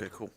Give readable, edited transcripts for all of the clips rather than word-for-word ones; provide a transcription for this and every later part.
Okay, cool.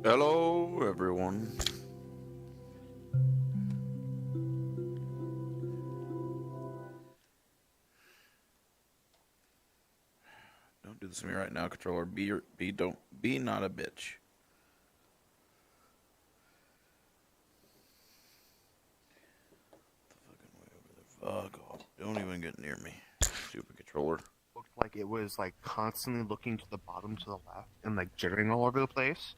Hello, everyone. Don't do this to me right now, controller. Be not a bitch. Fuck off. Don't even get near me, stupid controller. Looked like it was like constantly looking to the bottom to the left and like jittering all over the place.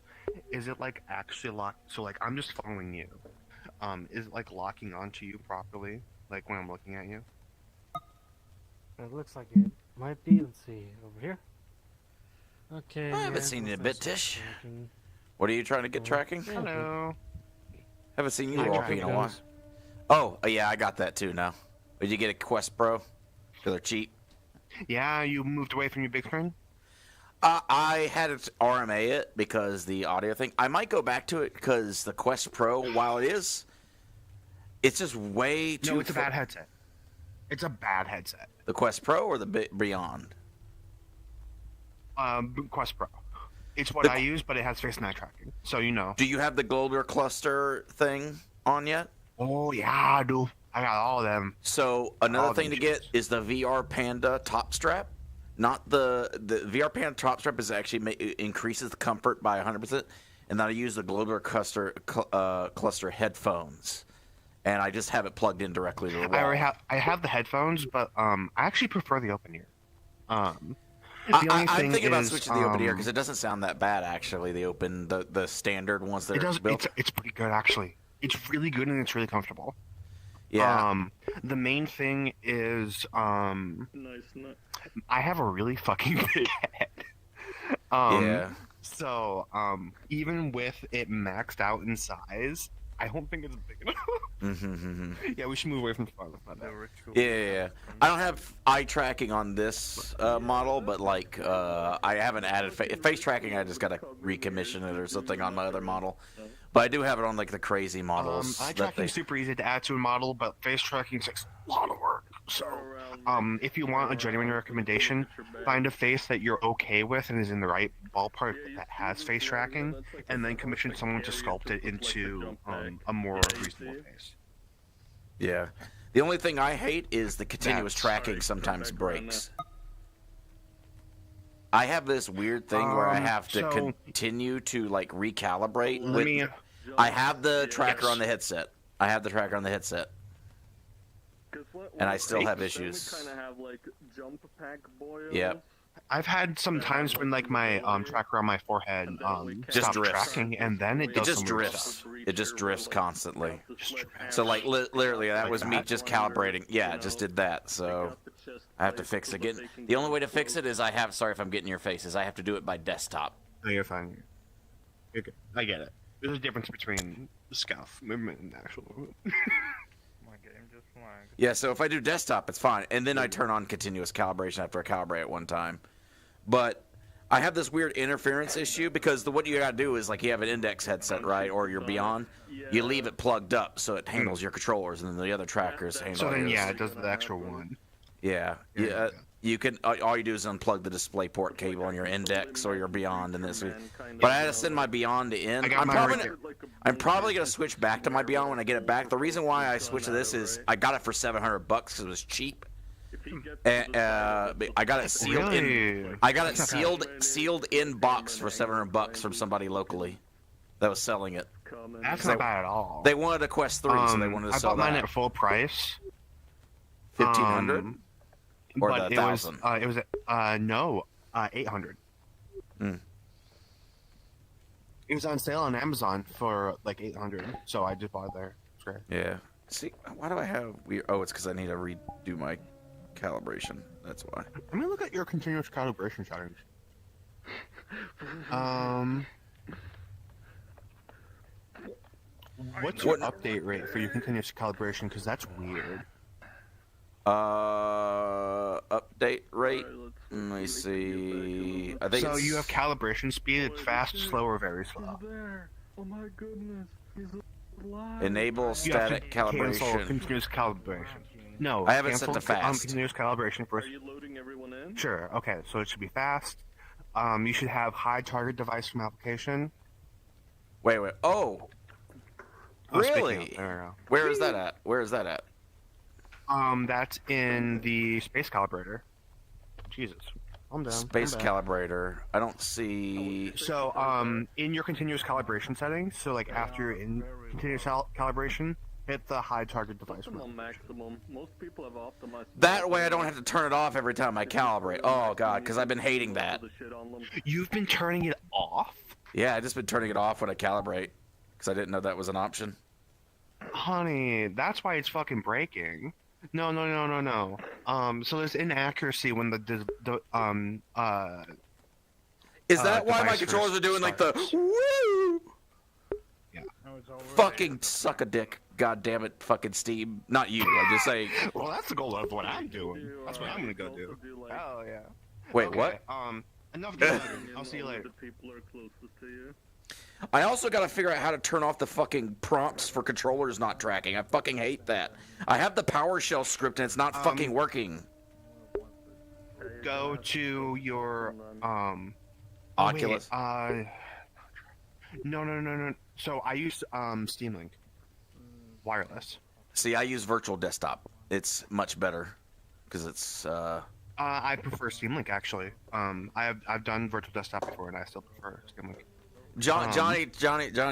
Is it like actually locked? So like I'm just following you. Is it like locking onto you properly? Like when I'm looking at you? It looks like it might be. Let's see over here. Okay. I haven't seen you in a bit, Tish. What are you trying to get tracking? Hello. Haven't seen you I walking in a while. Oh, yeah, I got that too now. Did you get a Quest Pro? Because they're cheap. Yeah, you moved away from your big screen? I had to RMA it because the audio thing. I might go back to it because the Quest Pro, while it's just way too... No, it's a bad headset. It's a bad headset. The Quest Pro or the Beyond? Quest Pro. It's what I use, but it has face and eye tracking, so you know. Do you have the Golder cluster thing on yet? Oh, yeah, I do. I got all of them. So another thing to get is the VR Panda top strap. Not the VR Panda top strap is actually increases the comfort by 100%, and then I use the Golder cluster headphones, and I just have it plugged in directly to the wall. I have the headphones, but I actually prefer the open ear. I'm thinking about switching to the open ear because it doesn't sound that bad actually. The standard ones that are built. It's pretty good actually. It's really good and it's really comfortable. Yeah. The main thing is Nice. I have a really fucking big head. Yeah. So even with it maxed out in size, I don't think it's big enough. Yeah, we should move away from the phone. Yeah. I don't have eye tracking on this model, but like I haven't added face tracking. I just got to recommission it or something on my other model. But I do have it on like the crazy models. Eye tracking is super easy to add to a model, but face tracking takes a lot of work. So, if you want a genuine recommendation, find a face that you're okay with and is in the right ballpark that has face tracking, and then commission someone to sculpt it into a more reasonable face. Yeah. The only thing I hate is the continuous tracking sometimes breaks. I have this weird thing where I have to continue to like recalibrate. I have the tracker on the headset. And I still have issues. Kind of have like jump pack boils. Yep. I've had some times when like my tracker on my forehead just stopped drifts. tracking, and then it does just some weird drifts. stuff. It just drifts constantly. So like literally that was me just calibrating. Yeah, it just did that. So I have to fix it again. The only way to fix it is sorry if I'm getting your face, is I have to do it by desktop. No, you're fine. You're good. I get it. There's a difference between scuff movement and actual movement. My game just flagged. Yeah, so if I do desktop, it's fine. And then I turn on continuous calibration after I calibrate at one time. But I have this weird interference issue because what you got to do is like you have an index headset, right? Or you're Beyond. You leave it plugged up so it handles your controllers and then the other trackers handle So then, yours. yeah, it does the extra one. Yeah. You can all you do is unplug the display port cable on your index or your beyond in this. But I had to send my beyond in. I got mine right there. I'm probably gonna switch back to my beyond when I get it back. The reason why I switched to this is I got it for $700 because it was cheap. And, I got it sealed in. Really? I got it sealed in box for $700 from somebody locally that was selling it. That's not bad at all. They wanted a Quest 3, so they wanted to I sell bought mine that. at full price. 1,500 or But the it 1,000. was 800. Mm. It was on sale on Amazon for like 800, so I just bought it there. It's great. Yeah. See, why do I have weird? Oh, it's because I need to redo my calibration. That's why. Let me look at your continuous calibration settings. What's your update rate for your continuous calibration? Because that's weird. Update rate. Let me see. I think So it's... you have calibration speed. It's fast, slow, or very slow. There. Oh my goodness. He's alive. enable You have to static cancel calibration. continuous calibration. No, I have it set cancel to fast. continuous calibration Are first. you loading everyone in? Sure. Okay, so it should be fast. You should have high target device from application. Wait. Oh, Oh, speaking really? of, there Where is that at? Where is that at? we go. That's in the space calibrator. Jesus. I'm down. Space I'm back. calibrator. I don't see. So, in your continuous calibration settings, so like after you're in continuous calibration, hit the high target device. Put them on maximum. Most people have optimized. That way I don't have to turn it off every time I calibrate. Oh god, because I've been hating that. You've been turning it off? Yeah, I just been turning it off when I calibrate because I didn't know that was an option. Honey, that's why it's fucking breaking. No. So there's inaccuracy when Is that why my device controllers first are doing like the starts. woo? Yeah. No, it's over Fucking there. suck a dick. God damn it, fucking Steam. Not you. I'm just saying. Well, that's the goal of what I'm doing. That's what I'm gonna go do. Oh yeah. Wait, Okay, what? Enough gathering. I'll see you later. The people are closest to you. I also got to figure out how to turn off the fucking prompts for controllers not tracking. I fucking hate that. I have the PowerShell script and it's not fucking working. Go to your Oculus. No. So I use Steam Link wireless. See, I use virtual desktop. It's much better because it's. I prefer Steam Link actually. I've done virtual desktop before and I still prefer Steam Link. Johnny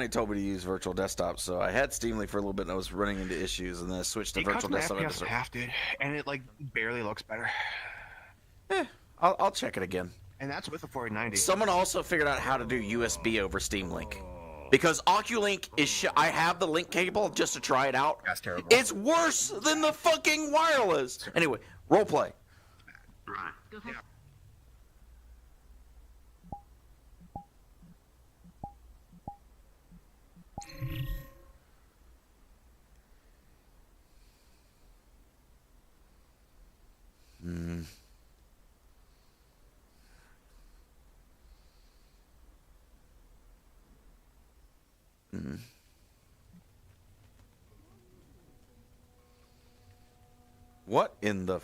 told me to use virtual desktop, so I had Steam Link for a little bit and I was running into issues, and then I switched to virtual desktop. FPS half, dude, and it like barely looks better. I'll check it again. And that's with the 4090. Someone also figured out how to do USB over Steam Link. Because Oculink is I have the link cable just to try it out. That's terrible. It's worse than the fucking wireless. Anyway, role play. Right. Yeah. What in the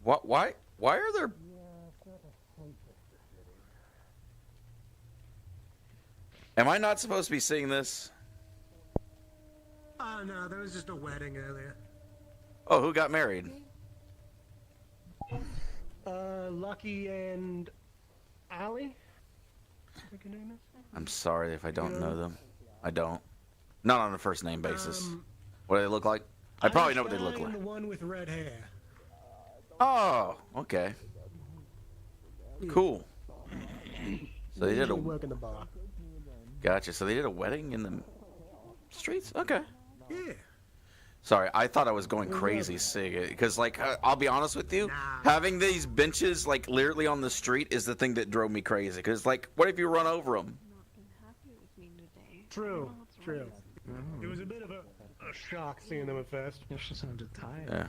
What? Why are there? Am I not supposed to be seeing this? Oh no, there was just a wedding earlier. Oh, who got married? Lucky and Allie? I think her name is. I'm sorry if I don't know them. I don't. Not on a first name basis. What do they look like? I probably know what they look Einstein, like. The one with red hair. Oh, okay. Cool. So they did Usually a work in the bar. gotcha. So they did a wedding in the streets. Okay. Yeah. Sorry, I thought I was going crazy because, like, I'll be honest with you, having these benches like literally on the street is the thing that drove me crazy. Because, like, what if you run over them? True. True. It was a bit of a shock seeing them at first. Yeah, she sounded tired. Yeah.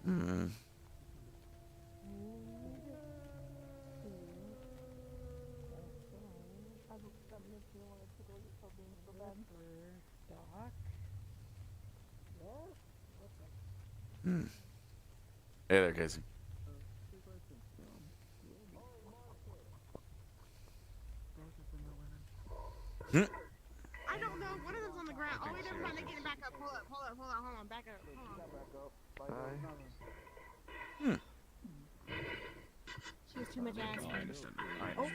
Hmm. Hey there, Casey. I don't know. One of them's on the ground. Oh, wait, never mind. They're getting back up. Hold on. Back up. She has too much ass. I understand. Oh. Where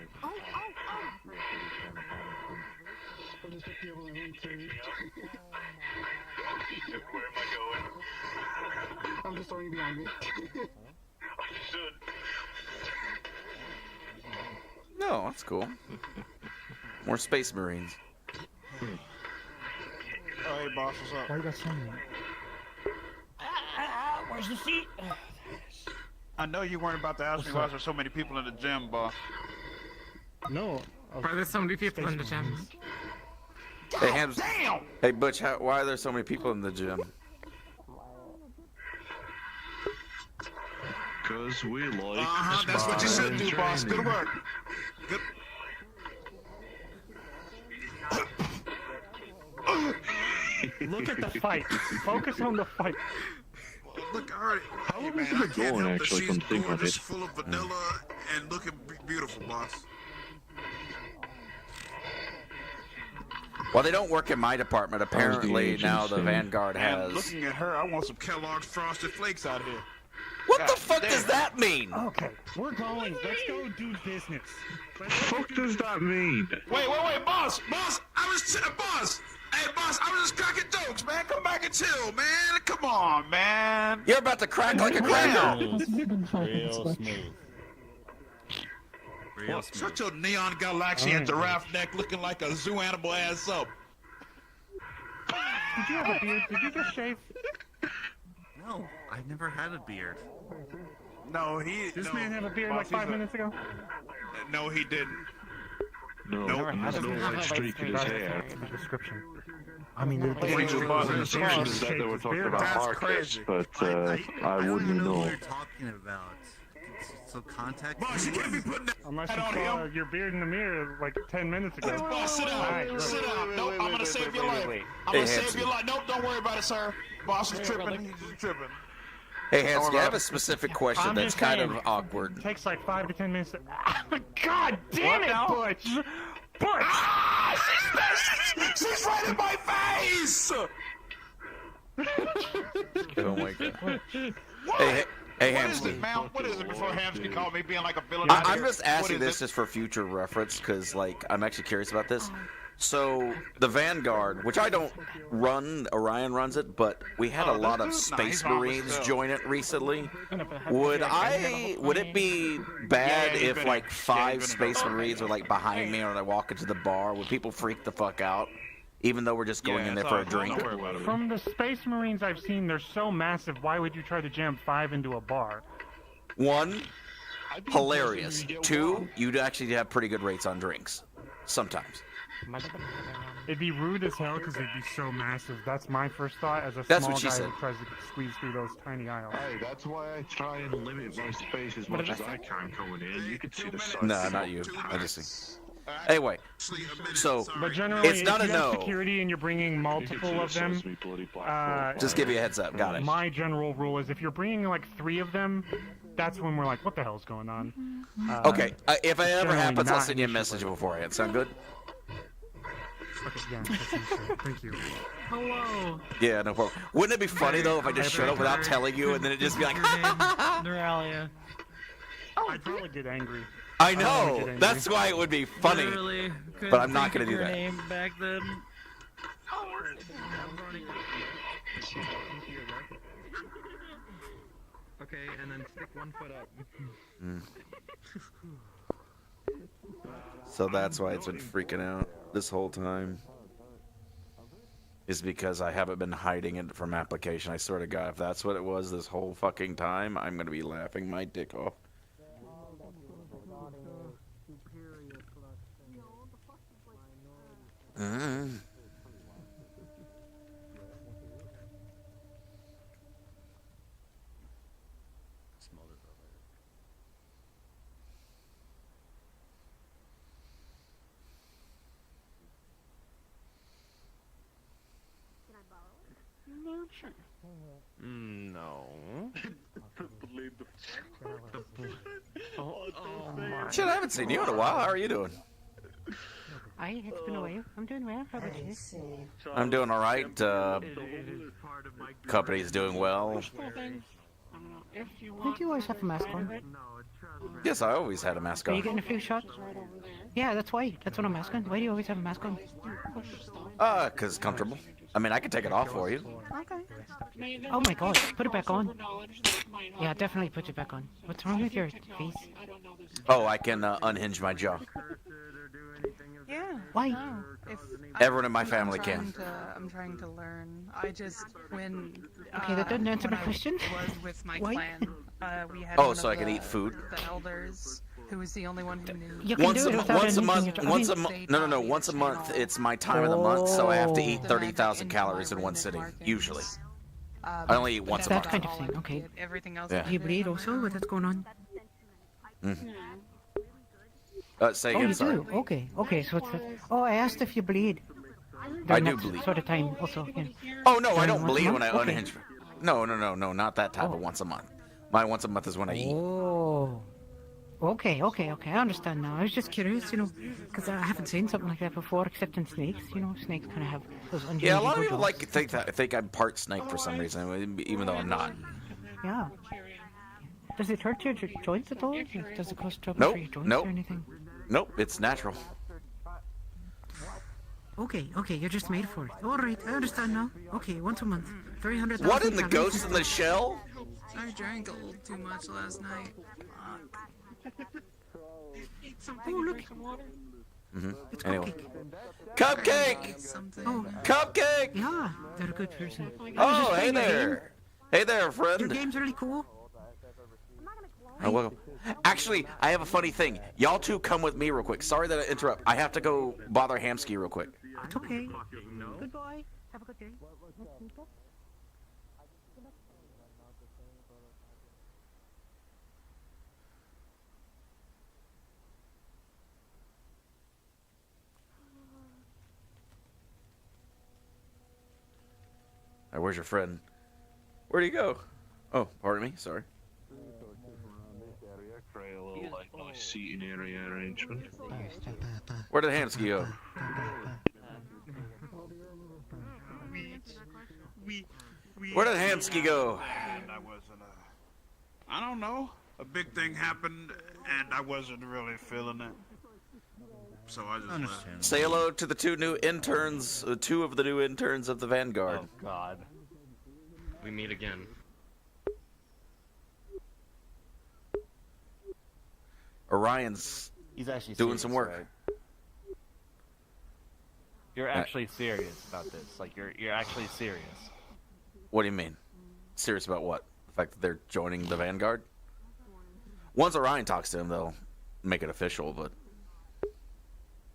am I going? I'm just throwing you behind me. Understood. No, that's cool. More Space Marines. Oh, hey, boss, what's up? Why you got so many? Where's the seat? I know you weren't about to ask me why there's so many people in the gym, boss. No. Why there's so many people in the gym? Hey, Hams. Hey, Butch. Why are there so many people in the gym? Because we like. That's what you should do, boss. Good work. Good. Look at the fight. Focus on the fight. Look, already. How long man, has it been I can't going, help actually, that come she's think of gorgeous, it? full of vanilla, and looking beautiful, boss. Well, they don't work in my department. Apparently, now the Vanguard And has. looking at her, I want some Kellogg's Frosted Flakes out here. What the God fuck damn. does that mean? Okay, we're going. Let's go do business. Fuck does that mean? Wait, boss! Boss! Boss! Hey, boss, I was just cracking jokes, man. Come back and chill, man. Come on, man. You're about to crack like a cracker. Real smooth. Well, shut your neon galaxy and giraffe neck looking like a zoo animal ass up. Did you have a beard? Did you just shave? No, I've never had a beard. No, he. This no, man have a beard boss, like 5 he's minutes ago? No, he didn't. No, Nope. there's no white streak in his hair. The description. I mean, the Wait, description boss, The that's assumption is that they were talking about That's Marcus, crazy. but I don't wouldn't even know know. what you're talking about. So contact. Boss, you can't be putting that Unless you on saw him. your beard in the mirror like 10 minutes ago. Boss, sit down. Alright, Sit down. Nope, I'm gonna save your life. I'm Hey, gonna save Hanson. your life. Nope, don't worry about it, sir. Boss is tripping. He's just tripping. Hey, Hanson, I have a specific question I'm that's just kind of saying. awkward. It takes like 5 to 10 minutes to... God damn it, Butch! Butch! Ah, she's right in my face! Oh my god. What? Hey, What is Hamston. it, man? What is it before Hamston called me being like a villain? I'm just asking What is this it? just for future reference because, like, I'm actually curious about this. So, the Vanguard, which I don't run, Orion runs it, but we had a lot of Space Marines join it recently. Would it be bad Yeah, you if, better- like, yeah, 5 you better Space know. Marines were, like, behind me or I walk into the bar? Would people freak the fuck out? Even though we're just going in there for a drink? Don't worry about it. From the Space Marines I've seen, they're so massive, why would you try to jam 5 into a bar? 1, hilarious. 2, you'd actually have pretty good rates on drinks. Sometimes. It'd be rude as hell because they'd be so massive. That's my first thought as a That's small what she guy said. who tries to squeeze through those tiny aisles. Hey, that's why I try and limit my space as much as I can coming in. You can see the size. No, not you. I just see. Anyway, so But generally, it's not if a you have no. security and you're bringing You can multiple see of the them, Sesame Bloody Black Just give you a heads up. Got it. my general rule is if you're bringing like 3 of them, that's when we're like, what the hell's going on? Okay, if it ever generally happens, I'll not send you a an message issue. beforehand. Sound good? Okay, yeah, that seems fair. Thank you. Hello. Yeah, no problem. Wouldn't it be funny though if I just showed up without telling you and then it just be like, Neuralia. I'd probably get angry. I don't wanna get know. angry. That's why it would be funny. Literally couldn't but I'm not think gonna of do your that. Name back then. Okay, and then stick one foot up. So that's why it's been freaking out this whole time. Is because I haven't been hiding it from application. I swear to God, if that's what it was this whole fucking time, I'm gonna be laughing my dick off. No. Shit, I haven't seen you in a while. How are you doing? It's been a while. I'm doing well. How about you? I'm doing all right. Company's doing well. I think you always have a mask on. Yes, I always had a mask Are on. you getting a flu shot? Yeah, that's why. That's what I'm asking. Why do you always have a mask on? 'Cause comfortable. I mean, I can take it off for you. Okay. Oh my god, put it back on. Yeah, definitely put it back on. What's wrong with your face? Oh, I can unhinge my jaw. Yeah. Why? No. Everyone in my family can. I'm trying to learn. I just when. Okay, that doesn't answer my when I question. Was with my Why? clan. We had Oh, one so of I can eat food? The elders, who was the only one who knew. You can Once do a it without once a anything month. you're Once a talking- month. No. Once a month. It's my time of the month, so I have to eat The 30,000 magic calories in one into sitting. my markings. Usually, I only eat once a That month. kind of thing, okay. Everything else. Yeah. Do you bleed also? What's going on? Say Oh, again. you Sorry. do? Okay, so it's... Oh, I asked if you bleed. I During do that bleed. sort of time, also. Yeah. Oh no, I During don't once a bleed when I month? Okay. unhinge. No, not that type of once a month. My once a month is when I eat. Oh. Okay, I understand now. I was just curious, because I haven't seen something like that before, except in snakes. Snakes kind of have those unhinged Yeah, a lot of people jaws. think I'm part snake for some reason, even though I'm not. Yeah. Does it hurt your joints at all? Does it cause trouble Nope, for your joints nope. or anything? Nope, it's natural. Okay, you're just made for it. Alright, I understand now. Okay, once a month. 300,000 What in the calories. ghost in the shell? I drank a little too much last night. Oh, look. It's Anyway, cupcake. cupcake, Something. Oh, cupcake. yeah, they're a good person. I was Oh, just hey playing your game. there. Hey there, Your friend. game's really cool. Oh, welcome. Actually, I have a funny thing. Y'all two come with me real quick. Sorry that I interrupt. I have to go bother Hamsky real quick. It's okay. Goodbye. Have a good day. Hey, where's your friend? Where'd he go? Oh, pardon me. Sorry. Create a little like nice seating area arrangement. Where did Hamsky go? Where did Hamsky go? And I don't know. A big thing happened, and I wasn't really feeling it. So I just left. Say hello to the two of the new interns of the Vanguard. Oh God. We meet again. Orion's He's actually doing serious, some work. right? You're actually serious about this. Like you're actually serious. What do you mean? Serious about what? The fact that they're joining the Vanguard? Once Orion talks to him, they'll make it official, but...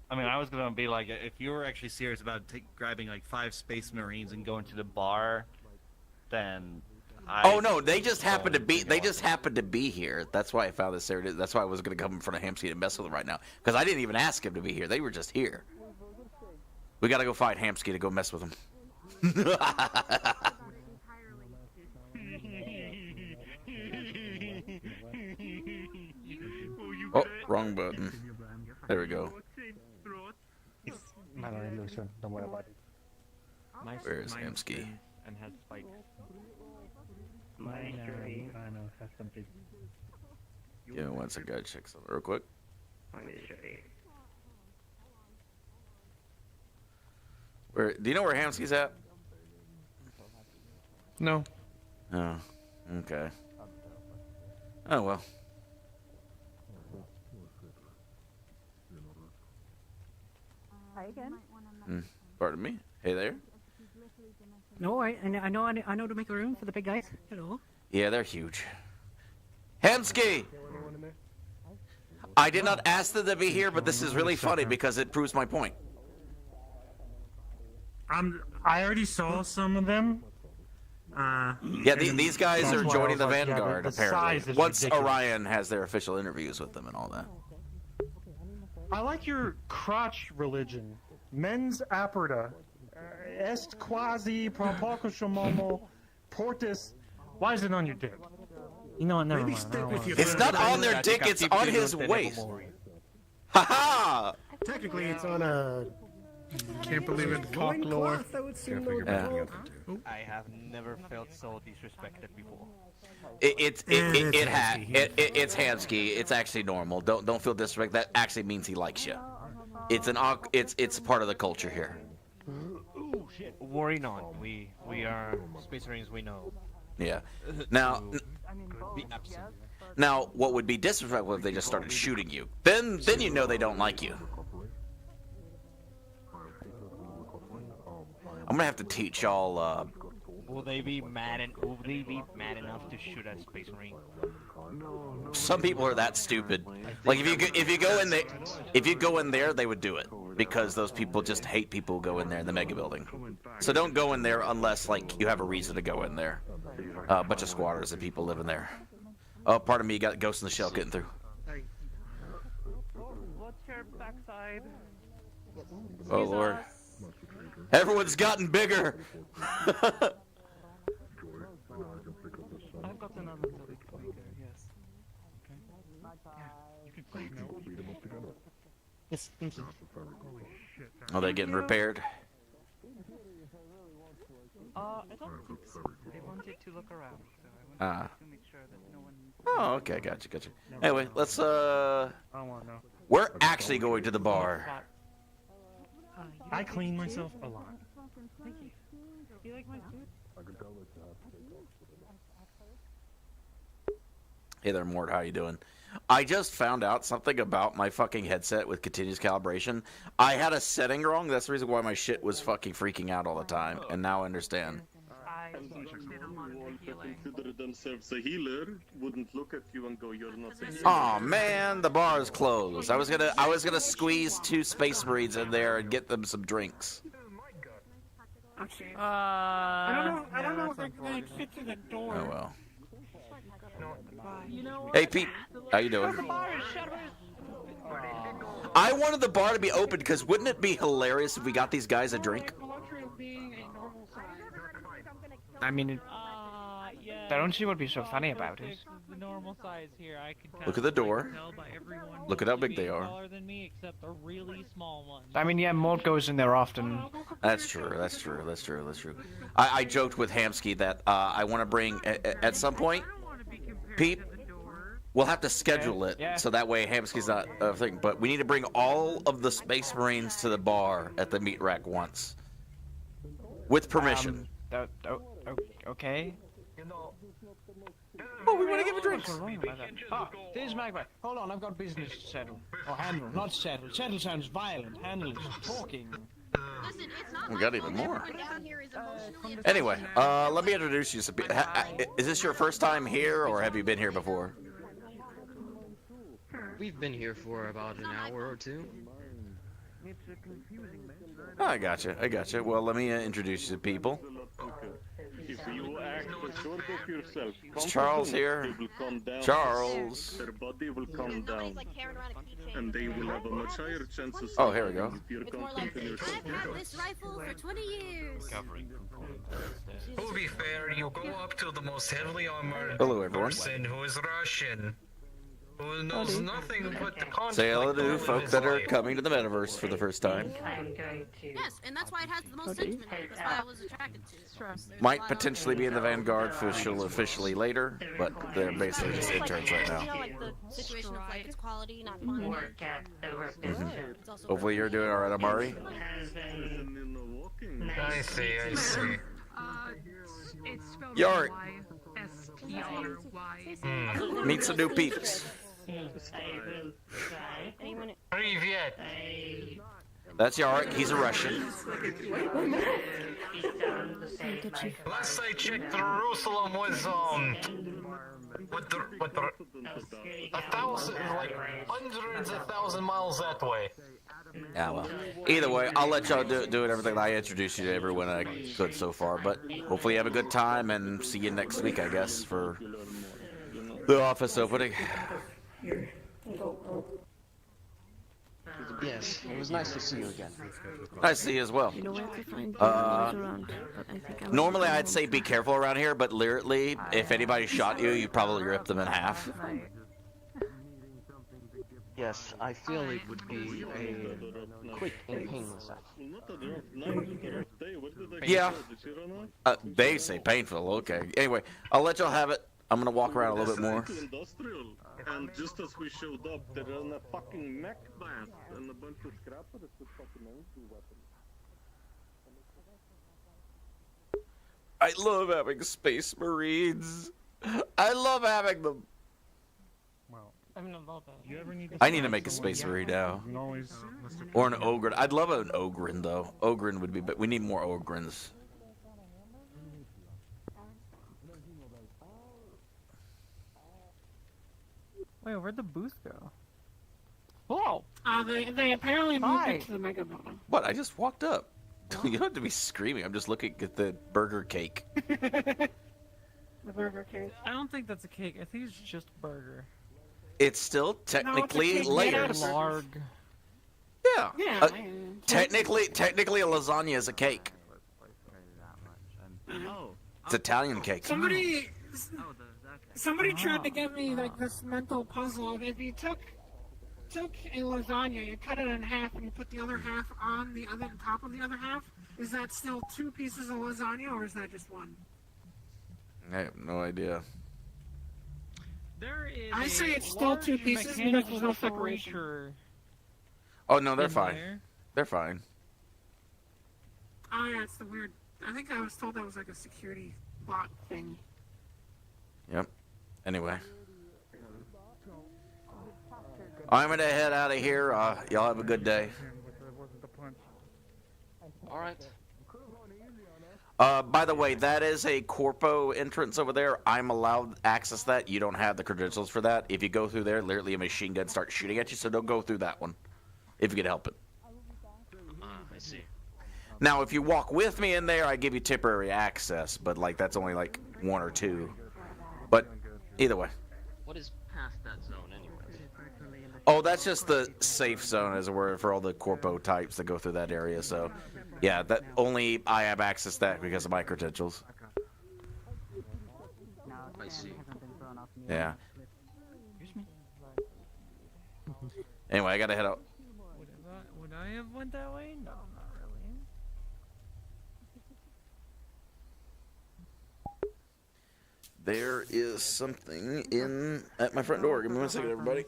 I mean, I was gonna be like, if you were actually serious about grabbing like 5 Space Marines and going to the bar, then. Oh no, they just happened to be here. That's why I found this area. That's why I was going to come in front of Hamsky to mess with him right now. Because I didn't even ask him to be here. They were just here. We got to go find Hamsky to go mess with him. Oh, wrong button. There we go. Not an illusion. Don't worry about it. Where's Hamsky? And has spikes. Give me one second, gotta check something real quick. Do you know where Hamsky's at? No. Oh, okay. Oh well. Hi again. Pardon me. Hey there. No, I know to make room for the big guys. Hello. Yeah, they're huge. Hamsky! I did not ask them to be here, but this is really funny because it proves my point. I already saw some of them. Yeah, these guys That's are why I joining was the like, yeah, Vanguard, the size apparently. is Once ridiculous. Orion has their official interviews with them and all that. I like your crotch religion. Mens aperta. Est quasi propocushomomo Portis, why is it on your dick? You know what? Never mind. I don't wanna- It's not on their dick. It's on his waist. Haha! Technically, it's on a. Can't believe it. Cock lore. Loincloth, I would seem no Yeah. doubt. I have never felt so disrespected before. It's Hamsky. It's actually normal. Don't feel disrespect. That actually means he likes you. It's part of the culture here. Ooh, shit. Worry not. We are Space Marines. We know. Yeah. Now, Be absent. now, what would be disrespectful if they just started shooting you? Then you know they don't like you. I'm gonna have to teach y'all. Will they be mad enough to shoot at Space Marine? Some people are that stupid. Like if you go in there, they would do it because those people just hate people who go in there in the mega building. So don't go in there unless like you have a reason to go in there. A bunch of squatters and people live in there. Oh, pardon me, you got Ghost in the Shell getting through. What's your backside? Oh Lord. Everyone's gotten bigger. I've got another topic maker, yes. Okay. You can say no. Yes, thank you. Holy shit. Are they getting repaired? I don't think so. They wanted to look around, so I wanted to make sure that no one... Oh, okay, gotcha. Anyway, let's I don't want to know. we're actually going to the bar. I clean myself a lot. Thank you. You like my suit? Hey there, Mort. How you doing? I just found out something about my fucking headset with continuous calibration. I had a setting wrong. That's the reason why my shit was fucking freaking out all the time. And now I understand. Consider themselves a healer, wouldn't look at you and go, "You're not a healer." Oh man, the bar is closed. I was gonna squeeze 2 Space Marines in there and get them some drinks. I don't know if I can fit to the door. Oh well. Hey Pete, how you doing? I wanted the bar to be open because wouldn't it be hilarious if we got these guys a drink? I mean, I don't see what would be so funny about it. The normal size here, I can tell. Look at the door. I can tell by everyone Look at how big they being are. Taller than me, except the really small ones. I mean, yeah, Molt goes in there often. That's true. I joked with Hamsky that I want to bring at some point. Pete, we'll have to schedule it so that way Hamsky's not a thing. But we need to bring all of the Space Marines to the bar at the meat rack once, with permission. Okay. Oh, we want to give a drink. Oh, there's Magpie. Hold on, I've got business to settle. Or handle, not settle. Settle sounds violent. Handle is talking. We got even more. Anyway, let me introduce you. Is this your first time here, or have you been here before? We've been here for about an hour or two. Oh, I gotcha. Well, let me introduce you to people. If you act assured of yourself, Is Charles here? they will come down. Charles. Their body will come down, and they will have a much higher chance of Oh, here we go. if you're confident in yourself. I've had this rifle for 20 years. To be fair, you go up to the most heavily armored Hello, everyone. person who is Russian, who knows nothing but the conflict. Say hello to of folk his that are life. coming to the metaverse for the first time. Yes, and that's why it has the most sentiment. That's why I was attracted to it. Might potentially be in the Vanguard officially later, but they're basically just interns right You know, now. like the situation of like its quality, not quantity. It's also Hopefully you're doing alright, Amari. I see. It's spelled Yark. Y-S-T-R-Y. Meet some new peeps. Привет. That's Yark. He's a Russian. Last I checked, Jerusalem was with the 1,000, like hundreds of thousand miles that way. Yeah, well. Either way, I'll let y'all do everything. I introduced you to everyone I could so far, but hopefully you have a good time and see you next week, I guess, for the office opening. Yes, it was nice to see you again. Nice to see you as well. You know where to find around, but I think I'm Normally I'd say be careful around here, but literally, if anybody shot you, you probably rip them in half. Yes, I feel it would be a quick and painless act. Yeah. They say painful. Okay. Anyway, I'll let y'all have it. I'm gonna walk around a little bit more. And just as we showed up, there ran a fucking mech blast and a bunch of scrappers with fucking energy weapons. I love having space marines. I love having them. I mean, a little bit. I need to make a space marine now. Or an ogre. I'd love an ogren though. Ogren would be, but we need more ogrens. Wait, where'd the booth go? Oh! They apparently moved Hi. it to the mega building. What? I just walked up. You don't have to be screaming. I'm just looking at the burger cake. The burger cake. I don't think that's a cake. I think it's just burger. It's still technically cake made out of layers. Larg. Yeah. Yeah. Technically a lasagna is a cake. Oh. It's Italian cake. Somebody tried to give me like this mental puzzle. If you took a lasagna, you cut it in half, and you put the other half on top of the other half, is that still 2 pieces of lasagna, or is that just one? I have no idea. There is I say it's still 2 pieces because there's no separation. Oh no, they're in fine. there. They're fine. Oh yeah, it's the weird. I think I was told that was like a security bot thing. Yep. Anyway. I'm gonna head out of here. Y'all have a good day. Alright. By the way, that is a corpo entrance over there. I'm allowed access to that. You don't have the credentials for that. If you go through there, literally a machine gun starts shooting at you, so don't go through that one. If you can help it. I see. Now, if you walk with me in there, I give you temporary access, but like that's only like 1 or 2. But either way. What is past that zone, anyways? Oh, that's just the safe zone, as it were, for all the corpo types that go through that area. So, yeah, that only I have access to that because of my credentials. I see. Yeah. Anyway, I gotta head out. Would I have went that way? No, not really. There is something at my front door. Give me 1 second, everybody.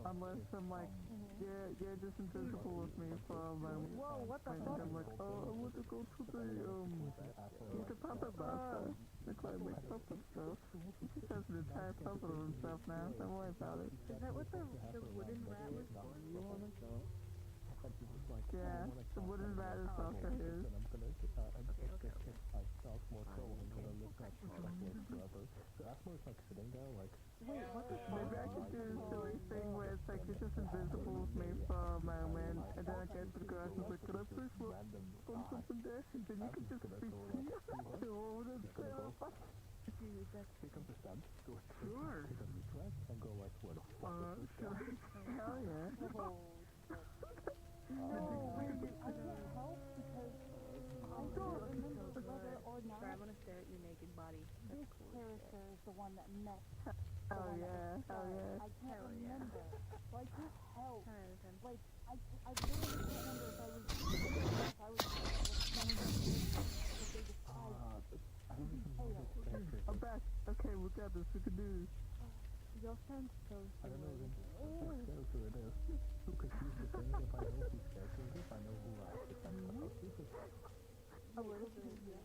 Unless I'm like, you're just invisible with me for a moment. Whoa, what the fuck? I'm like, oh, I want to go to the puppet master. The client makes puppet stuff. He has an entire puppet of himself now, don't worry about it. Is that what the wooden rat was for? Yeah, the wooden rat is also his. Wait, what the fuck? Maybe I could do a silly thing where it's like you're just invisible with me for a moment, and then I get to the garage and like, can I please put something there? And then you can just be free to hold it still. Sure. Sure. Hell yeah. I want to stare at your naked body. This character is the one that met. Hell yeah, hell yeah. I can't remember. Like, this helped. Like, I really can't remember if I was I'm back. Okay, we got this. We can do this. Your friend's so I don't know who it is. Who confused the thing if I know who's characters, if I know who I a little bit, yeah.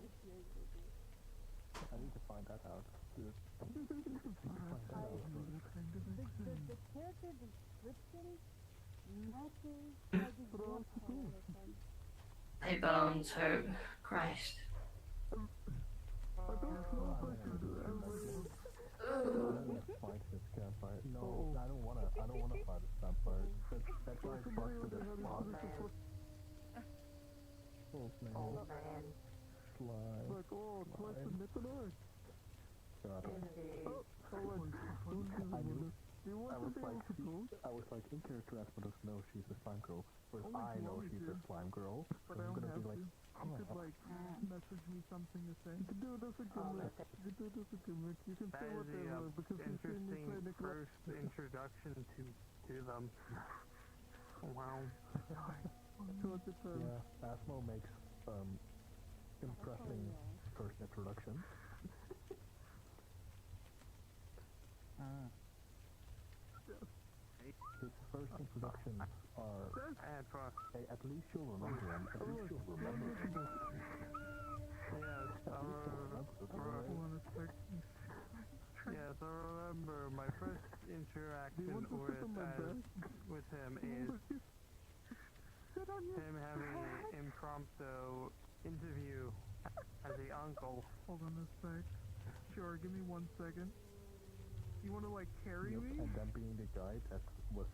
I need to find that out. The character description matches like Hey Bones, oh Christ. I don't feel like you do that. Oh man. Slime. Like, oh, twice the Mythanor. God. I knew. I was like in character as Brutus knows she's a slime girl, whereas I know she's a slime girl. So I'm gonna be like, you could like message me something to say. You can do it as a gimmick. You can do it as a gimmick. You can say whatever because you've seen me play the first introduction to them. Wow. Yeah, Asmo makes impressing first introduction. His first introductions are, hey, at least you'll remember him. At least you'll remember him. Yes, I remember my first interaction with him is him having an impromptu interview as the uncle. Hold on a sec. Sure, give me 1 second. You want to like carry me? And then being the guy that was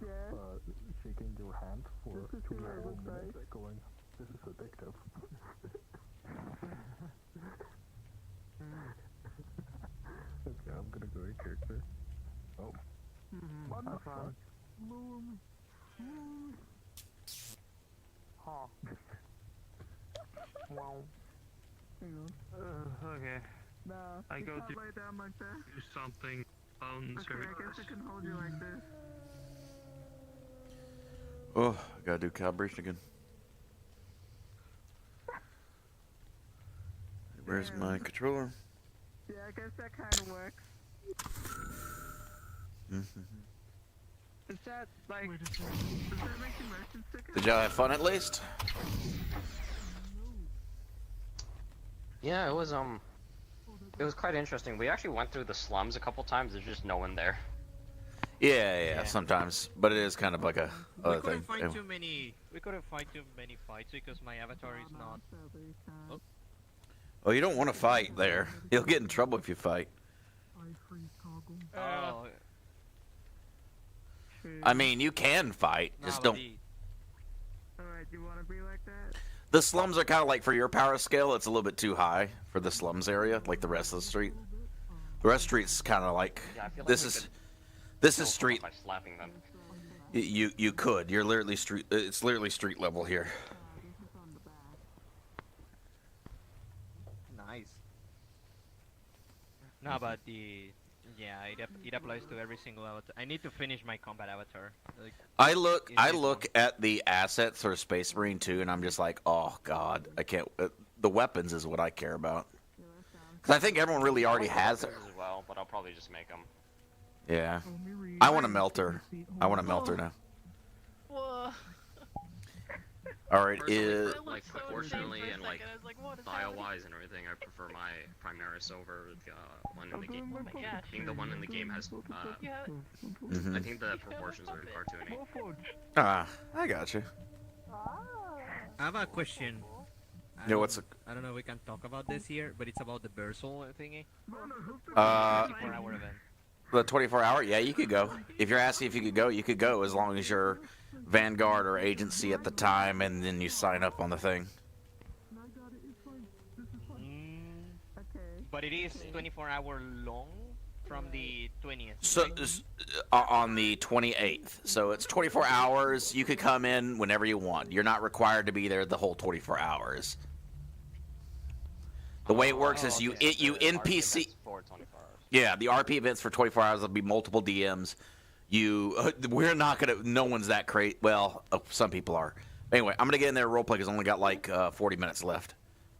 shaking your hand for 2 whole minutes, going, "This is addictive." Okay, I'm gonna go in character. Oh. That's fine. Huh. Wow. Okay. Nah, I you go can't to lay down like that. do something. Okay, I guess I can hold you like this. Oh, I gotta do calibration again. Where's my controller? Yeah, I guess that kind of works. Is that like? Does that make you motion sicker? Did y'all have fun at least? Yeah, it was quite interesting. We actually went through the slums a couple times. There's just no one there. Yeah, sometimes, but it is kind of like a other thing. We couldn't fight too many fights because my avatar is not. Oh, you don't want to fight there. You'll get in trouble if you fight. Oh. I mean, you can fight, just don't. Alright, you want to be like that? The slums are kind of like, for your power scale, it's a little bit too high for the slums area, like the rest of the street. The rest of the street's kind of like, Yeah, I feel like this we is could street. by slapping them. You could. You're literally street. It's literally street level here. Nice. No, but it applies to every single avatar. I need to finish my combat avatar. Like, I look at the assets for Space Marine 2, and I'm just like, oh god, I can't. The weapons is what I care about. Because I think everyone really already has it. As well, but I'll probably just make them. Yeah. I want a melter. I want a melter now. Alright, like proportionally and like bio-wise and everything, I prefer my Primaris over the one in the game. I think the one in the game has, I think the proportions are cartoony. Ah, I got you. I have a question. Yeah, what's a... I don't know if we can talk about this here, but it's about the Bursal thingy. 24-hour event. The 24-hour? Yeah, you could go. If you're asking if you could go as long as you're Vanguard or Agency at the time, and then you sign up on the thing. But it is 24-hour long from the 20th. So, on the 28th. So it's 24 hours. You could come in whenever you want. You're not required to be there the whole 24 hours. The way it works is you NPC. Yeah, the RP events for 24 hours will be multiple DMs. We're not gonna. No one's that crazy. Well, some people are. Anyway, I'm gonna get in there and roleplay because I only got like 40 minutes left.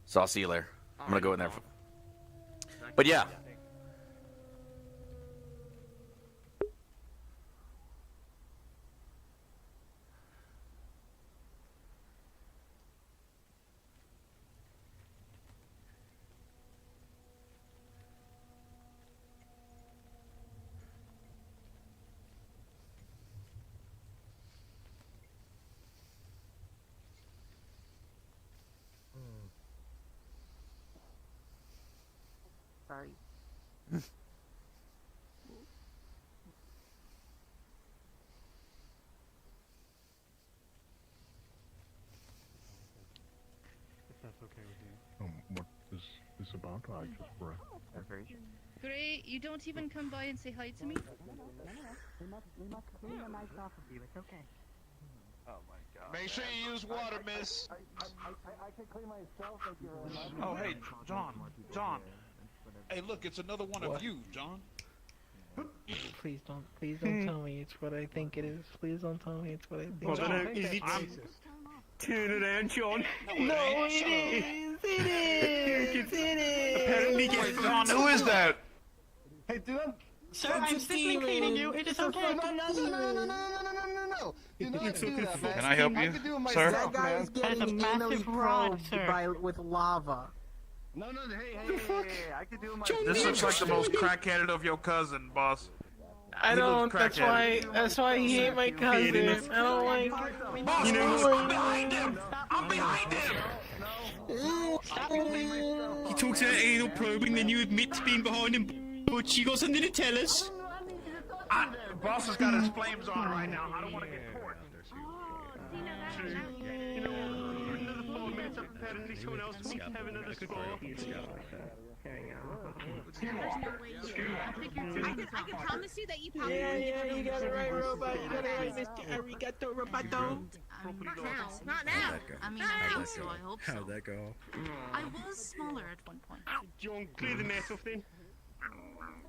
So I'll see you later. I'm gonna go in there. But yeah. Sorry. Great, you don't even come by and say hi to me? We must clean the nice off of you. It's okay. Oh my god. Make sure you use water, miss. I can clean myself, thank you very much. Oh, hey, John. Hey, look, it's another one of you, John. Please don't tell me it's what I think it is. Please don't tell me it's what I think. Well, then, is it? Turn around, John. No, it is. It is. Apparently, John, who is that? Hey, dude, Sir, I'm simply cleaning you. It is okay. No. Do not do that, man. Can I help I you, can do it sir? myself, That guy man. is getting That's a massive anally rod, probed sir. with lava. No, hey, I can do it myself. This looks like the most crackheaded of your cousin, boss. I He don't. looks That's why he hate my cousin. I don't like. Boss, You know, I'm behind him! I'm behind him! He talks about anal probing, then you admit to being behind him. But you got something to tell us? Boss has got his flames on right now. I don't want to get caught. You know, another 4 minutes up apparently someone else needs to have another score. I can promise you that you probably Yeah, you got it right, Robot. You got it right, Mr. Arigato Roboto. Not now. I mean, I think so. I hope so. How'd that go? I was smaller at one point. John, clear the mess off then.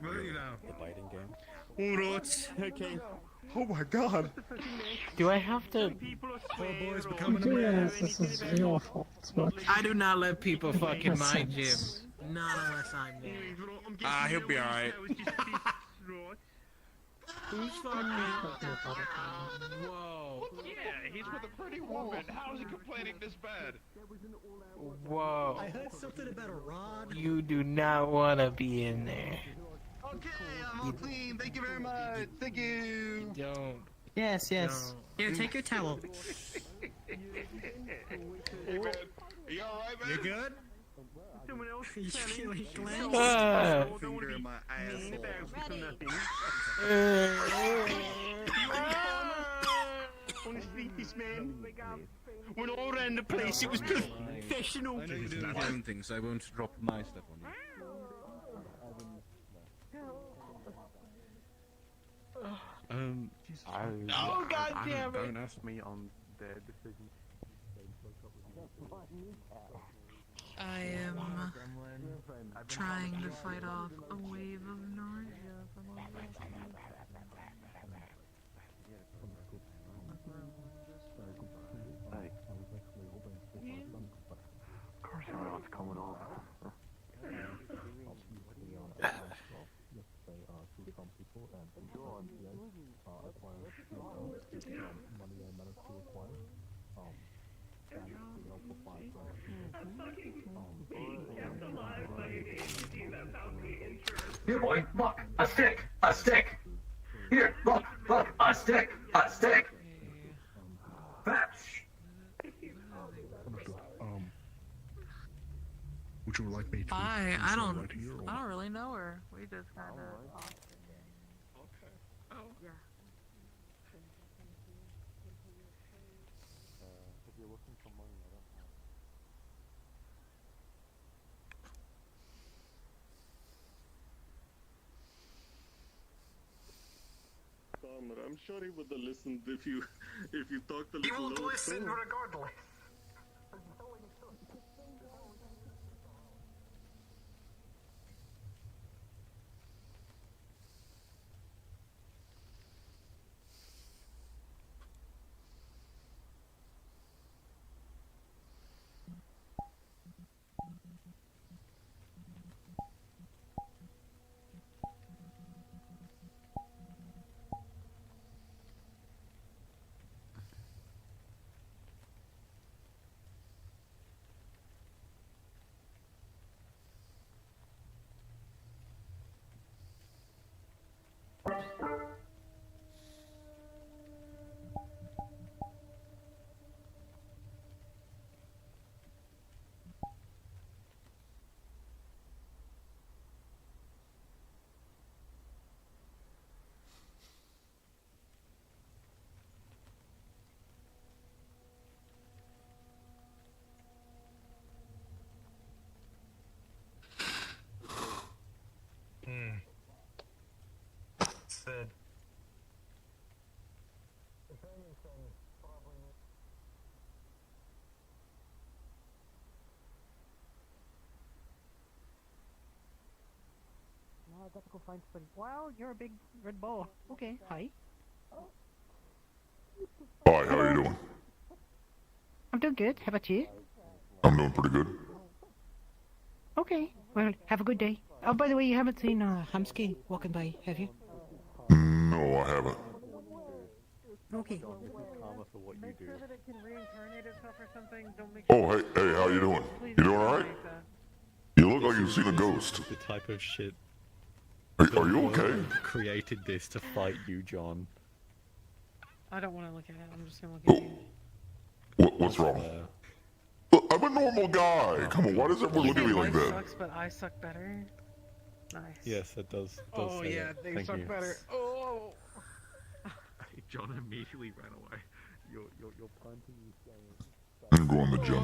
Well, you know. The biting game. Alright, okay. Oh my god. Do I have to? Poor boy's becoming a man. This is your fault. I do not let people fucking my gym. Not unless I'm there. He'll be alright. Who's fucking? Whoa. Yeah, he's with a pretty woman. How is he complaining this bad? Whoa. I heard something about a rod. You do not want to be in there. Okay, I'm all clean. Thank you very much. Thank you. Don't. Yes. Here, take your towel. Hey, man. You alright, man? You good? Someone else You feel like Glenn? Finger in my asshole. Honestly, this man went all around the place. It was professional. I know you do your own thing, so I won't drop my stuff on you. Oh, God damn it. Don't ask me on their decision. I am trying to fight off a wave of nausea from all this. Of course, everyone's coming over. Here, boy, look, a stick, a stick. Here, look, a stick, a stick. Fetch. Would you like me to? I don't really know her. We just kind of. Okay. Oh. Yeah. If you're looking for money, I don't have. I'm sure he would have listened if you talked a little. He won't louder. listen regardless. Now I got to go find somebody. Wow, you're a big red ball. Okay, hi. Hi, how you doing? I'm doing good. How about you? I'm doing pretty good. Okay. Well, have a good day. Oh, by the way, you haven't seen Hamsky walking by, have you? No, I haven't. Okay. For what you do. Oh, hey, how you doing? You doing alright? You look like you've seen a ghost. The type of shit. Are you okay? Created this to fight you, John. I don't want to look at it. I'm just gonna look at you. What's wrong? Look, I'm a normal guy. Come on, why does everyone look at me like Life that? sucks, but I suck better. Nice. Yes, it does. Oh say yeah, that. they Thank suck you. better. Oh. John immediately ran away. You're punting you. I'm going to the gym.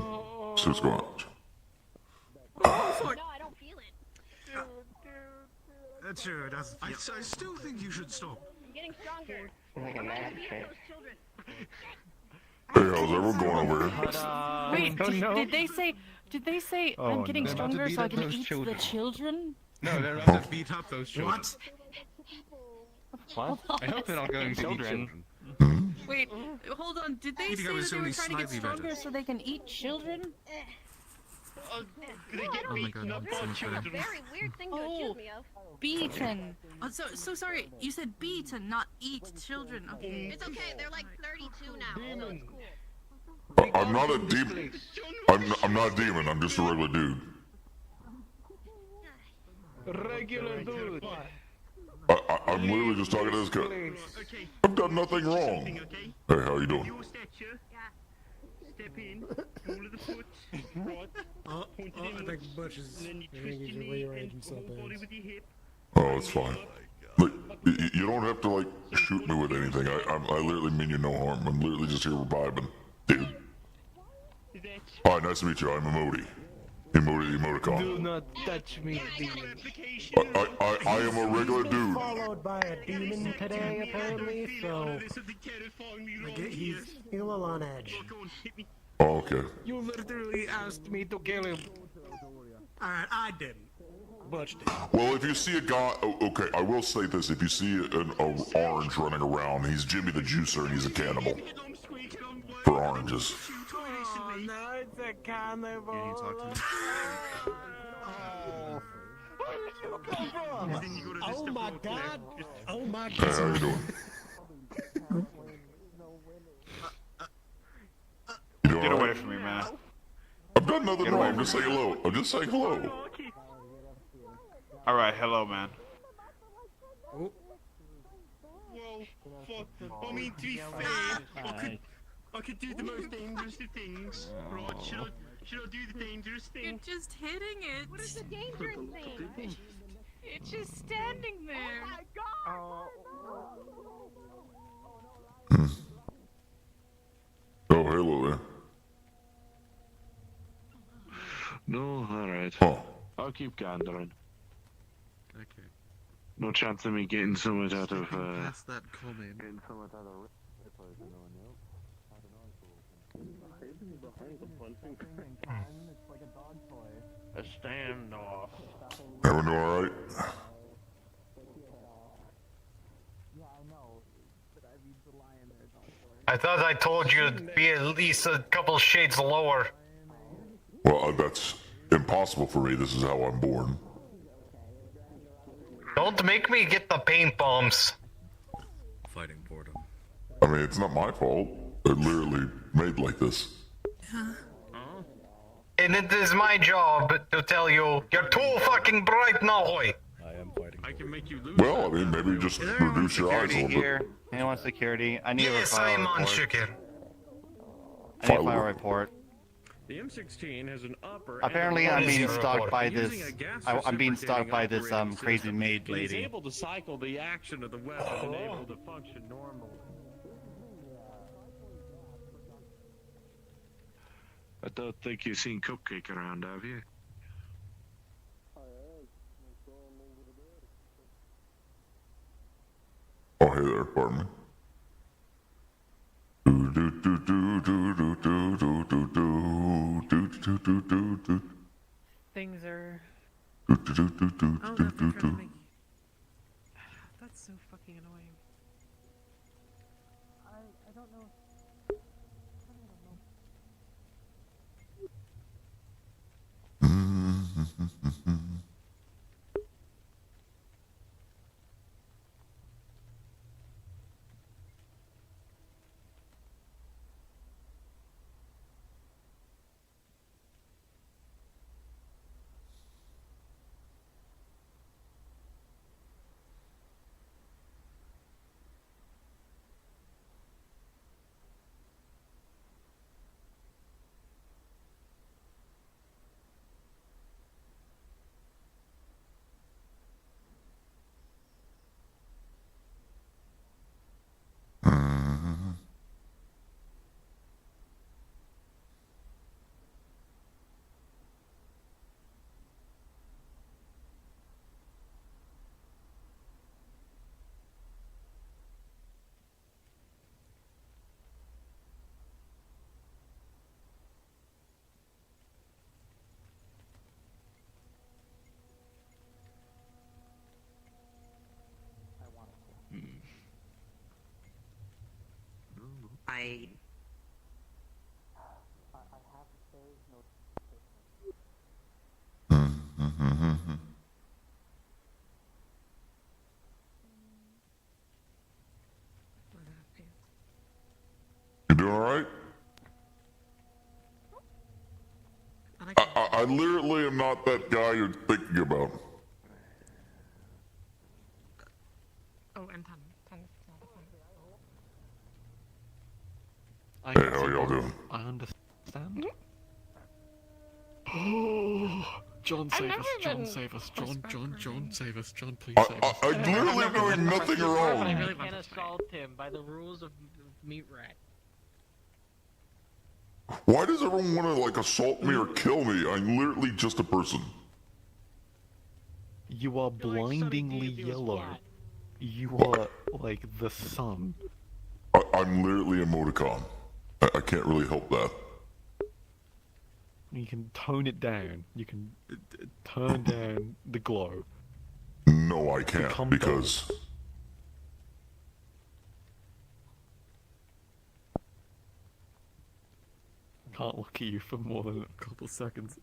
So let's go out. Oh, fuck. No, I don't feel it. That sure doesn't. I still think you should stop. I'm getting stronger. Like a magic trick. Hey, how's everyone going over here? Wait, did they say? Did they say Oh, I'm getting no. They're about to stronger beat so I up can those eat children. the children? No, they're about to beat up those children. What? I hope they're not going children. Wait, hold on. Did they Eating say up that is they were only trying to get slightly stronger better. so they can eat children? Oh my god, I'm so much better. Very weird thing to accuse me of. Beaten. Oh, so sorry. You said beaten, not eat children. Okay. It's okay. They're like 32 now, so it's cool. I'm not a demon. I'm not a demon. I'm just a regular dude. Regular dude. I'm literally just talking to this guy. I've done nothing wrong. Hey, how you doing? Step in, ball of the foot, right, point it in, I think Butch is and then you gonna twist get your you knee rearranging and some whole body things. with your hip. Oh, it's fine. Look, you don't have to like shoot me with anything. I literally mean you no harm. I'm literally just here vibing, dude. Hi, nice to meet you. I'm Emoti. Emoti the emoticon. Do not touch me, demon. I am a regular dude. Followed by a demon today, apparently, so he's a little on edge. Oh, okay. You literally asked me to kill him. Alright, I didn't. Butch did. Well, if you see a guy, okay, I will say this: if you see an orange running around, he's Jimmy the Juicer, and he's a cannibal for oranges. Oh, no, it's a carnival. Can you talk to me? Oh my god! Oh my Hey, how you god! doing? You doing Get all away right? from me, man. I've done nothing wrong. I'm just saying hello. I'm just saying hello. Alright, hello, man. Well, fuck. I mean, to be fair, I could do the most dangerous of things. Right? Should I do the dangerous thing? You're just hitting it. What is the dangerous thing? It's just standing there. Oh my god! Oh, hello there. No, alright. Oh. I'll keep gandering. Okay. No chance of me getting something out of, Past that comment. getting something out of A standoff. Everyone doing all right? I thought I told you to be at least a couple shades lower. Well, that's impossible for me. This is how I'm born. Don't make me get the paint bombs. Fighting boredom. I mean, it's not my fault. They're literally made like this. And it is my job to tell you, you're too fucking bright now, hoy. I am fighting. I can make you lose. Well, I mean, maybe just Is anyone reduce your eyes a security little here? bit. Anyone security? I need Yes, a file I'm on report. Shikir. I need a file report. The M16 has an upper. Apparently, I'm being stalked by Using this. a gas I'm being stalked by this reciprocating crazy system, maid it is lady. able to cycle the action of the weapon and able to function normally. I don't think you've seen Cupcake around, have you? Oh, hey there, pardon me. Things are. Oh, that's interesting. That's so fucking annoying. I don't know. I You doing alright? I literally am not that guy you're thinking about. Oh, and Tan. Hey, how y'all doing? I understand. Oh, John, save us! John, save us! John, save us! John, please save us! I literally am doing nothing wrong. I can't assault him by the rules of meat rack. Why does everyone want to like assault me or kill me? I'm literally just a person. You are blindingly yellow. You are like the sun. I'm literally emoticon. I can't really help that. You can tone it down. You can turn down the glow. No, I can't because. I can't look at you for more than a couple seconds.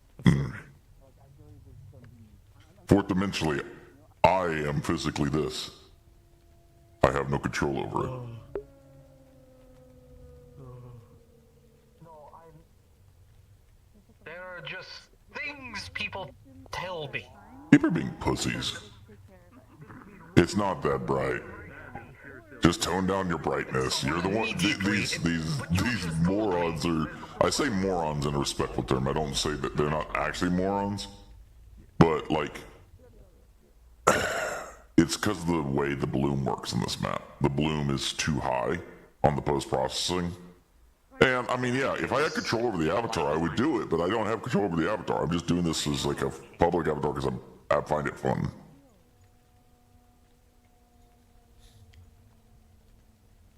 Fourth dimensionally, I am physically this. I have no control over it. There are just things people tell me. People are being pussies. It's not that bright. Just tone down your brightness. You're the one. These morons are. I say morons in a respectful term. I don't say that they're not actually morons. But like, it's because of the way the bloom works in this map. The bloom is too high on the post-processing. And I mean, yeah, if I had control over the avatar, I would do it. But I don't have control over the avatar. I'm just doing this as like a public avatar because I find it fun.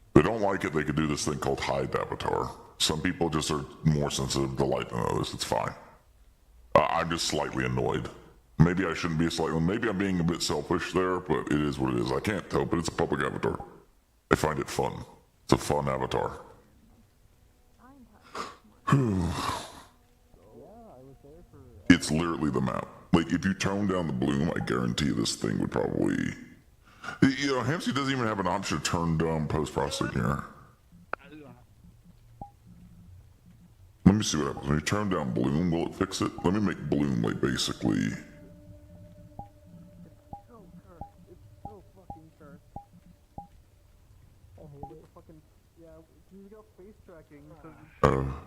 If they don't like it, they could do this thing called hide avatar. Some people just are more sensitive to light than others. It's fine. I'm just slightly annoyed. Maybe I shouldn't be slightly. Maybe I'm being a bit selfish there, but it is what it is. I can't tell, but it's a public avatar. I find it fun. It's a fun avatar. It's literally the map. Like, if you tone down the bloom, I guarantee this thing would probably... You know, Hamsey doesn't even have an option to turn down post-processing here. Let me see what happens. When you turn down bloom, will it fix it? Let me make bloom, like, basically...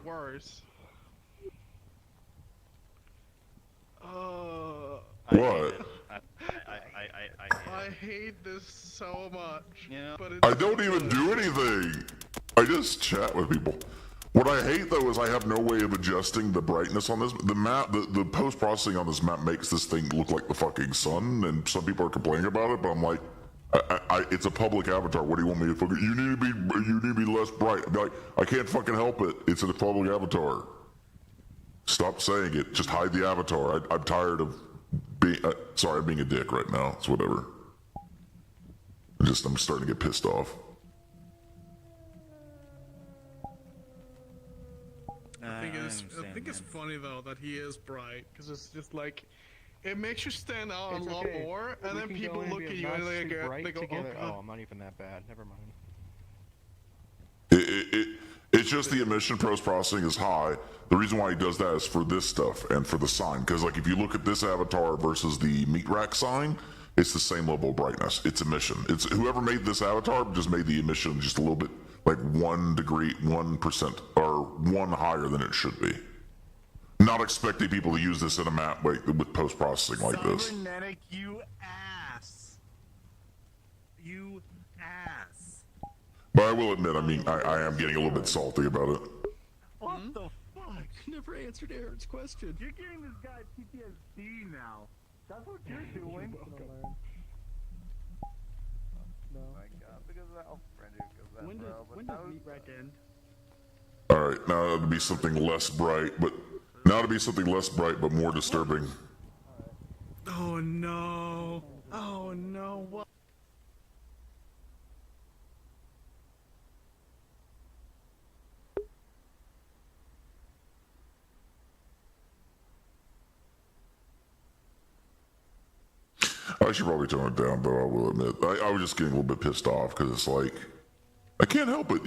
Worse. What? I hate this so much. Yeah. But I don't even do anything. I just chat with people. What I hate though is I have no way of adjusting the brightness on this. The map, the post-processing on this map makes this thing look like the fucking sun, and some people are complaining about it, but I'm like, It's a public avatar. What do you want me to fucking? You need to be less bright. I'd be like, I can't fucking help it. It's a public avatar. Stop saying it. Just hide the avatar. I'm tired of being. Sorry, I'm being a dick right now. It's whatever. I'm starting to get pissed off. I think it's funny though that he is bright because it's just like it makes you stand out a lot more, and then people look at you and they go, "Oh, I'm not even that bad. Never mind." It's just the emission post-processing is high. The reason why he does that is for this stuff and for the sign. Because like if you look at this avatar versus the meat rack sign, it's the same level of brightness. It's emission. It's whoever made this avatar just made the emission just a little bit like 1%, or 1 higher than it should be. Not expecting people to use this in a map with post-processing like this. Cybernetic, you ass. You ass. But I will admit, I mean, I am getting a little bit salty about it. What the fuck? Never answered Aaron's question. You're giving this guy PTSD now. That's what you're doing. No. My God, because of that. Oh, friend, when does meat rack end? All right, now to be something less bright, but more disturbing. Oh no! Oh no! What? I should probably tone it down, though, I will admit. I was just getting a little bit pissed off, because it's like, I can't help it.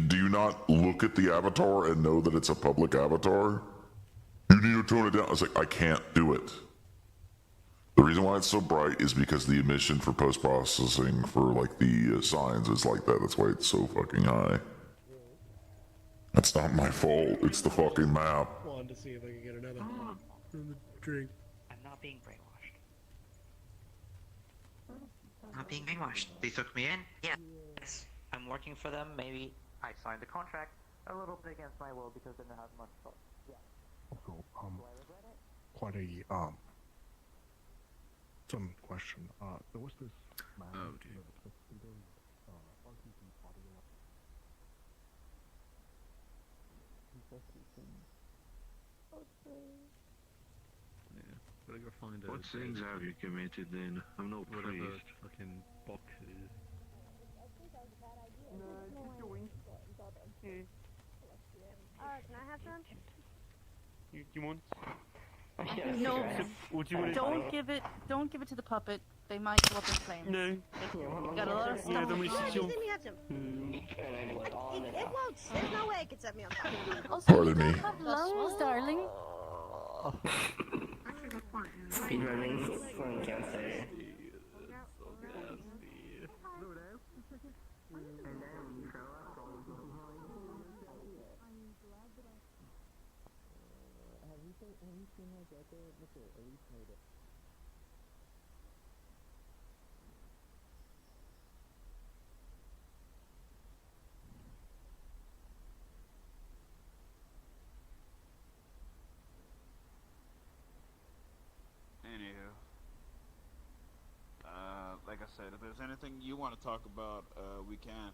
Do you not look at the avatar and know that it's a public avatar? You need to tone it down. It's like, I can't do it. The reason why it's so bright is because the emission for post-processing for, like, the signs is like that. That's why it's so fucking high. That's not my fault. It's the fucking map. I wanted to see if I could get another drink. I'm not being brainwashed. Not being brainwashed. They took me in. Yes. I'm working for them. Maybe I signed the contract a little bit against my will because I didn't have much fun. Yeah. Also, quite a some question. There was this man. Oh, dude. Gotta go find what sins have you committed then? I'm no priest. Fucking boxes. Can I have some? You want? No. What do you want? Don't give it to the puppet. They might go up in flames. No. Got a lot of stuff. Yeah, then we should Let me have some. It won't. There's no way it can set me on fire. Pardon me. Have lungs, darling. Speedrunning from cancer. Anywho, like I said, if there's anything you want to talk about, we can.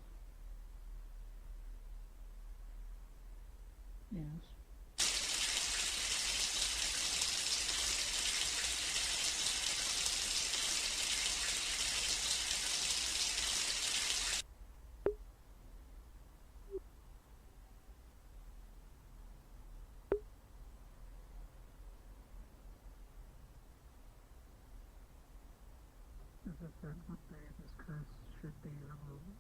Yes. This curse should be removed.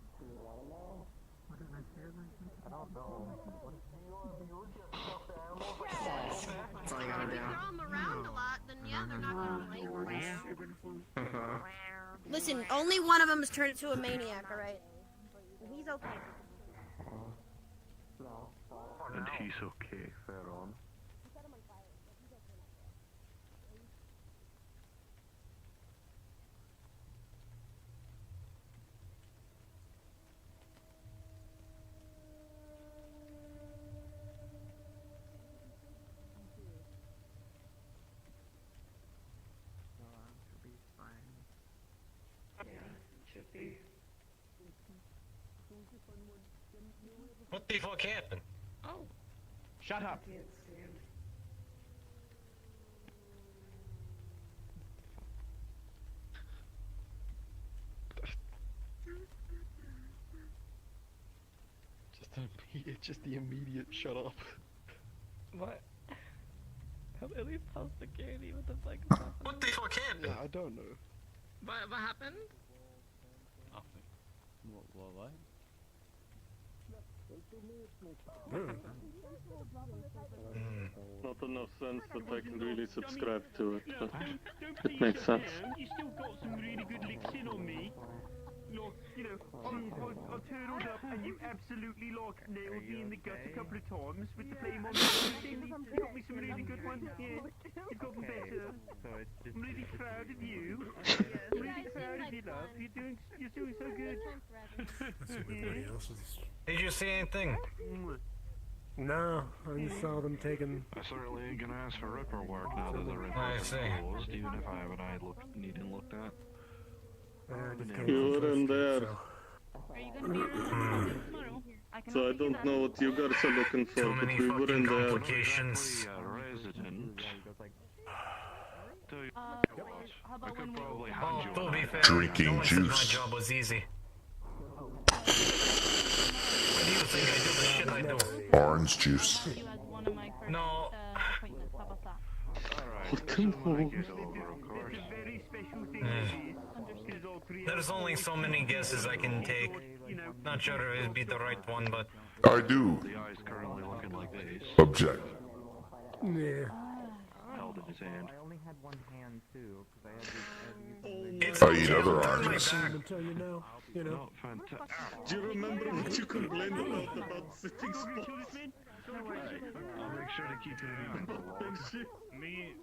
What did I say like that? I don't know. If you throw them around a lot, then yeah, they're not gonna make it. Listen, only one of them has turned into a maniac, alright? He's okay. And he's okay, fair on. What the fuck happened? Oh. Shut up. Just the immediate shut up. What? At least tell security what the fuck is happening. What the fuck happened? Yeah, I don't know. What happened? Nothing. What? Not enough sense that I can really subscribe to it, but it makes sense. You still got some really good licks in on me. Like, you know, I turtled up and you absolutely nailed me in the gut a couple of times with the flame on. You got me some really good ones, yeah. You've gotten better. I'm really proud of you. I'm really proud of you, love. You're doing so good. Did you see anything? No, I just saw them taking. I certainly ain't gonna ask for ripper work now that the rippers are closed, even if I have an eye needing looked at. You weren't there. So I don't know what you guys are looking for, but we weren't there. Complications. To be fair, Drinking no one said juice. my job was easy. What do you think I do the shit I do? Orange juice. No. There's only so many guesses I can take. Not sure it'd be the right one, but I do. The eye's currently looking like this. Object. Yeah. Held in his hand. I only had one hand too, because it's I eat other oranges. Until you know. No, fantastic. Do you remember what you complained about sitting spots? I'll make sure to keep it in. Me.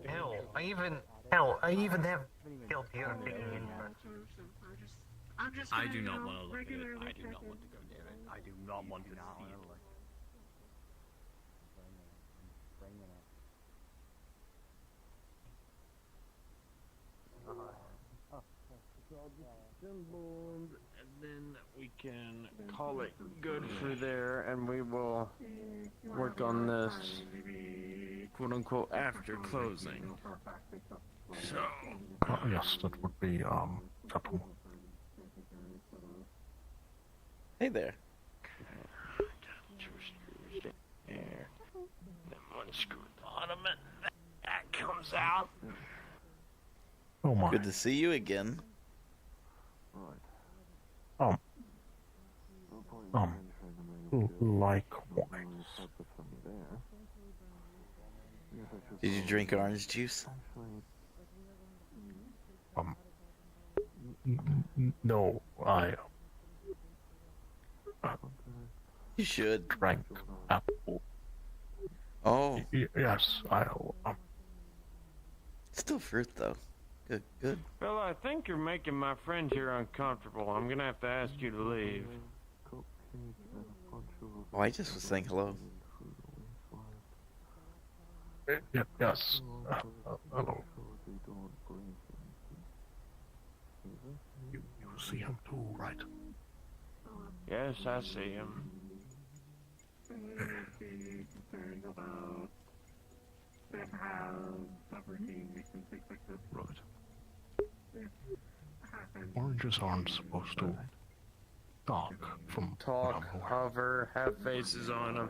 hell, I even Hell, I even have killed here picking in. I do not want to look at it. I do not want to go near it. I do not want to see it. And then we can call it good for there, and we will work on this, quote unquote, after closing. So. Yes, that would be acceptable. Hey there. There. Then unscrew the ottoman. That comes out. Oh my. Good to see you again. Likewise. Did you drink orange juice? No, I. You should. Drank apple. Oh. Yes, I'll. Still fruit though. Good, good. Well, I think you're making my friend here uncomfortable. I'm gonna have to ask you to leave. Oh, I just was saying hello. Yes. Hello. You see him too, right? Yes, I see him. Right. Oranges aren't supposed to talk from Hover, have faces on them,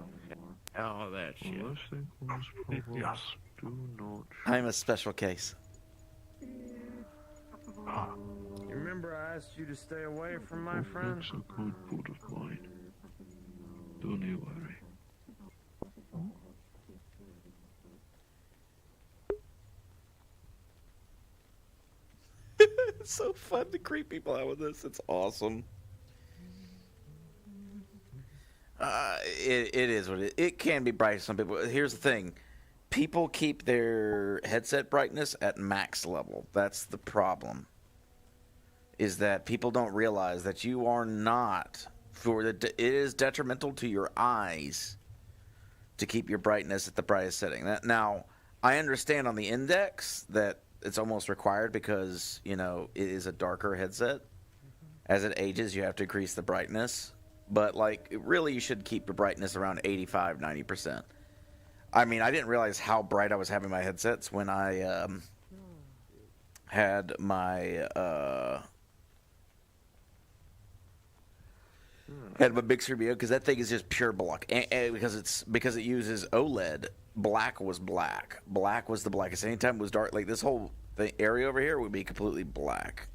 all that shit. Yes. I'm a special case. You remember I asked you to stay away from my friend? That's a good foot of mine. Don't you worry. It's so fun to creep people out with this. It's awesome. It is what it can be bright to some people. Here's the thing. People keep their headset brightness at max level. That's the problem. Is that people don't realize that you are not it is detrimental to your eyes to keep your brightness at the brightest setting. Now, I understand on the index that it's almost required because, you know, it is a darker headset. As it ages, you have to increase the brightness. But, like, really, you should keep your brightness around 85, 90%. I mean, I didn't realize how bright I was having my headsets when I had my big screen because that thing is just pure black. And because it uses OLED. Black was black. Black was the blackest. Anytime it was dark, like this whole area over here would be completely black.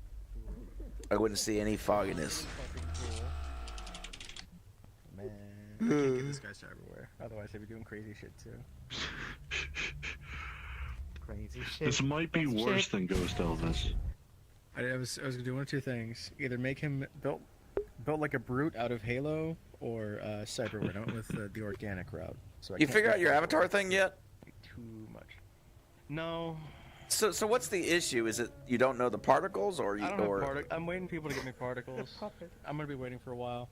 I wouldn't see any fogginess. Man, I can't get this guy to everywhere. Otherwise, they'd be doing crazy shit too. Crazy shit. This might be worse than Ghost Elvis. I was gonna do one of two things: either make him built like a brute out of Halo, or Cyberware. I went with the organic route. So You figure out your avatar thing yet? Too much. No. So what's the issue? Is it you don't know the particles, or you? I don't have I'm waiting for people to get me particles. I'm gonna be waiting for a while.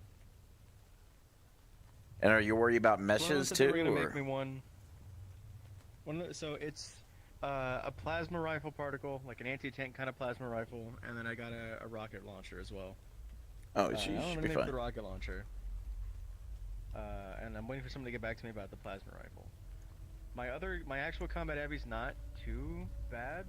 And are you worried about meshes too? They're gonna make me one. So it's a plasma rifle particle, like an anti-tank kind of plasma rifle, and then I got a rocket launcher as well. Oh, I'm should gonna be make fine. the rocket launcher. And I'm waiting for someone to get back to me about the plasma rifle. My actual combat heavy's not too bad.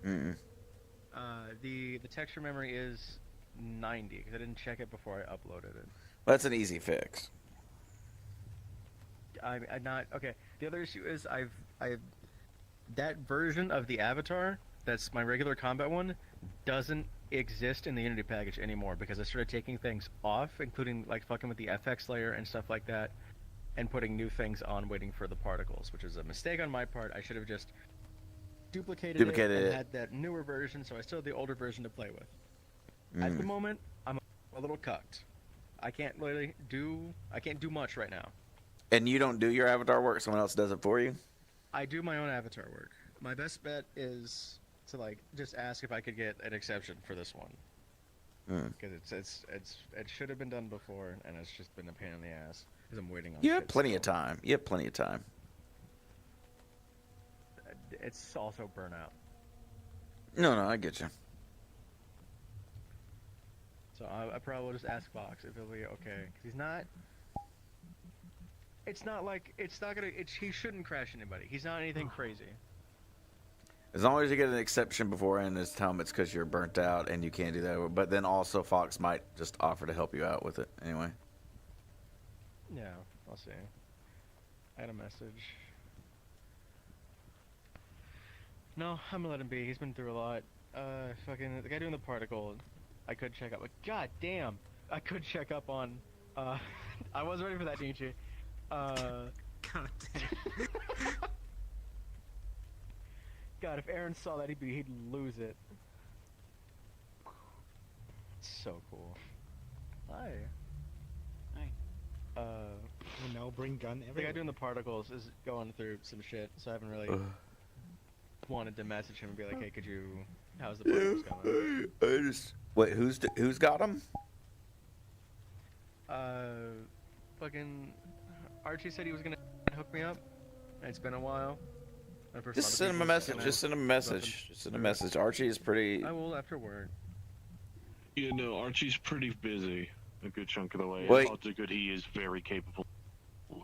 The texture memory is 90 because I didn't check it before I uploaded it. That's an easy fix. I'm not okay. The other issue is I've that version of the avatar that's my regular combat one doesn't exist in the Unity package anymore because I started taking things off, including like fucking with the FX layer and stuff like that, and putting new things on, waiting for the particles, which is a mistake on my part. I should have just duplicated it and had that newer version, so I still have the older version to play with. At the moment, I'm a little cucked. I can't do much right now. And you don't do your avatar work? Someone else does it for you? I do my own avatar work. My best bet is to like just ask if I could get an exception for this one. Because it should have been done before, and it's just been a pain in the ass. Because I'm waiting on. You have plenty of time. You have plenty of time. It's also burnout. No, I get you. So I probably will just ask Fox if he'll be okay. Because he's not. It's not like it's not gonna. He shouldn't crash anybody. He's not anything crazy. As long as you get an exception beforehand, just tell them it's because you're burnt out and you can't do that. But then also Fox might just offer to help you out with it anyway. Yeah, I'll see. I had a message. No, I'm gonna let him be. He's been through a lot. Fucking the guy doing the particle. I could check up. God damn! I could check up on. I was ready for that, Nietzsche. God damn. God, if Aaron saw that, he'd lose it. So cool. Hi. Hi. No, bring gun everywhere. The guy doing the particles is going through some shit, so I haven't really wanted to message him and be like, hey, could you... How's the particles going? Wait, who's got him? Fucking... Archie said he was gonna hook me up. It's been a while. Just send him a message. Just send him a message. Just send a message. Archie is pretty... I will after work. You know, Archie's pretty busy a good chunk of the way. Wait. How good he is, very capable.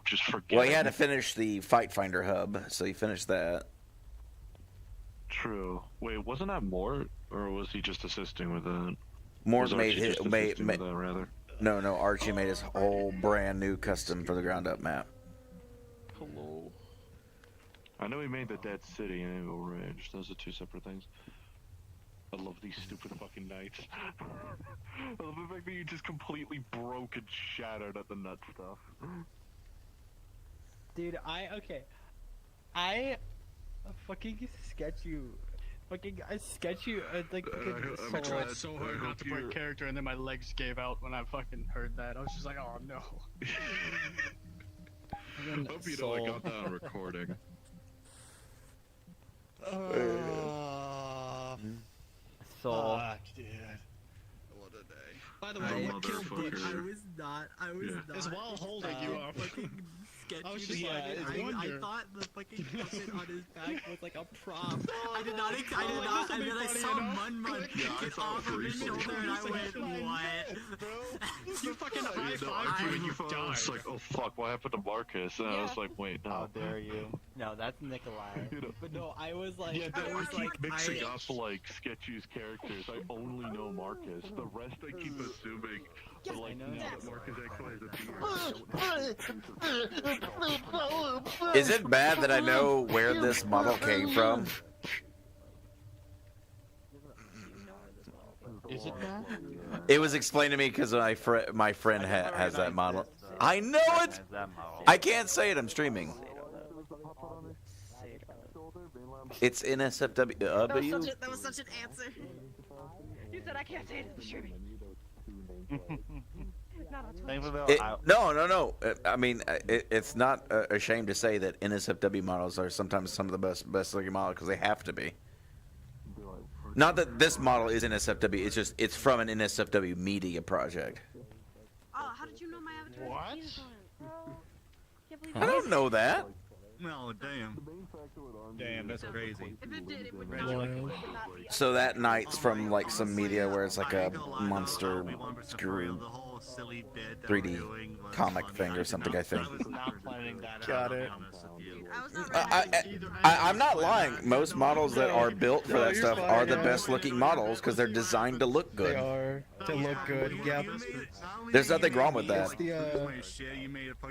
Just forget. Well, he had to finish the Fight Finder hub, so he finished that. True. Wait, wasn't that Mort, or was he just assisting with that? Mort Was made Archie his... just assisting with that, rather? No, Archie made his whole brand new custom for the ground up map. Hello. I know he made the Dead City and Evil Ridge. Those are two separate things. I love these stupid fucking nights. I love the fact that you just completely broke and shattered at the nut stuff. Dude, I fucking sketch you. I sketch you like I tried so hard not to break character, and then my legs gave out when I fucking heard that. I was just like, oh no. I hope you know I got that on recording. Fuck, dude. What a day. By the way, what killed Ditch? I was not. Is while holding you up. I was just I thought the fucking puppet on his back was like a prop. I did not, and then I saw Mun kick it off of his shoulder, and I went, what? You fucking high I five you and you I was died. like, oh fuck, what happened to Marcus? And I was like, wait, no. How dare you? No, that's Nikolai. But no, I was like, Yeah, I was keep like, mixing up like Sketchy's characters. I only know Marcus. The rest I keep assuming. But like, now that Marcus actually has a Is it bad that I know where this model came from? Is it bad? It was explained to me because my friend has that model. I know it! I can't say it, I'm streaming. It's NSFW. That was such an answer. You said I can't say it in the streaming. No. I mean, it's not a shame to say that NSFW models are sometimes some of the best looking models because they have to be. Not that this model is NSFW. It's just it's from an NSFW media project. Oh, how did you know my avatar? What? I don't know that. No, damn. Damn, that's crazy. If it did, it would So that night's from like some media where it's like a monster screw 3D comic thing or something, I think. Got it. I'm not lying. Most models that are built for that stuff are the best looking models because they're designed to look good. They are to look good. Yep. There's nothing wrong with that.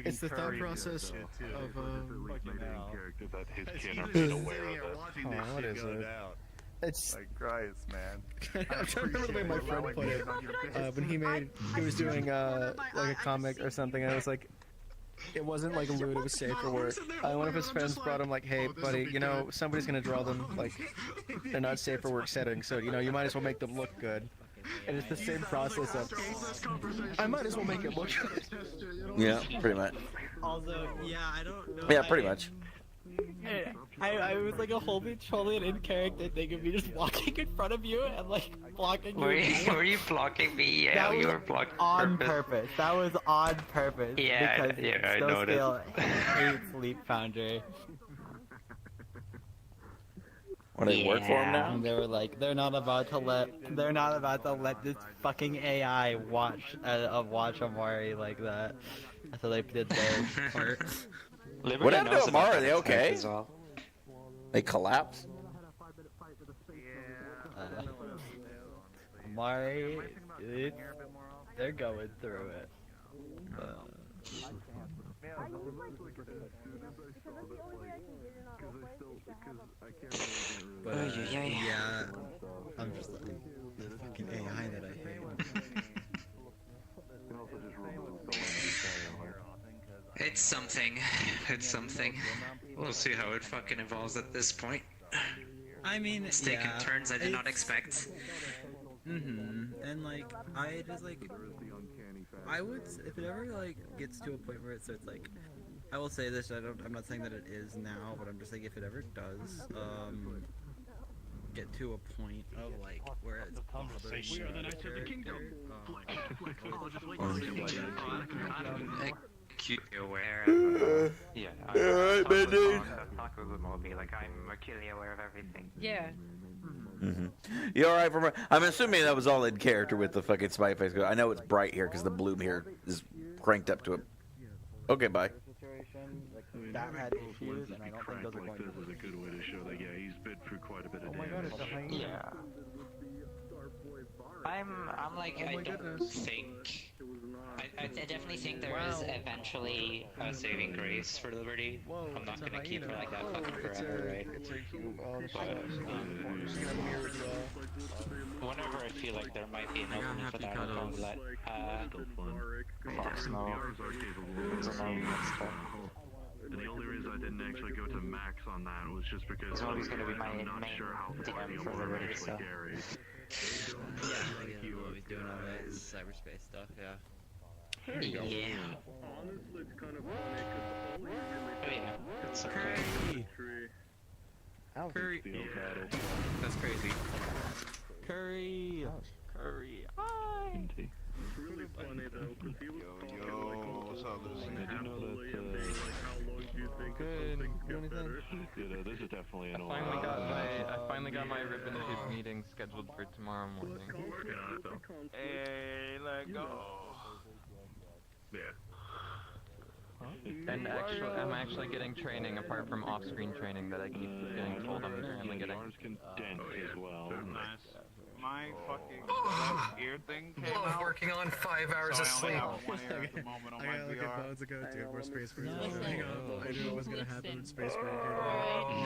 It's the thought process of character that his kin are being aware of it. what is it? It's like Christ, man. I'm trying to remember the way my friend put it when he was doing like a comic or something, and I was like, it wasn't like lewd, it was safer work. One of his friends brought him like, hey buddy, you know somebody's gonna draw them like they're not safe for work settings, so you know you might as well make them look good. And it's the same process of I might as well make it look good. Yeah, pretty much. Although, yeah, I don't know. Yeah, pretty much. I was like a wholly trolling in character thing of me just walking in front of you and like blocking Were your view. were you blocking me? Yeah, That you was were blocking on purpose. That was on purpose. Yeah, because yeah, I Snow noticed. Scale hates Leap Foundry. Want they work for him now? And they were like, they're not about to let this fucking AI watch Amari like that. So they did their part. What happened to Amara? Are they okay? They collapsed? Amari, they're going through it. But, yeah, I'm just like, the fucking AI that I hate. It's something. It's something. We'll see how it fucking evolves at this point. I mean, It's taking yeah, turns I did not it's- expect. And like, I just like, I would, if it ever like gets to a point where it starts like, I will say this, I'm not saying that it is now, but I'm just saying if it ever does, get to a point of like where it's bothering the character, Acutely aware. Yeah. Alright, Bendy. Like, I'm acutely aware of everything. Yeah. You alright from I'm assuming that was all in character with the fucking smiley face. I know it's bright here because the bloom here is cranked up to it. Okay, bye. that had issues, and I don't think those are going to. This is a good way to show that, yeah, he's been through quite a bit of damage. Yeah. I'm like, I don't think. I definitely think there is eventually a saving grace for Liberty. I'm not gonna keep her like that fucking forever, right? Whenever I feel like there might be an opening for that, I'll probably let Fox know. And the only reason I didn't actually go to max on that was just because He's always gonna be my I'm not sure how far DM the for alarm Liberty, actually so. carries. Yeah, always doing all that cyberspace stuff, yeah. Yeah. Honestly, it's kind of funny because all you really Oh yeah, it's okay. Curry. That's crazy. Curry. Curry. It's really funny though, because he was talking like what's up, Lucy? I do know that, and being like, how long do you think until things get better? You know, this is definitely an I finally got my ribbon of his meeting scheduled for tomorrow morning. Hey, let go. Yeah. And actually, I'm actually getting training apart from off-screen training that I keep getting told I'm apparently getting. As well. Nice. My fucking left ear thing came out. Working on 5 hours of so I sleep. only have one ear at the moment on my VR. Modes ago, dude. More space for you. Hang on. I knew it was gonna happen in space for you.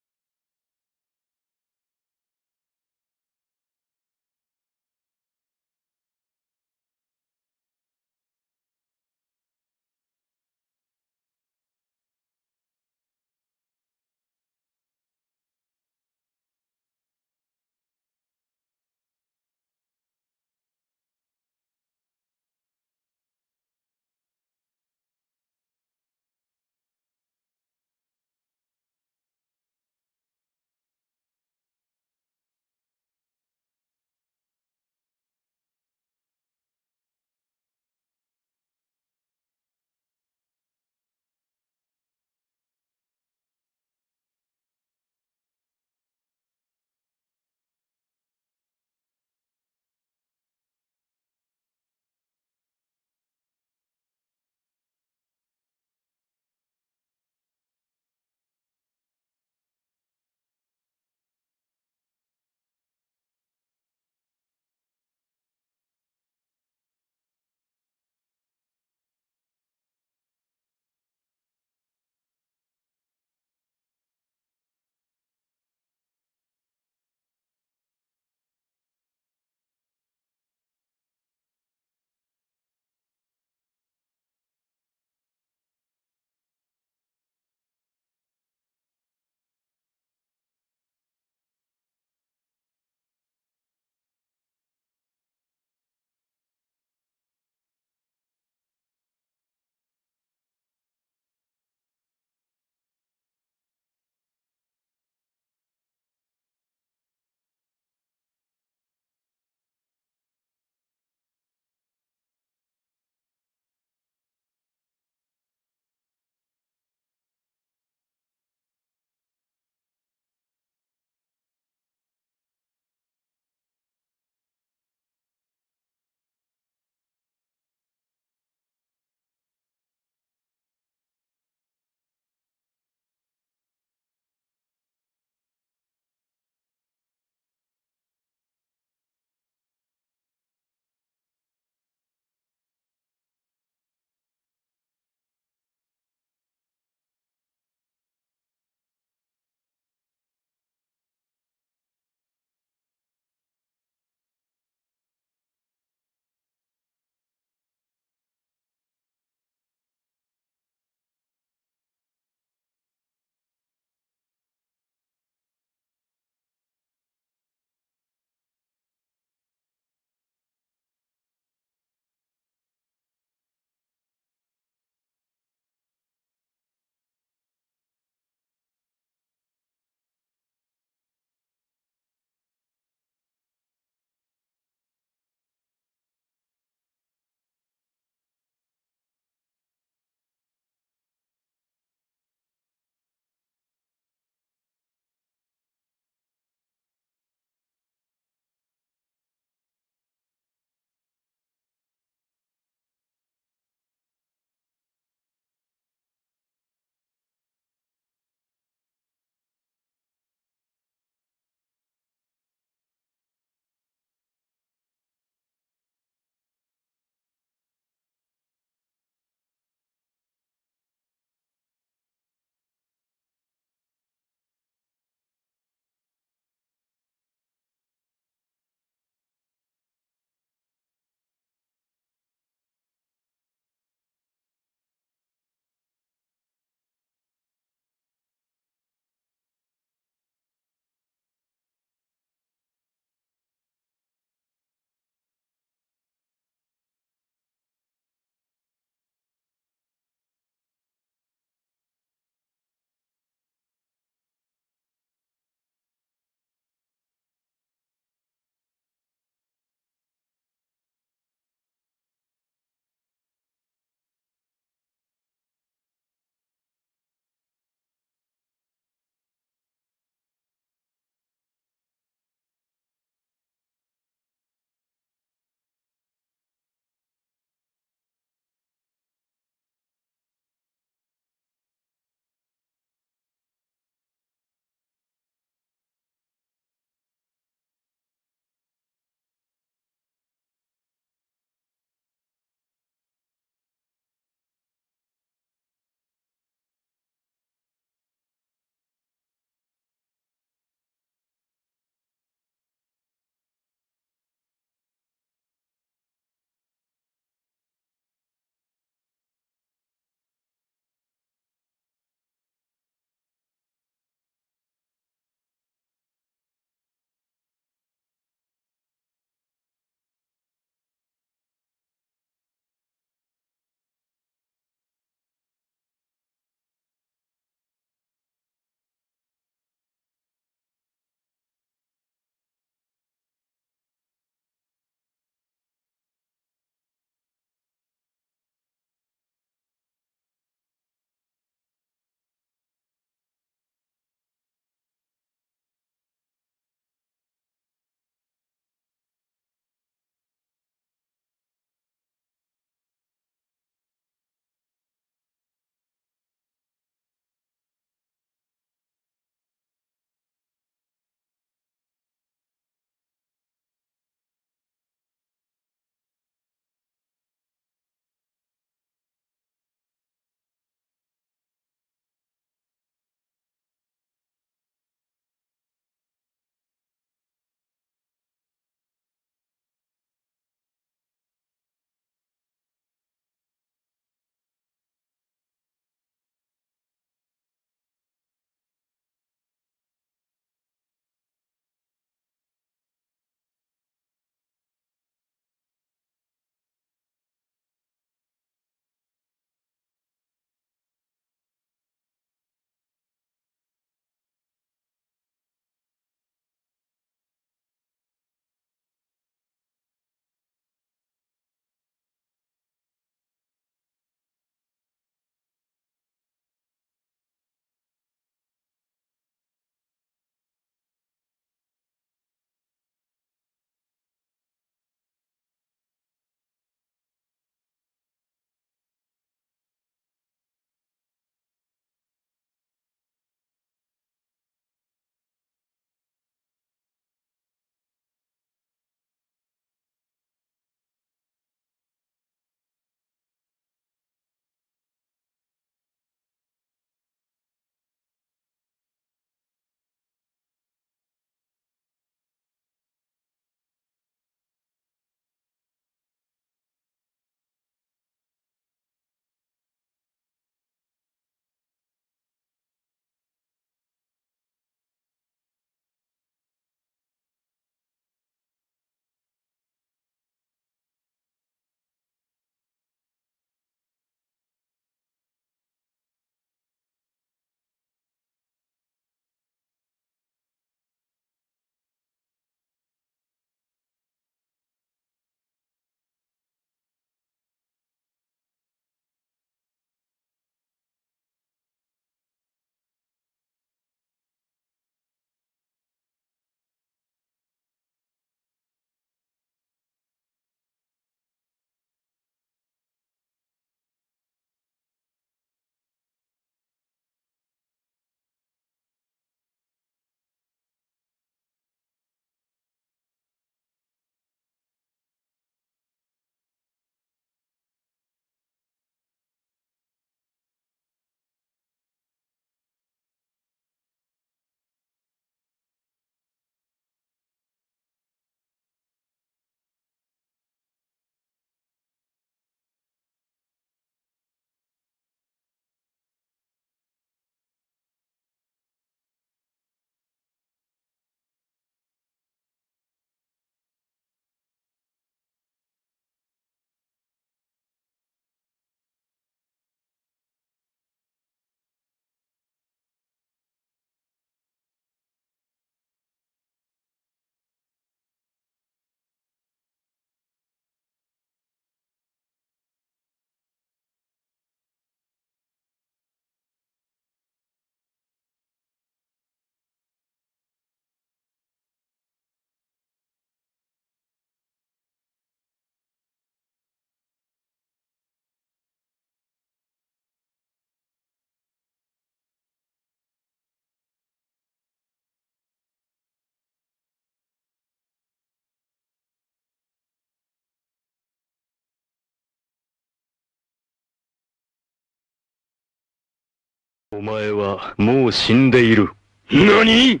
お前はもう死んでいる。何?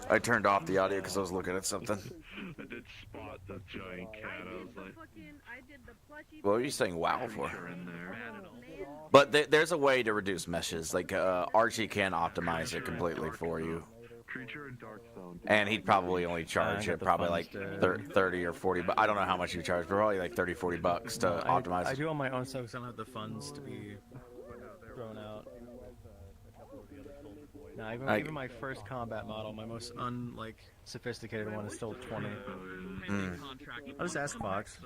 I turned off the audio because I was looking at something. I did spot the giant cat. I was like, What were you saying wow for? But there's a way to reduce meshes. Like, Archie can optimize it completely for you. And he'd probably only charge it probably like 30 or 40, but I don't know how much you charge, but probably like 30, 40 bucks to optimize. I do on my own stuff because I don't have the funds to be thrown out. No, even my first combat model, my most sophisticated one is still 20. I'll just ask Fox.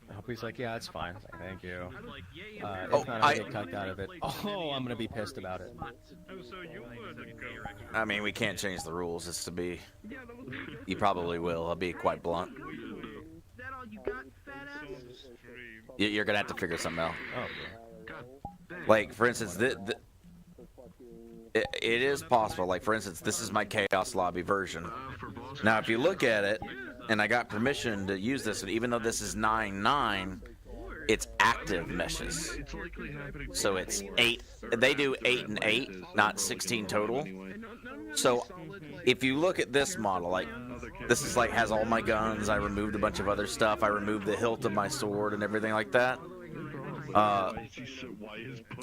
I hope he's like, yeah, it's fine. It's like, thank you. If not, I'll get cucked out of it. Oh, I'm gonna be pissed about it. I mean, we can't change the rules. It's to be. You probably will. I'll be quite blunt. You're gonna have to figure something out. Like, for instance, it is possible. Like, for instance, this is my Chaos Lobby version. Now, if you look at it, and I got permission to use this, and even though this is 9.9, it's active meshes. So it's 8. They do 8 and 8, not 16 total. So if you look at this model, like, this is like has all my guns. I removed a bunch of other stuff. I removed the hilt of my sword and everything like that.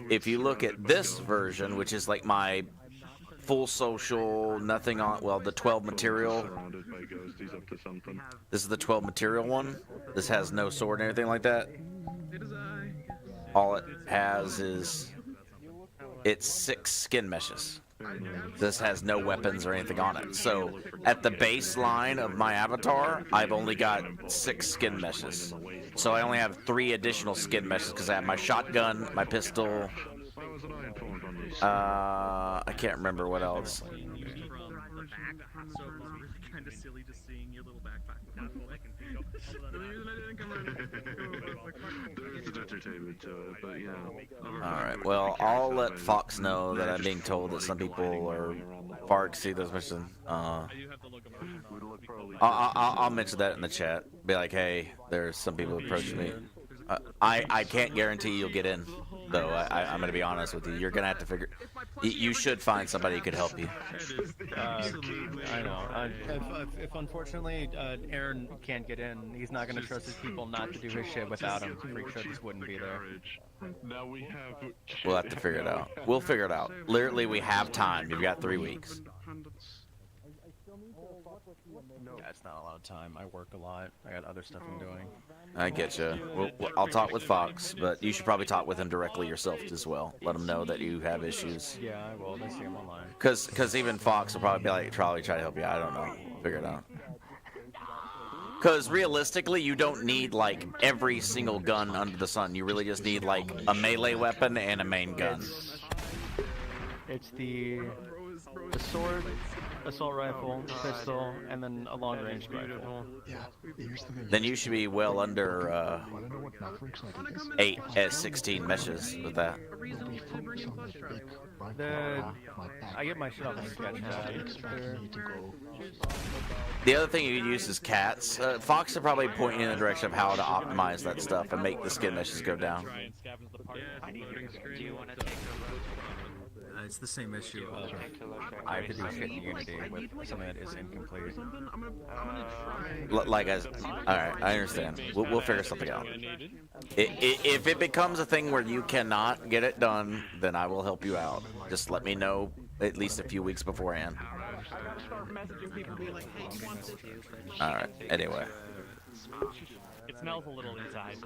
If you look at this version, which is like my full social, nothing on, well, the 12 material. This is the 12 material one. This has no sword and anything like that. All it has is, it's 6 skin meshes. This has no weapons or anything on it. So at the baseline of my avatar, I've only got 6 skin meshes. So I only have 3 additional skin meshes because I have my shotgun, my pistol. I can't remember what else. Kind of silly just seeing your little backpack. There's an entertainment to it, but yeah. Alright, well, I'll let Fox know that I'm being told that some people are Fark see those missions. I'll mention that in the chat. Be like, hey, there's some people approaching me. I can't guarantee you'll get in, though. I'm going to be honest with you. You're going to have to figure... You should find somebody who could help you. I know. If unfortunately Aaron can't get in, he's not going to trust his people not to do his shit without him. Pretty sure this wouldn't be there. Now we have... We'll have to figure it out. We'll figure it out. Literally, we have time. You've got 3 weeks. Yeah, it's not a lot of time. I work a lot. I got other stuff I'm doing. I get you. I'll talk with Fox, but you should probably talk with him directly yourself as well. Let him know that you have issues. Yeah, I will. They see him online. Because even Fox will probably be like, try to help you. I don't know. Figure it out. Because realistically, you don't need like every single gun under the sun. You really just need like a melee weapon and a main gun. It's the sword, assault rifle, pistol, and then a long-range rifle. Then you should be well under 8 at 16 meshes with that. I get my shit off the sketchpad. The other thing you can use is cats. Fox will probably point you in the direction of how to optimize that stuff and make the skin meshes go down. It's the same issue of I have to do shit in Unity with something that is incomplete. Like, alright, I understand. We'll figure something out. If it becomes a thing where you cannot get it done, then I will help you out. Just let me know at least a few weeks beforehand. Alright, anyway. It smells a little inside.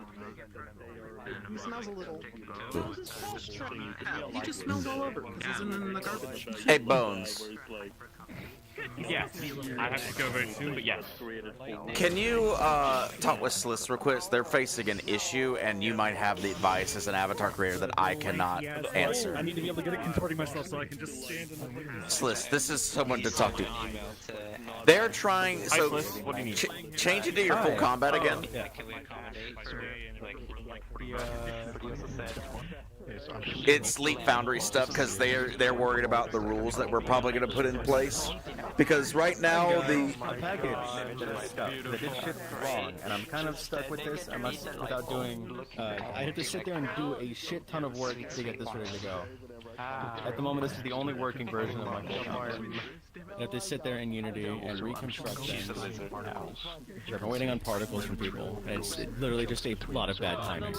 He smells a little. He just smells all over. This isn't in the garbage. Hey, Bones. Yes, I have to go very soon, but yes. Can you talk with Sliss real quick? They're facing an issue, and you might have the advice as an avatar creator that I cannot answer. I need to be able to get it contorting myself so I can just stand in the living room. Sliss, this is someone to talk to. They're trying, so change it to your full combat again. It's Sleep Foundry stuff because they're worried about the rules that we're probably going to put in place. Because right now the a package that is stuck that did ship wrong, and I'm kind of stuck with this unless without doing. I have to sit there and do a shit ton of work to get this ready to go. At the moment, this is the only working version of my full combat. I have to sit there in Unity and reconstruct things. I'm waiting on particles from people, and it's literally just a lot of bad timing.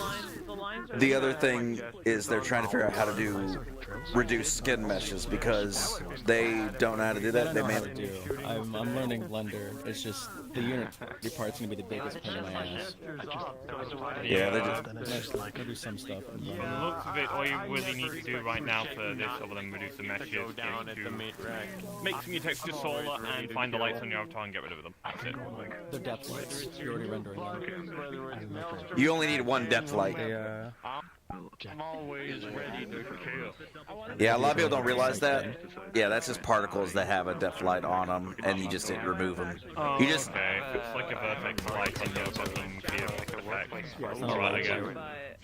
The other thing is they're trying to figure out how to do reduce skin meshes because they don't know how to do that. They may do. I'm learning Blender. It's just the Unity part's gonna be the biggest pain in my ass. Yeah, they just do some stuff. From the looks of it, all you really need to do right now for this, other than reduce the meshes, is to make some new textures solar and find the lights on your avatar and get rid of them. That's it. The depth lights. You're already rendering them. You only need one depth light. I'm always ready to kill. Yeah, a lot of people don't realize that. Yeah, that's just particles that have a depth light on them, and you just didn't remove them. You just. Okay, it's like a vertex light on your fucking field effect. Alright, I get it.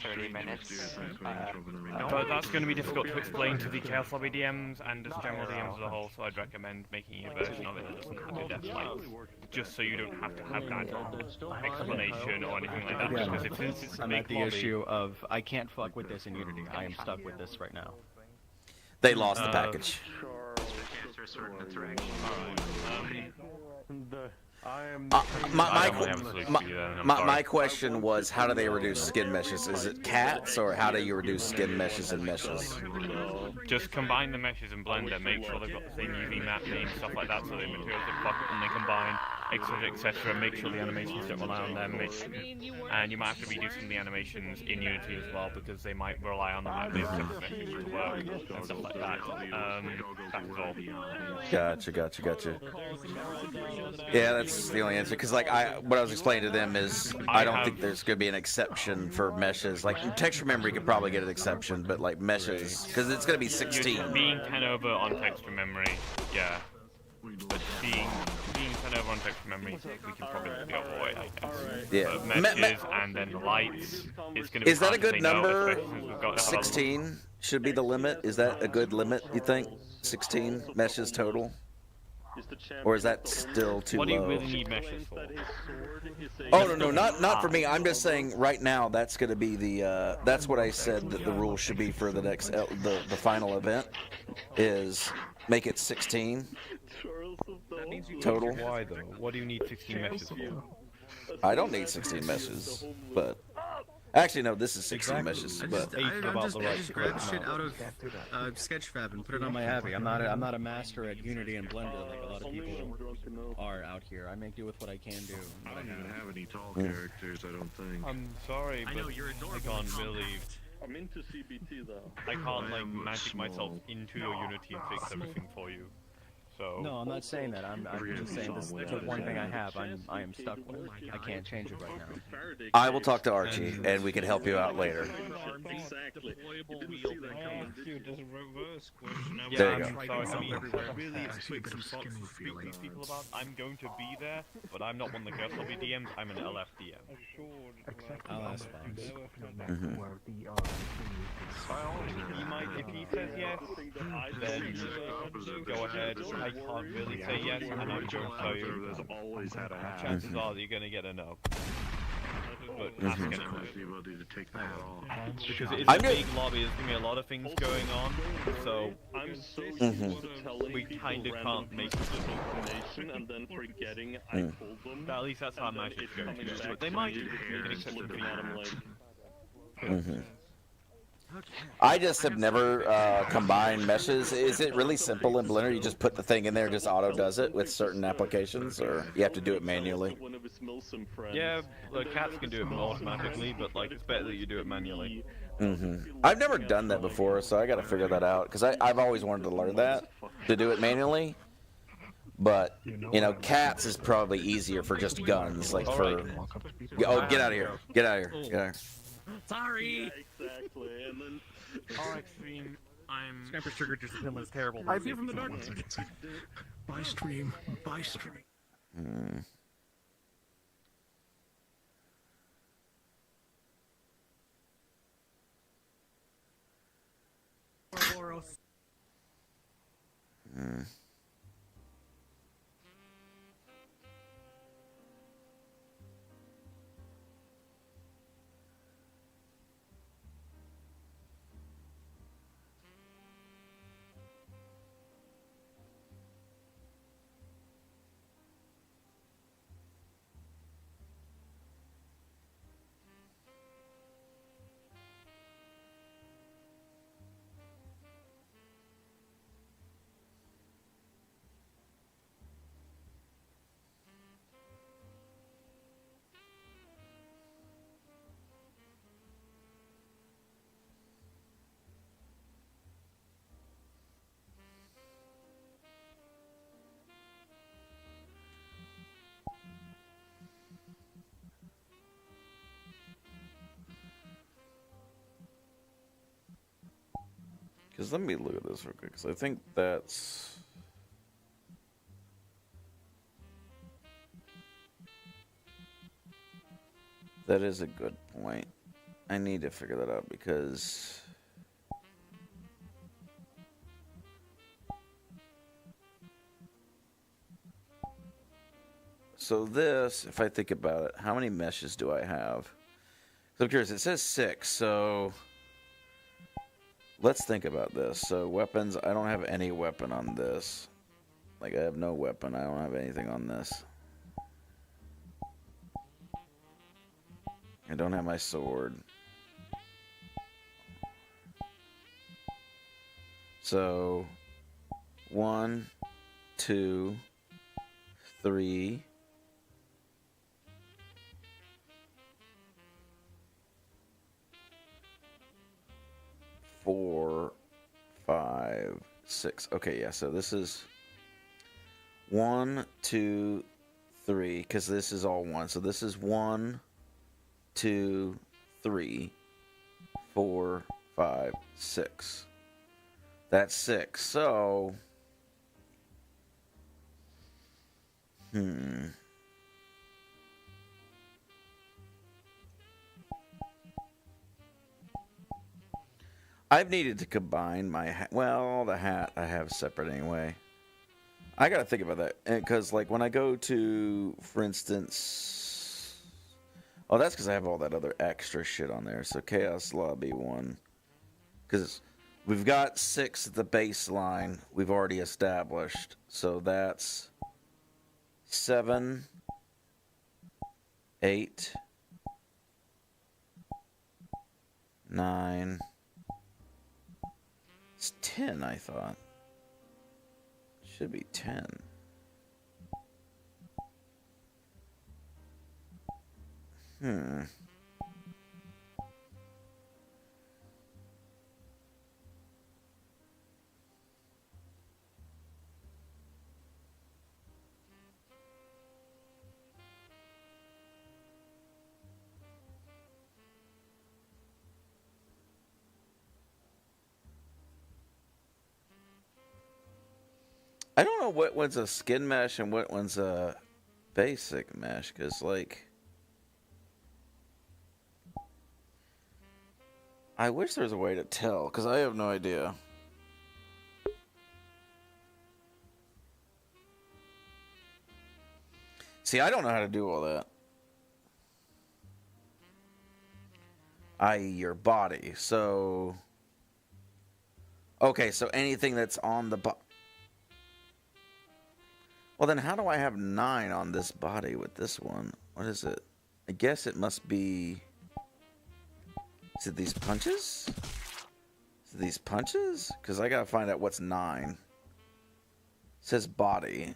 30 minutes. But that's going to be difficult to explain to the Chaos Lobby DMs and just general DMs as a whole, so I'd recommend making a version of it that doesn't have your depth lights, just so you don't have to have that explanation or anything like that. Because if it's I'm at the issue of I can't fuck with this in Unity. I am stuck with this right now. They lost the package. My question was, how do they reduce skin meshes? Is it cats, or how do you reduce skin meshes and meshes? Just combine the meshes in Blender, make sure they've got the same UV mapping, stuff like that, so the materials are bucket and they combine, etc., make sure the animations don't rely on them, and you might have to redo some of the animations in Unity as well, because they might rely on the meshes to work, and stuff like that. That's all. Gotcha. Yeah, that's the only answer, because like what I was explaining to them is I don't think there's going to be an exception for meshes. Like texture memory could probably get an exception, but like meshes, because it's going to be 16. Being 10 over on texture memory, yeah. But being 10 over on texture memory, we can probably look the other way, I guess. Yeah. But meshes and then lights, it's going to be Is that a hard to good say no, number? especially since we've got 16 should be the limit. Is that a good limit, you think? 16 meshes total? Or is that still too low? What do you really need meshes for? Oh no, not for me. I'm just saying right now that's going to be the that's what I said that the rule should be for the next the final event is make it 16 total. Why though? What do you need 16 meshes for? I don't need 16 meshes, but actually no, this is 16 meshes. But I just grab shit out of Sketchfab and put it on my Abby. I'm not a master at Unity and Blender like a lot of people are out here. I make do with what I can do. I don't even have any tall characters, I don't think. I'm sorry, but I can't really. I'm into CBT though. I can't like magic myself into your Unity and fix everything for you. So. No, I'm not saying that. I'm just saying this is the one thing I have. I am stuck with. I can't change it right now. I will talk to Archie and we can help you out later. Exactly. There you go. I'm going to be there, but I'm not one of the Chaos Lobby DMs. I'm an LF DM. I'll ask Fox. If he says yes, then go ahead. I can't really say yes, and I'm going to tell you There's always had a hat. chances are that you're going to get a no. But ask anyway. Because it's a big lobby, there's going to be a lot of things going on, so we kind of can't make information and then forgetting I told them. At least that's how Magic's going to go. But they might make an exception for you. I just have never combined meshes. Is it really simple in Blender? You just put the thing in there, just auto does it with certain applications, or you have to do it manually? Yeah, the cats can do it automatically, but like it's better that you do it manually. I've never done that before, so I got to figure that out because I've always wanted to learn that to do it manually. But you know, cats is probably easier for just guns, like for. Oh, get out of here! Get out of here! Get out of here! Sorry. Exactly, and then. Alright, Stream. I'm. Sniper's trigger discipline is terrible. I view from the darkness. Buy stream. Buy stream. Because let me look at this real quick, because I think that's... That is a good point. I need to figure that out, because... So this, if I think about it, how many meshes do I have? So I'm curious, it says 6, so... Let's think about this. So weapons, I don't have any weapon on this. Like, I have no weapon. I don't have anything on this. I don't have my sword. So 1, 2, 3... 4, 5, 6. Okay, yeah, so this is 1, 2, 3, because this is all 1. So this is 1, 2, 3, 4, 5, 6. That's 6. So, I've needed to combine my hat. Well, the hat I have separate anyway. I gotta think about that, because like when I go to, for instance, oh, that's because I have all that other extra shit on there. So Chaos Lobby 1, because we've got 6 at the baseline we've already established. So that's 7, 8, 9. It's 10, I thought. Should be 10. I don't know what one's a skin mesh and what one's a basic mesh, because, like, I wish there was a way to tell, because I have no idea. See, I don't know how to do all that. I.e. your body. So, okay, so anything that's on the body. Well, then how do I have 9 on this body with this one? What is it? I guess it must be... Is it these punches? Is it these punches? Because I gotta find out what's 9. It says body.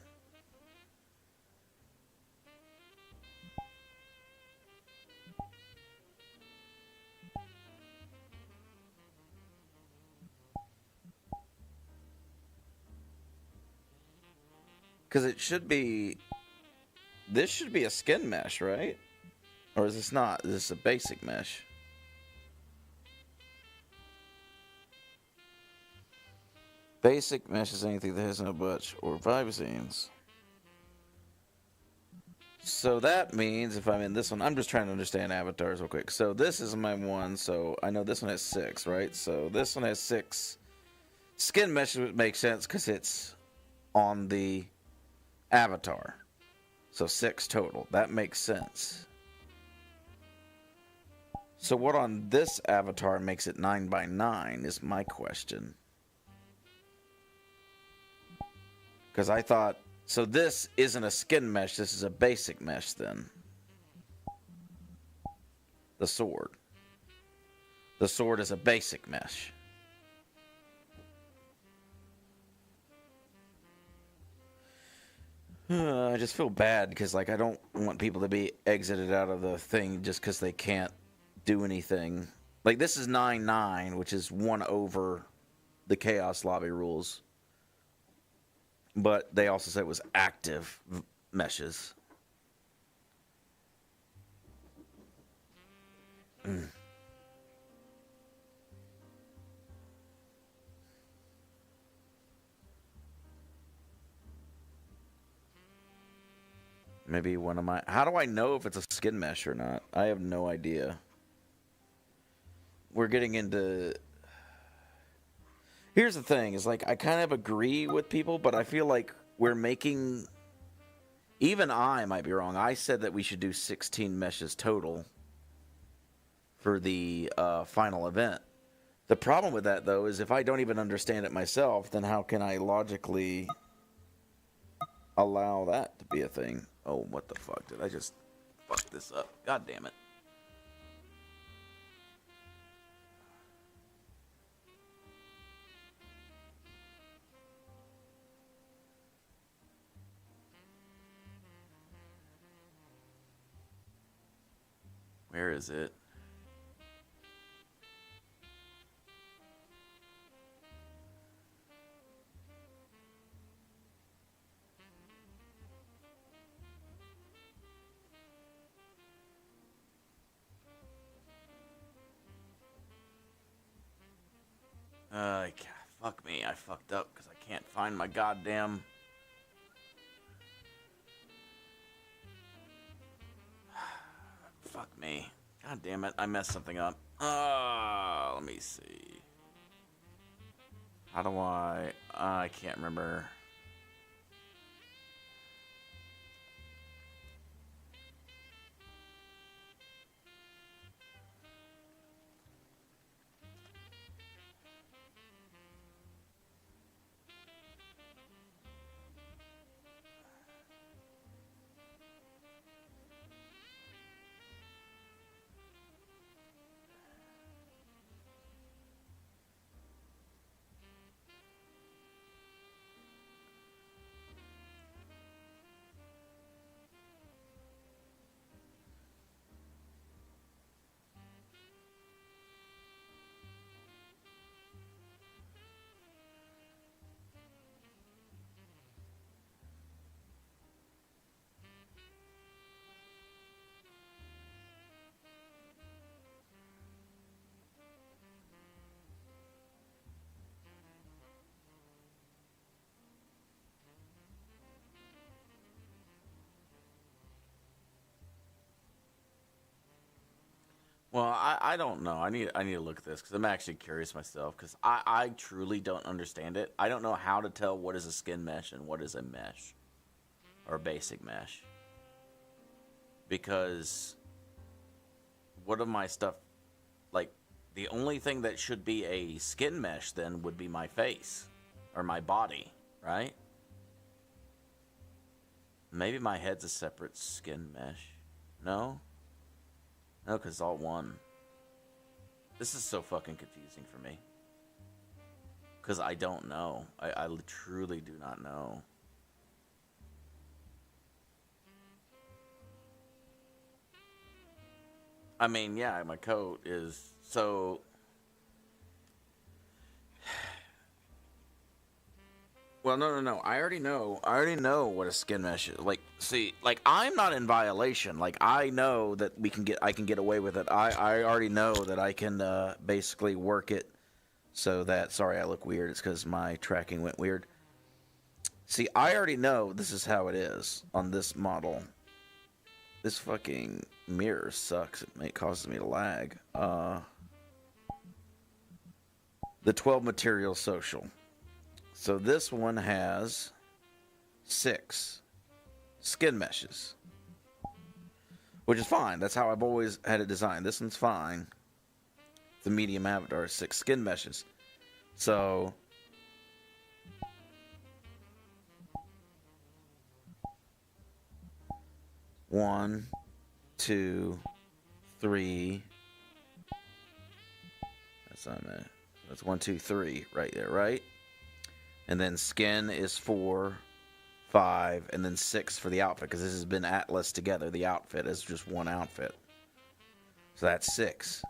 Because it should be... This should be a skin mesh, right? Or is this not? Is this a basic mesh? Basic mesh is anything that has no butch or vibrazines. So that means if I'm in this one, I'm just trying to understand avatars real quick. So this is my 1, so I know this one has 6, right? So this one has 6. Skin mesh would make sense because it's on the avatar. So 6 total. That makes sense. So what on this avatar makes it 9 by 9 is my question. Because I thought, so this isn't a skin mesh, this is a basic mesh then. The sword. The sword is a basic mesh. I just feel bad because, like, I don't want people to be exited out of the thing just because they can't do anything. Like, this is 9-9, which is 1 over the Chaos Lobby rules. But they also said it was active meshes. Maybe one of my... How do I know if it's a skin mesh or not? I have no idea. We're getting into... Here's the thing, is like, I kind of agree with people, but I feel like we're making... Even I might be wrong. I said that we should do 16 meshes total for the final event. The problem with that, though, is if I don't even understand it myself, then how can I logically allow that to be a thing? Oh, what the fuck? Did I just fuck this up? God damn it. Where is it? Fuck me, I fucked up because I can't find my goddamn... Fuck me. God damn it, I messed something up. Let me see. How do I can't remember. Well, I don't know. I need to look at this because I'm actually curious myself because I truly don't understand it. I don't know how to tell what is a skin mesh and what is a mesh or a basic mesh. Because what of my stuff, like the only thing that should be a skin mesh then would be my face or my body, right? Maybe my head's a separate skin mesh. No? No, because it's all one. This is so fucking confusing for me. Because I don't know. I truly do not know. I mean, yeah, my coat is so... Well, no. I already know what a skin mesh is. Like, see, like I'm not in violation. Like I know that I can get away with it. I already know that I can basically work it so that. Sorry, I look weird. It's because my tracking went weird. See, I already know this is how it is on this model. This fucking mirror sucks. It causes me to lag. The 12 material social. So this one has 6 skin meshes, which is fine. That's how I've always had it designed. This one's fine. The medium avatar is 6 skin meshes. So one, 2, 3. That's 1, 2, 3 right there, right? And then skin is 4, 5, and then 6 for the outfit, because this has been Atlas together. The outfit is just one outfit. So that's 6.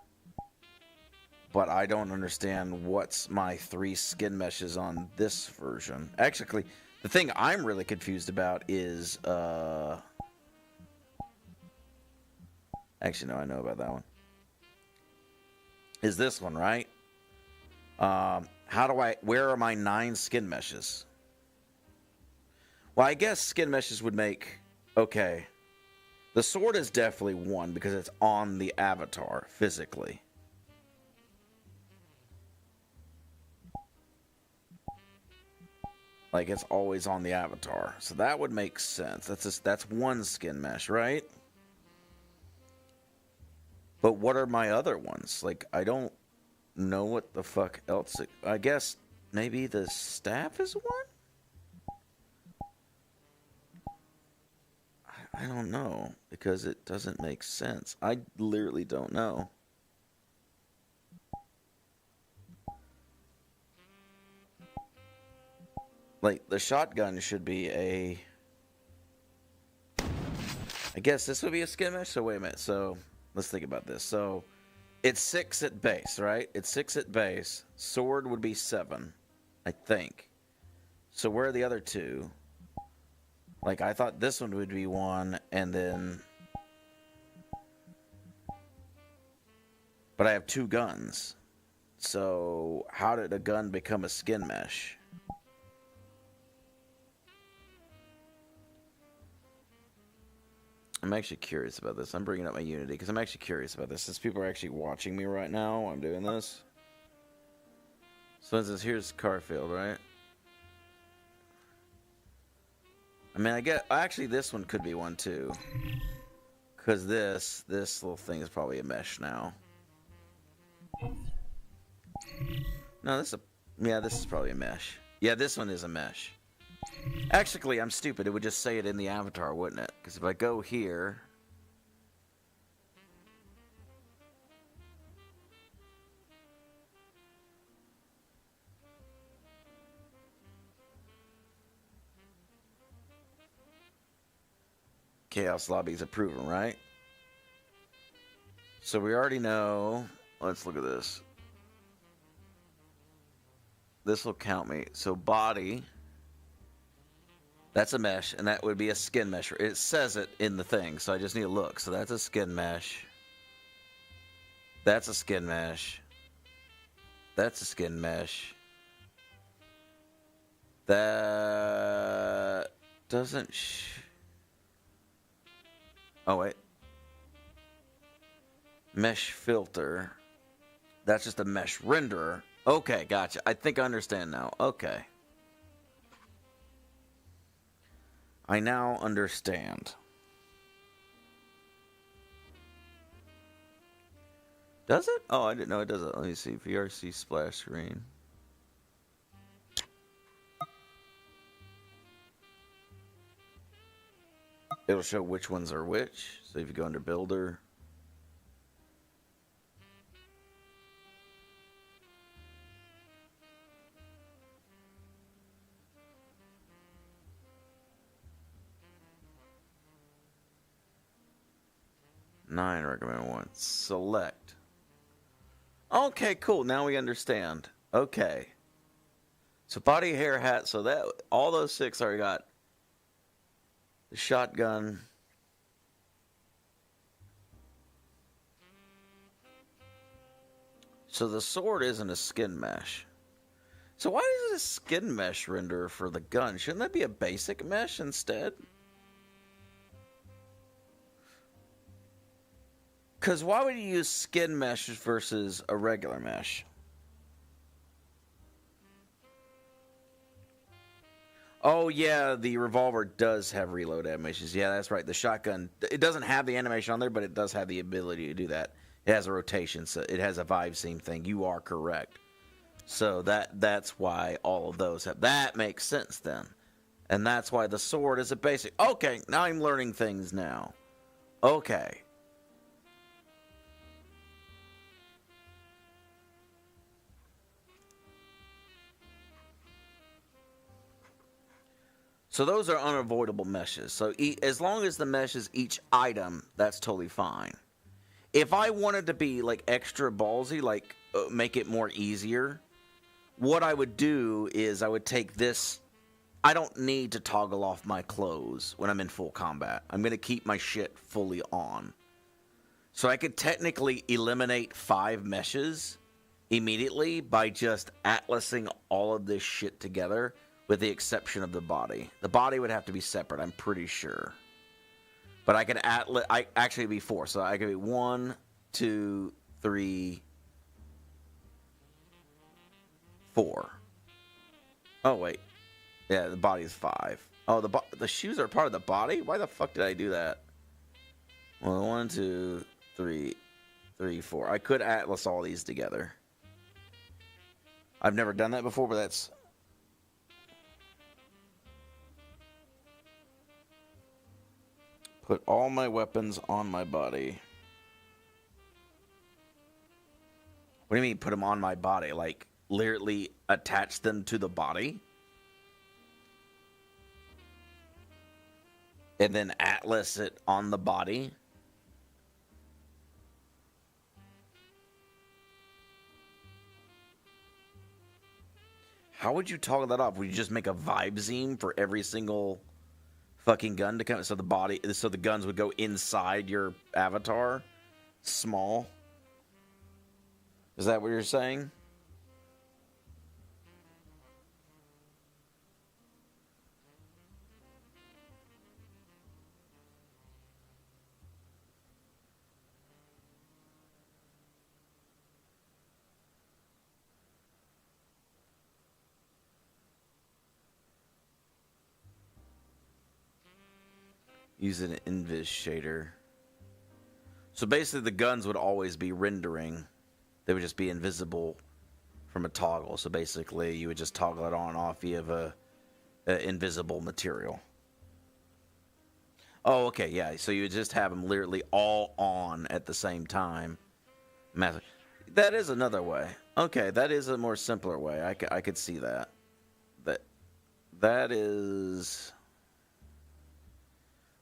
But I don't understand what's my 3 skin meshes on this version. Actually, the thing I'm really confused about is... Actually, no, I know about that one. Is this one, right? Where are my 9 skin meshes? Well, I guess skin meshes would make Okay. The sword is definitely one because it's on the avatar physically. Like it's always on the avatar. So that would make sense. That's one skin mesh, right? But what are my other ones? Like I don't know what the fuck else. I guess maybe the staff is one? I don't know because it doesn't make sense. I literally don't know. Like the shotgun should be a. I guess this would be a skin mesh. So wait a minute. So let's think about this. So it's 6 at base, right? It's 6 at base. Sword would be 7, I think. So where are the other 2? Like, I thought this one would be 1, and then... But I have 2 guns. So, how did a gun become a skin mesh? I'm actually curious about this. I'm bringing up my Unity, because I'm actually curious about this. Since people are actually watching me right now while I'm doing this. So, it says, here's Carfield, right? I mean, I get actually this one could be one too, because this little thing is probably a mesh now. No, this is probably a mesh. Yeah, this one is a mesh. Actually, I'm stupid. It would just say it in the avatar, wouldn't it? Because if I go here. Chaos Lobby's approving, right? So we already know. Let's look at this. This will count me. So body. That's a mesh, and that would be a skin mesh. It says it in the thing, so I just need to look. So that's a skin mesh. That's a skin mesh. That's a skin mesh. That doesn't... Oh, wait. Mesh filter. That's just a mesh renderer. Okay, gotcha. I think I understand now. Okay. I now understand. Does it? Oh, I didn't know it does it. Let me see. VRC splash screen. It'll show which ones are which. So if you go under Builder. Nine recommend one. Select. Okay, cool. Now we understand. Okay. So body, hair, hat. So that all those 6 already got. The shotgun. So the sword isn't a skin mesh. So why is it a skin mesh renderer for the gun? Shouldn't that be a basic mesh instead? Because why would you use skin mesh versus a regular mesh? Oh, yeah, the revolver does have reload animations. Yeah, that's right. The shotgun, it doesn't have the animation on there, but it does have the ability to do that. It has a rotation, so it has a vibe seam thing. You are correct. So that's why all of those have... That makes sense then. And that's why the sword is a basic... Okay, now I'm learning things now. Okay. So those are unavoidable meshes. So as long as the mesh is each item, that's totally fine. If I wanted to be like extra ballsy, like make it more easier, what I would do is I would take this. I don't need to toggle off my clothes when I'm in full combat. I'm going to keep my shit fully on. So I could technically eliminate 5 meshes immediately by just atlasing all of this shit together. With the exception of the body. The body would have to be separate, I'm pretty sure. But I could I actually be 4. So I could be 1, 2, 3, 4. Oh wait, yeah, the body is 5. Oh, the shoes are part of the body. Why the fuck did I do that? Well, 1, 2, 3, 4. I could atlas all these together. I've never done that before, but that's. Put all my weapons on my body. What do you mean put them on my body? Like literally attach them to the body? And then atlas it on the body? How would you toggle that off? Would you just make a vibe zine for every single fucking gun to come? So the guns would go inside your avatar? Small? Is that what you're saying? Use an invis shader. So basically the guns would always be rendering. They would just be invisible from a toggle. So basically you would just toggle it on and off via a invisible material. Oh, okay, yeah. So you would just have them literally all on at the same time. That is another way. Okay, that is a more simpler way. I could see that. That is...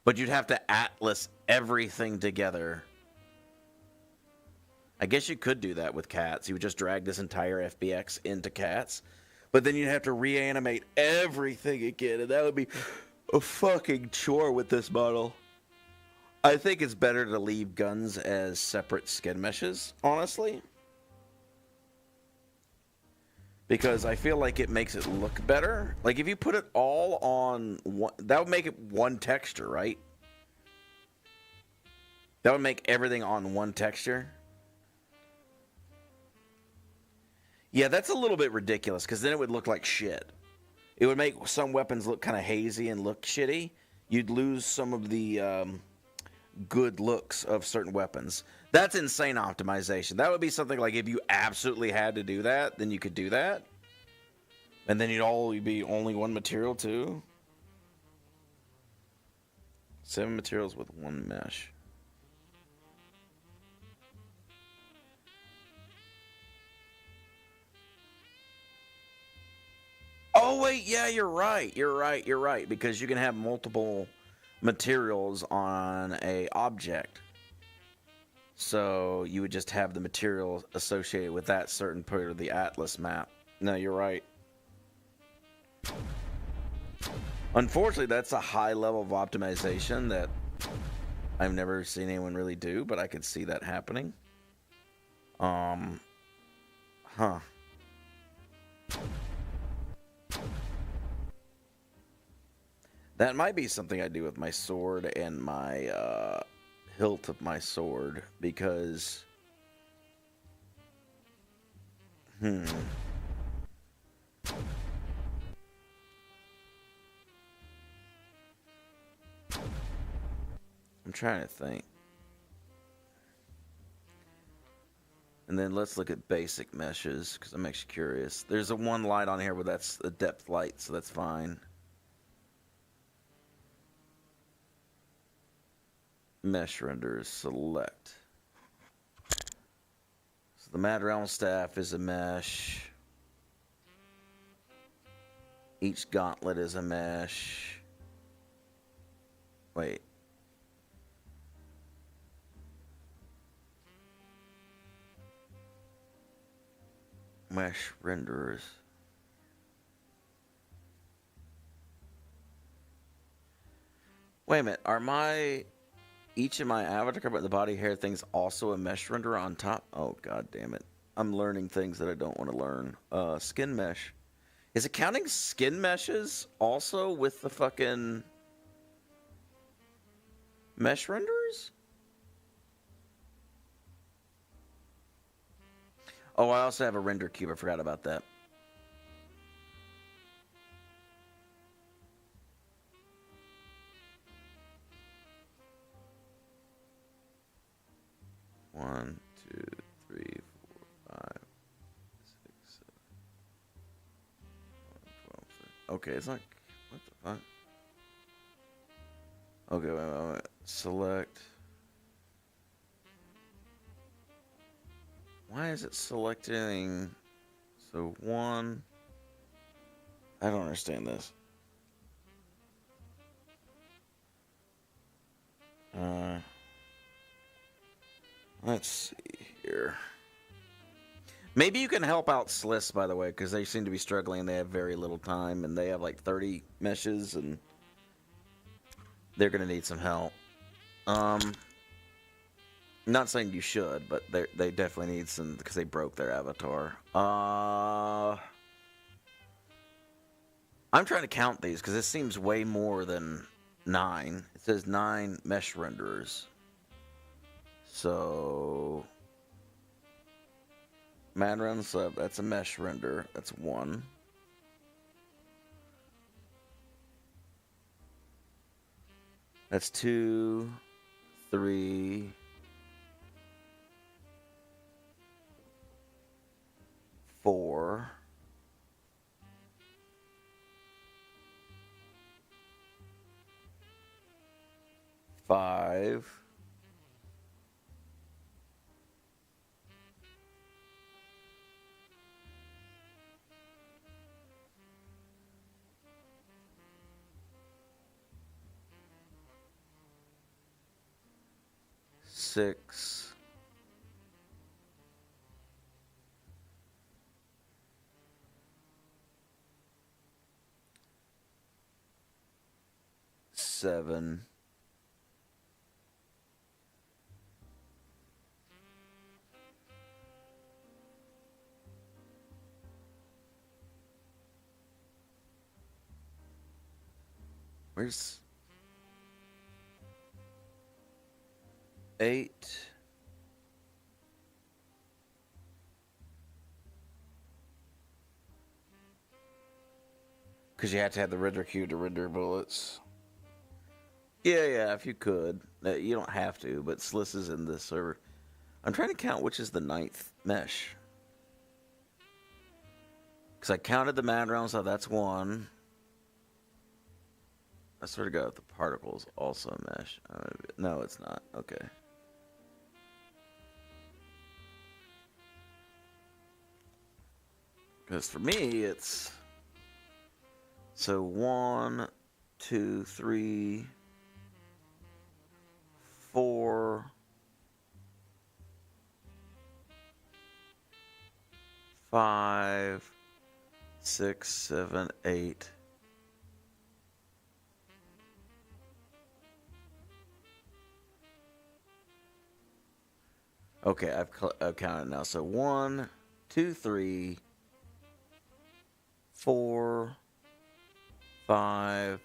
But you'd have to atlas everything together. I guess you could do that with cats. You would just drag this entire FBX into cats. But then you'd have to reanimate everything again. And that would be a fucking chore with this model. I think it's better to leave guns as separate skin meshes, honestly. Because I feel like it makes it look better. Like, if you put it all on one... That would make it one texture, right? That would make everything on one texture. Yeah, that's a little bit ridiculous, because then it would look like shit. It would make some weapons look kind of hazy and look shitty. You'd lose some of the good looks of certain weapons. That's insane optimization. That would be something like if you absolutely had to do that, then you could do that. And then you'd be only one material too. 7 materials with 1 mesh. Oh wait, yeah, you're right. You're right. Because you can have multiple materials on a object. So you would just have the material associated with that certain part of the atlas map. No, you're right. Unfortunately, that's a high level of optimization that I've never seen anyone really do, but I could see that happening. That might be something I do with my sword and my hilt of my sword, because I'm trying to think. And then let's look at basic meshes, because I'm actually curious. There's a one light on here, but that's a depth light, so that's fine. Mesh renders, select. So the Mad Realm staff is a mesh. Each gauntlet is a mesh. Wait. Mesh renderers. Wait a minute, each of my avatar but the body hair things also a mesh renderer on top? Oh god damn it. I'm learning things that I don't want to learn. Skin mesh. Is it counting skin meshes also with the fucking Mesh renderers? Oh, I also have a render cube. I forgot about that. One, two, three, 4, 5, 6, 7, 12. Okay, it's like, what the fuck? Okay, wait. Select. Why is it selecting? So 1. I don't understand this. Let's see here. Maybe you can help out Sliss, by the way, because they seem to be struggling. They have very little time, and they have like 30 meshes, and they're going to need some help. Not saying you should, but they definitely need some because they broke their avatar. I'm trying to count these because this seems way more than 9. It says 9 mesh renderers. So, man run sub, that's a mesh render. That's 1. That's 2, 3, 4. 5. 6. 7. 8. 'Cause you have to have the render queue to render bullets. Yeah, if you could. You don't have to, but Sliss is in this server. I'm trying to count which is the 9th mesh. Because I counted the mad round, so that's 1. I sort of got the particles also mesh. No, it's not. Okay. Because for me, it's... So 1, 2, 3, 4, 5, 6, 7, 8. Okay, I've counted now. So 1, 2, 3, 4, 5,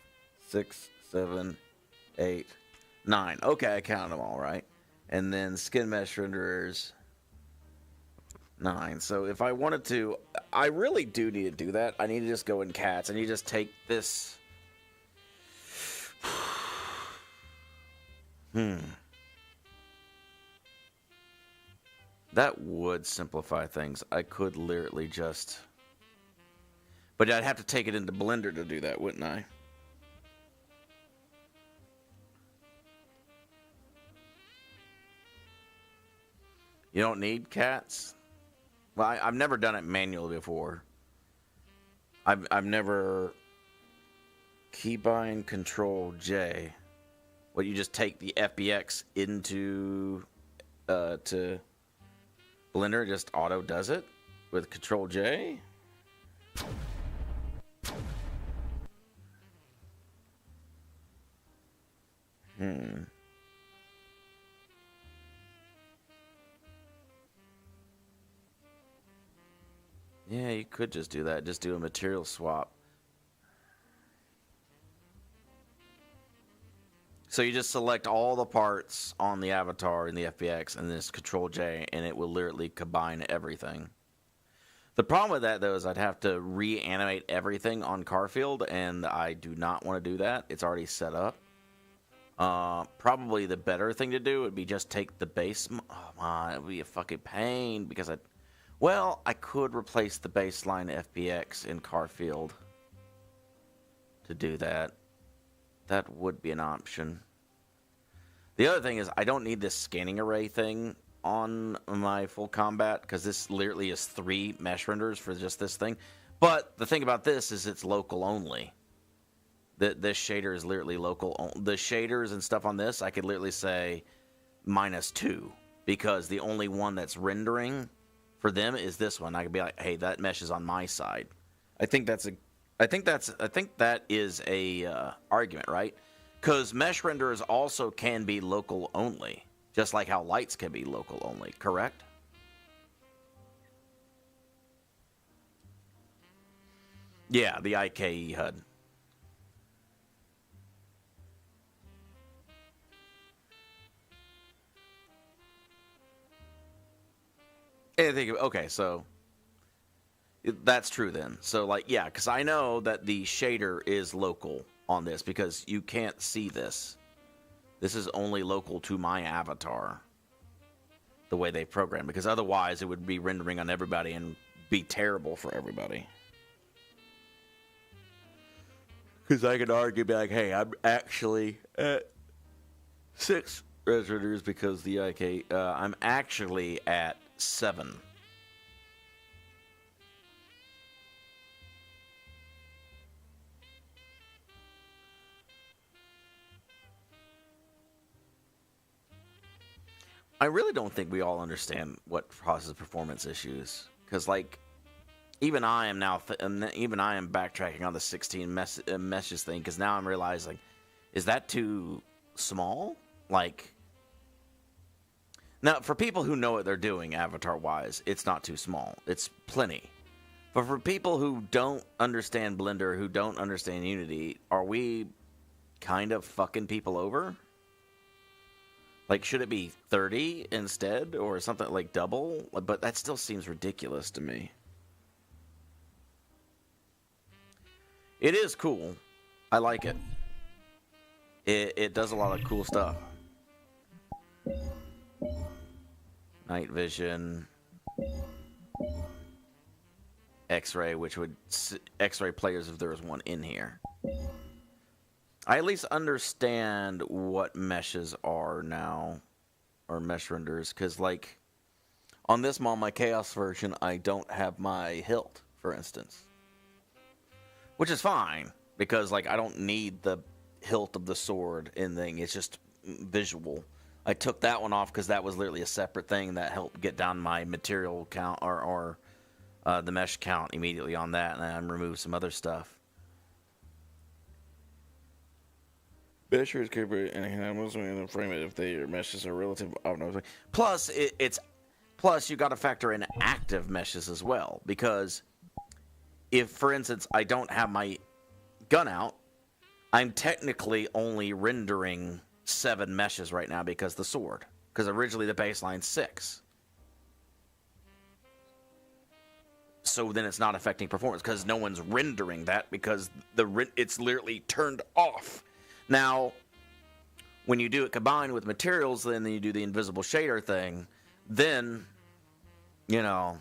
6, 7, 8, 9. Okay, I counted them all right. And then skin mesh renderers, 9. So if I wanted to, I really do need to do that. I need to just go in cats and you just take this. That would simplify things. I could literally just... But I'd have to take it into Blender to do that, wouldn't I? You don't need cats? Well, I've never done it manually before. I've never keybind Control J. What, you just take the FBX into to Blender, just auto does it with Control J? Yeah, you could just do that. Just do a material swap. So you just select all the parts on the avatar in the FBX and then just Control J, and it will literally combine everything. The problem with that, though, is I'd have to reanimate everything on Carfield, and I do not want to do that. It's already set up. Probably the better thing to do would be just take the base. Oh, man, it would be a fucking pain because I could replace the baseline FBX in Carfield to do that. That would be an option. The other thing is I don't need this scanning array thing on my full combat because this literally is 3 mesh renders for just this thing. But the thing about this is it's local only. This shader is literally local. The shaders and stuff on this, I could literally say -2 because the only one that's rendering for them is this one. I could be like, hey, that mesh is on my side. I think that is a argument, right? Because mesh renderers also can be local only, just like how lights can be local only, correct? Yeah, the IKE HUD. Okay, so that's true then. So, like, yeah, because I know that the shader is local on this because you can't see this. This is only local to my avatar, the way they program, because otherwise it would be rendering on everybody and be terrible for everybody. Because I could argue, be like, hey, I'm actually at 6 renders because the IK, I'm actually at 7. I really don't think we all understand what causes performance issues, because like even I am now backtracking on the 16 meshes thing, because now I'm realizing, is that too small? Like, now for people who know what they're doing avatar wise, it's not too small. It's plenty. But for people who don't understand Blender, who don't understand Unity, are we kind of fucking people over? Like, should it be 30 instead, or something like double? But that still seems ridiculous to me. It is cool. I like it. It does a lot of cool stuff. Night vision. X-ray, which would X-ray players if there was one in here. I at least understand what meshes are now, or mesh renders, because like on this mod, my Chaos version, I don't have my hilt, for instance, which is fine because like I don't need the hilt of the sword in thing. It's just visual. I took that one off because that was literally a separate thing that helped get down my material count or the mesh count immediately on that, and then remove some other stuff. Meshers could be and frame it if their meshes are relative. Plus, plus you got to factor in active meshes as well, because if, for instance, I don't have my gun out, I'm technically only rendering 7 meshes right now because the sword. Because originally the baseline's 6. So then it's not affecting performance because no one's rendering that because it's literally turned off. Now, when you do it combined with materials, then you do the invisible shader thing, then, you know,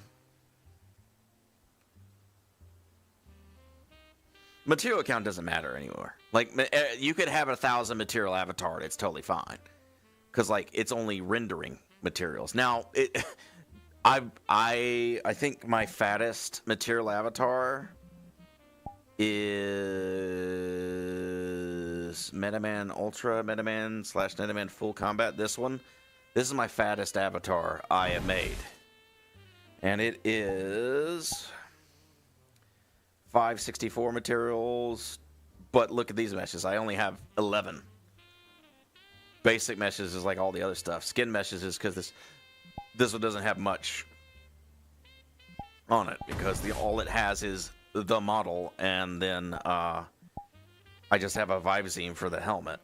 material count doesn't matter anymore. Like, you could have 1,000 material avatar, it's totally fine. Because, like, it's only rendering materials. Now, I think my fattest material avatar is Metaman Ultra, Metaman / Metaman Full Combat. This one. This is my fattest avatar I have made. And it is 564 materials. But look at these meshes. I only have 11. Basic meshes is like all the other stuff. Skin meshes is because this one doesn't have much on it, because all it has is the model, and then I just have a Vivezine for the helmet,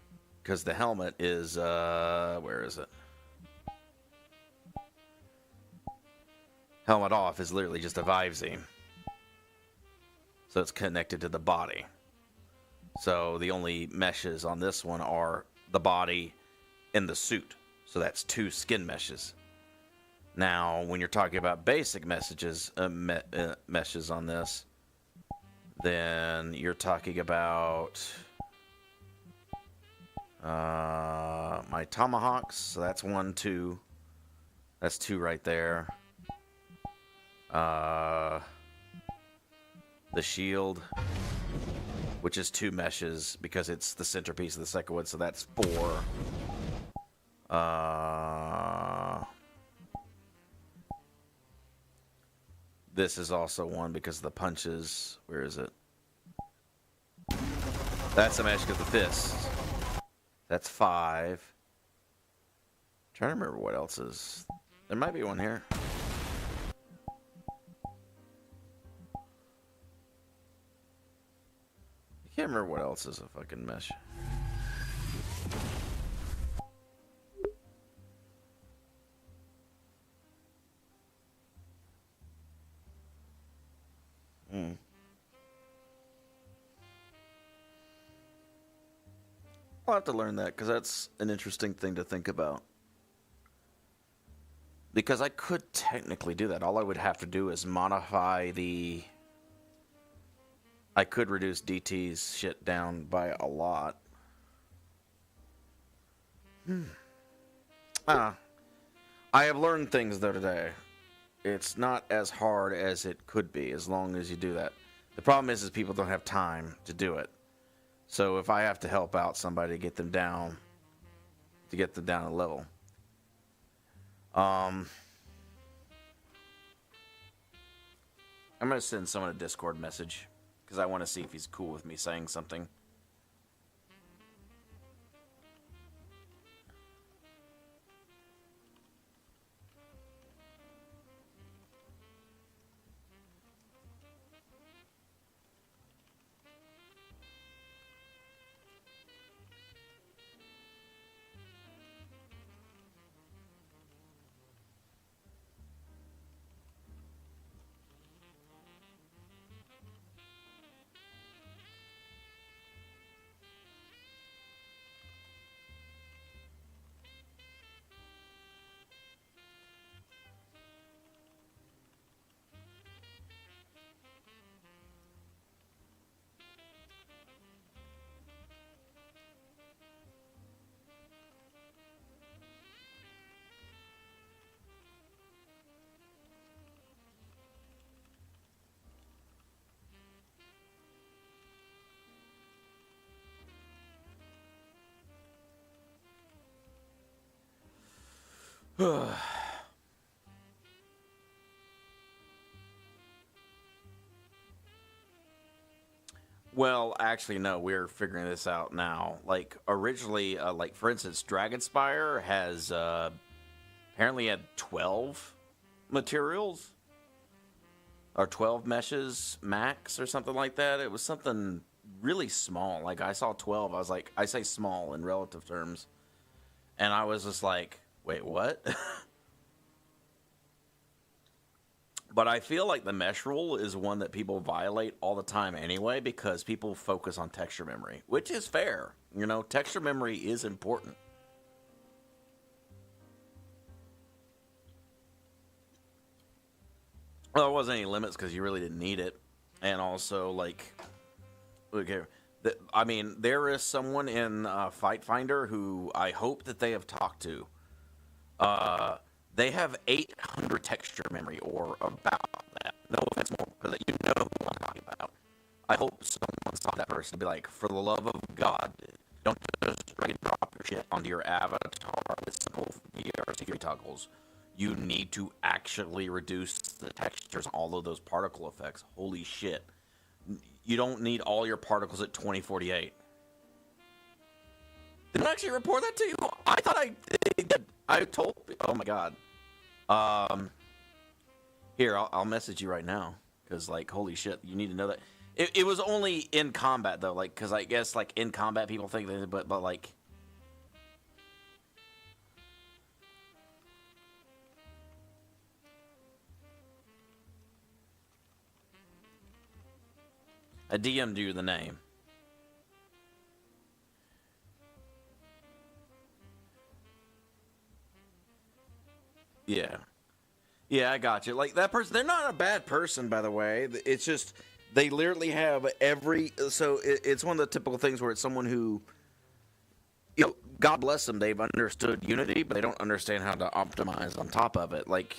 because the helmet is, where is it? Helmet off is literally just a Visine. So it's connected to the body. So the only meshes on this one are the body and the suit. So that's 2 skin meshes. Now, when you're talking about basic meshes on this, then you're talking about my tomahawks. So that's 1, 2. That's 2 right there. The shield, which is 2 meshes because it's the centerpiece of the second one, so that's 4. This is also 1 because of the punches. Where is it? That's a mesh because of the fists. That's 5. Trying to remember what else is. There might be one here. I can't remember what else is a fucking mesh. I'll have to learn that because that's an interesting thing to think about. Because I could technically do that. All I would have to do is modify the... I could reduce DT's shit down by a lot. I have learned things though today. It's not as hard as it could be as long as you do that. The problem is people don't have time to do it. So if I have to help out somebody to get them down a level. I'm going to send someone a Discord message because I want to see if he's cool with me saying something. Well, actually, no. We're figuring this out now. Like originally, like for instance, Dragonspire has apparently had 12 materials or 12 meshes max or something like that. It was something really small. Like I saw 12. I was like, I say small in relative terms, and I was just like, wait, what? But I feel like the mesh rule is one that people violate all the time anyway because people focus on texture memory, which is fair. You know, texture memory is important. Well, there wasn't any limits because you really didn't need it. And also, like, okay, I mean, there is someone in Fight Finder who I hope that they have talked to. They have 800 texture memory or about that. No offense, more because you know who I'm talking about. I hope someone saw that person to be like, for the love of God, don't just drag and drop your shit onto your avatar with simple VR security toggles. You need to actually reduce the textures on all of those particle effects. Holy shit. You don't need all your particles at 2048. Did I actually report that to you? I thought I did. I told... Oh my god. Here, I'll message you right now. Because, like, holy shit, you need to know that. It was only in combat, though. Like, because I guess, like, in combat people think that... But like... I DM'd you the name. Yeah. Yeah, I got you. Like, that person, they're not a bad person, by the way. It's just, they literally have every, so it's one of the typical things where it's someone who, you know, God bless them, they've understood Unity, but they don't understand how to optimize on top of it. Like,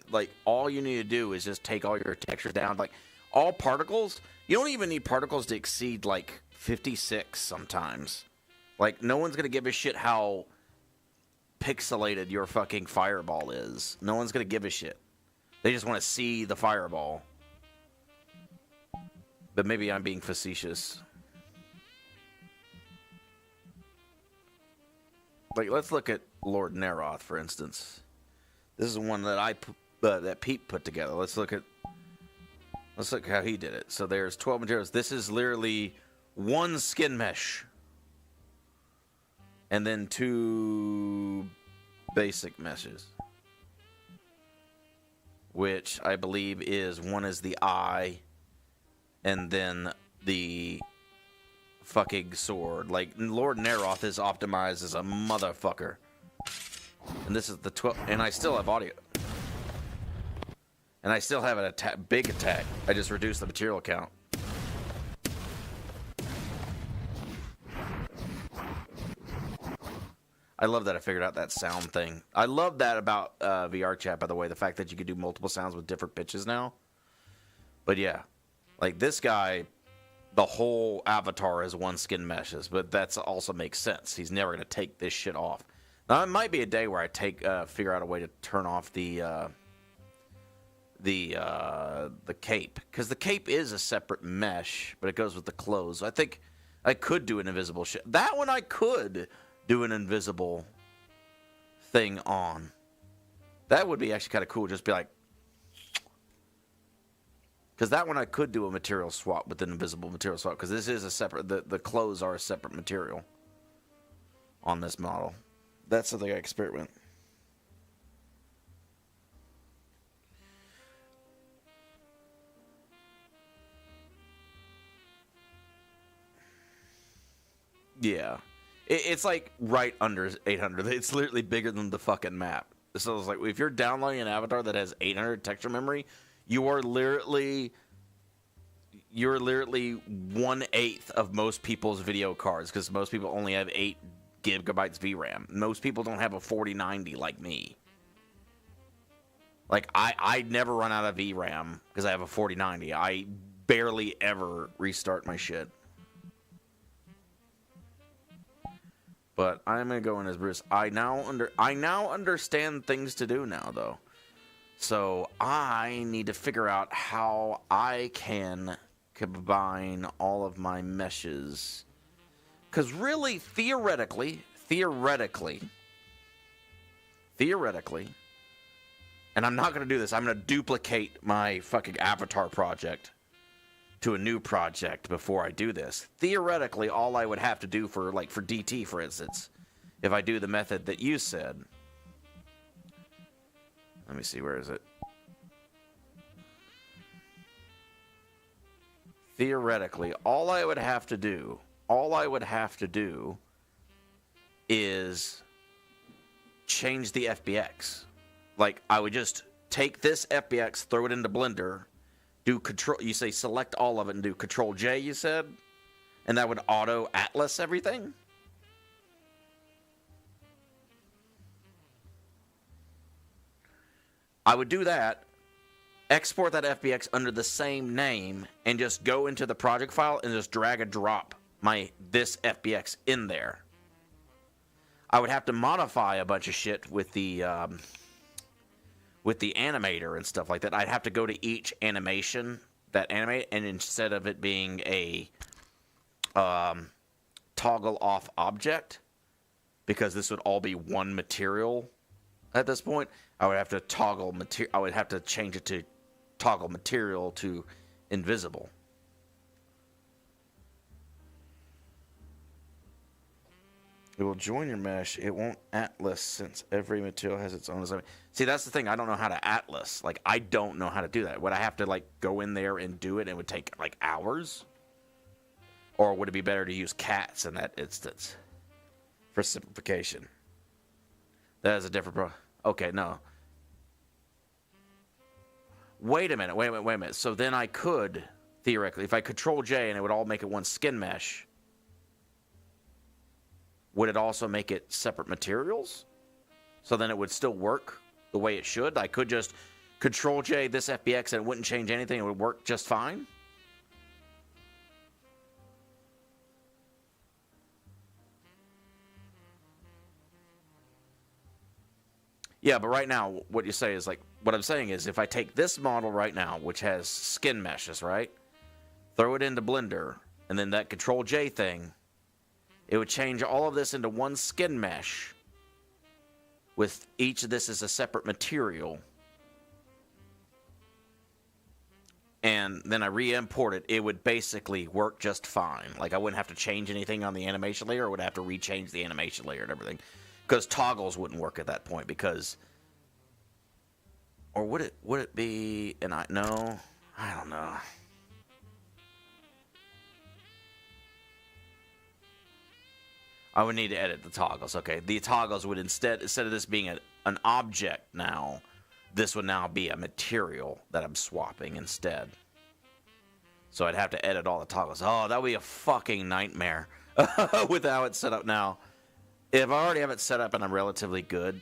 like all you need to do is just take all your textures down. Like, all particles, you don't even need particles to exceed, like, 56 sometimes. Like, no one's going to give a shit how pixelated your fucking fireball is. No one's gonna give a shit. They just want to see the fireball. But maybe I'm being facetious. Like, let's look at Lord Neroth, for instance. This is one that that Pete put together. Let's look how he did it. So there's 12 materials. This is literally one skin mesh. And then 2 basic meshes, which I believe is, one is the eye, and then the fucking sword. Like, Lord Neroth is optimized as a motherfucker. And this is the 12, and I still have audio. And I still have an big attack. I just reduced the material count. I love that I figured out that sound thing. I love that about VR chat, by the way, the fact that you can do multiple sounds with different pitches now. But yeah, like this guy, the whole avatar is one skin meshes, but that also makes sense. He's never going to take this shit off. Now, it might be a day where I figure out a way to turn off the cape, because the cape is a separate mesh, but it goes with the clothes. I think I could do an invisible shit. That one I could do an invisible thing on. That would be actually kind of cool. Just be like, because that one I could do a material swap with an invisible material swap, because this is a separate, the clothes are a separate material on this model. That's something I experiment. Yeah. It's like right under 800. It's literally bigger than the fucking map. So it's like, if you're downloading an avatar that has 800 texture memory, you're literally 1/8 of most people's video cards, because most people only have 8 gigabytes VRAM. Most people don't have a 4090 like me. Like, I never run out of VRAM because I have a 4090. I barely ever restart my shit. But I'm gonna go in as Bruce. I now understand things to do now, though. So I need to figure out how I can combine all of my meshes. Because really, theoretically, and I'm not gonna do this. I'm gonna duplicate my fucking avatar project to a new project before I do this. Theoretically, all I would have to do for DT, for instance, if I do the method that you said. Let me see, where is it? Theoretically, all I would have to do is change the FBX. Like, I would just take this FBX, throw it into Blender, do control, you say select all of it and do Control J, you said? And that would auto Atlas everything? I would do that, export that FBX under the same name, and just go into the project file and just drag and drop this FBX in there. I would have to modify a bunch of shit with the animator and stuff like that. I'd have to go to each animation that animate, and instead of it being a toggle off object, because this would all be one material at this point, I would have to toggle material. I would have to change it to toggle material to invisible. It will join your mesh. It won't atlas since every material has its own design. See, that's the thing. I don't know how to atlas. Like, I don't know how to do that. Would I have to, like, go in there and do it? And it would take, like, hours? Or would it be better to use cats in that instance for simplification? That is a different okay, no. Wait a minute. So then I could, theoretically, if I Control J and it would all make it one skin mesh, would it also make it separate materials? So then it would still work the way it should? I could just Control J this FBX and it wouldn't change anything. It would work just fine? Yeah, but right now, what you say is like, what I'm saying is if I take this model right now, which has skin meshes, right? Throw it into Blender, and then that Control J thing, it would change all of this into one skin mesh with each of this as a separate material. And then I re-import it, it would basically work just fine. Like I wouldn't have to change anything on the animation layer, or would have to re-change the animation layer and everything. Because toggles wouldn't work at that point, because... Or would it be... And no, I don't know. I would need to edit the toggles. Okay, the toggles would instead of this being an object now, this would now be a material that I'm swapping instead. So I'd have to edit all the toggles. Oh, that would be a fucking nightmare with how it's set up now. If I already have it set up and I'm relatively good,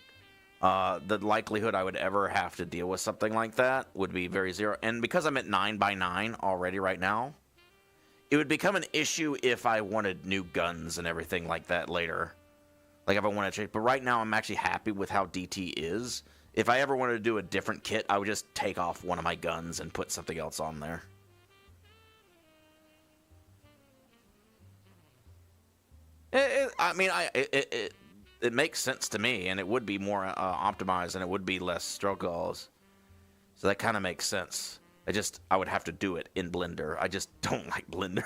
the likelihood I would ever have to deal with something like that would be very zero. And because I'm at 9x9 already right now, it would become an issue if I wanted new guns and everything like that later. Like if I wanted to change. But right now I'm actually happy with how DT is. If I ever wanted to do a different kit, I would just take off one of my guns and put something else on there. It makes sense to me, and it would be more optimized, and it would be less struggles. So that kind of makes sense. I would have to do it in Blender. I just don't like Blender.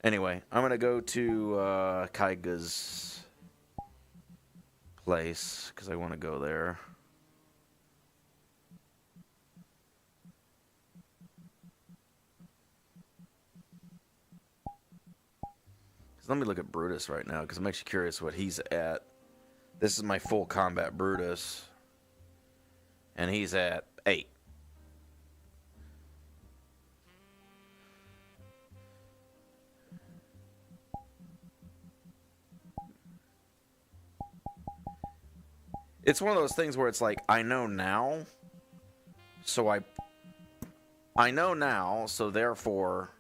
Anyway, I'm going to go to Kaiga's place, because I want to go there. Let me look at Brutus right now, because I'm actually curious what he's at. This is my full combat Brutus. And he's at 8. It's one of those things where it's like, I know now, so therefore...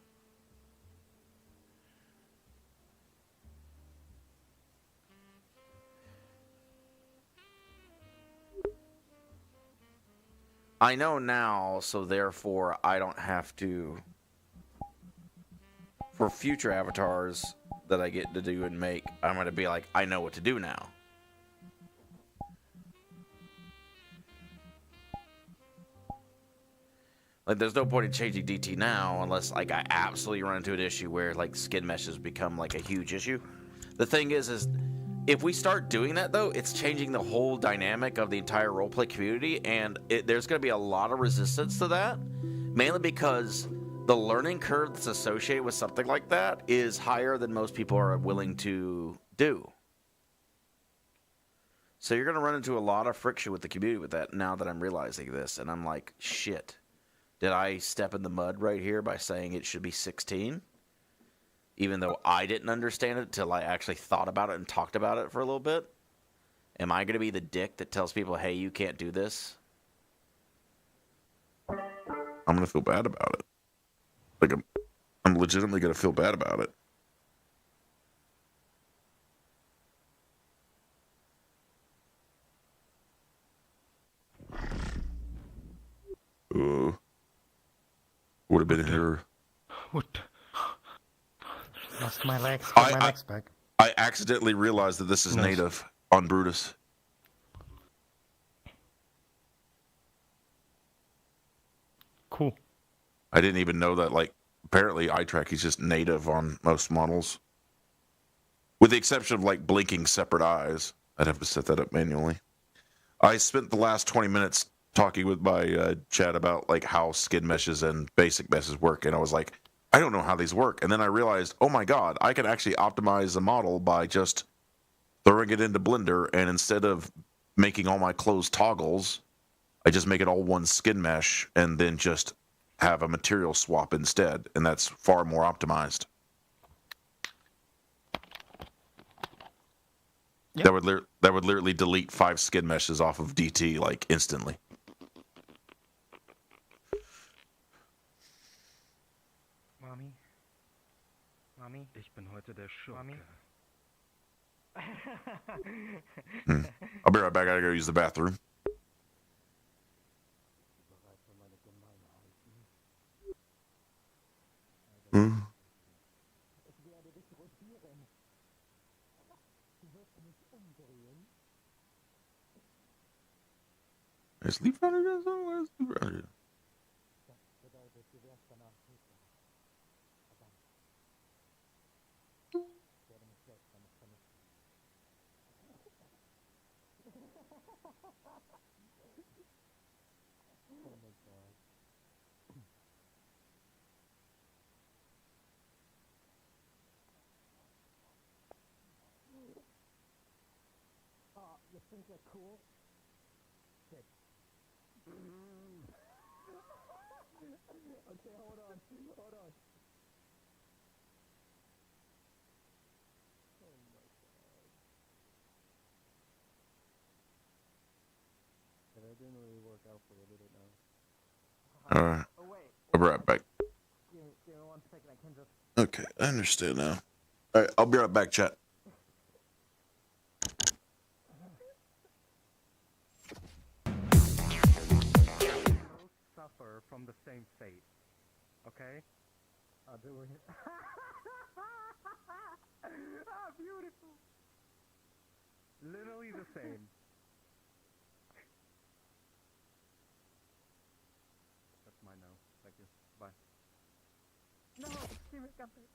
I know now, so therefore I don't have to, for future avatars that I get to do and make, I'm going to be like, I know what to do now. Like, there's no point in changing DT now unless, like, I absolutely run into an issue where, like, skin meshes become, like, a huge issue. The thing is if we start doing that, though, it's changing the whole dynamic of the entire roleplay community, and there's going to be a lot of resistance to that, mainly because the learning curve that's associated with something like that is higher than most people are willing to do. So you're going to run into a lot of friction with the community with that now that I'm realizing this, and I'm like, shit. Did I step in the mud right here by saying it should be 16? Even though I didn't understand it until I actually thought about it and talked about it for a little bit? Am I going to be the dick that tells people, hey, you can't do this? I'm going to feel bad about it. Like, I'm legitimately going to feel bad about it. Would have been here. What? Lost my legs. Got my legs back. I accidentally realized that this is native on Brutus. Cool. I didn't even know that, like, apparently eye track is just native on most models. With the exception of, like, blinking separate eyes. I'd have to set that up manually. I spent the last 20 minutes talking with my chat about, like, how skin meshes and basic meshes work, and I was like, I don't know how these work. And then I realized, oh my God, I can actually optimize the model by just throwing it into Blender, and instead of making all my clothes toggles, I just make it all one skin mesh and then just have a material swap instead, and that's far more optimized. Yep. That would literally delete 5 skin meshes off of DT like instantly. Mommy? Ich bin heute der Schurke. I'll be right back. I gotta go use the bathroom. Is Leaf Runner doing something? Where's Leaf Runner? You think they're cool? Shit. Okay, hold on. Hold on. Oh my god. That didn't really work out for you, did it now? Alright. I'll be right back. Give me 1 second, I can just... Okay, I understand now. Alright, I'll be right back, chat. Suffer from the same fate. Okay? Doing it. Ah, beautiful. Literally the same. That's mine now. Thank you. Bye. No, give it, got it.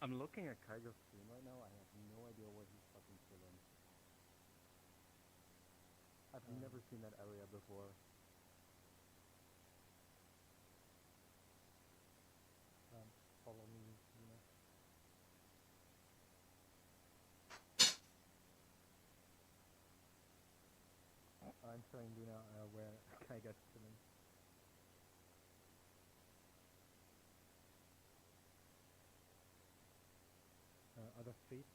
I'm looking at Kaigo's stream right now. I have no idea where he's fucking chilling. I've never seen that area before. Follow me, you know. I'm showing Luna where Kaigo's chilling. Other feet.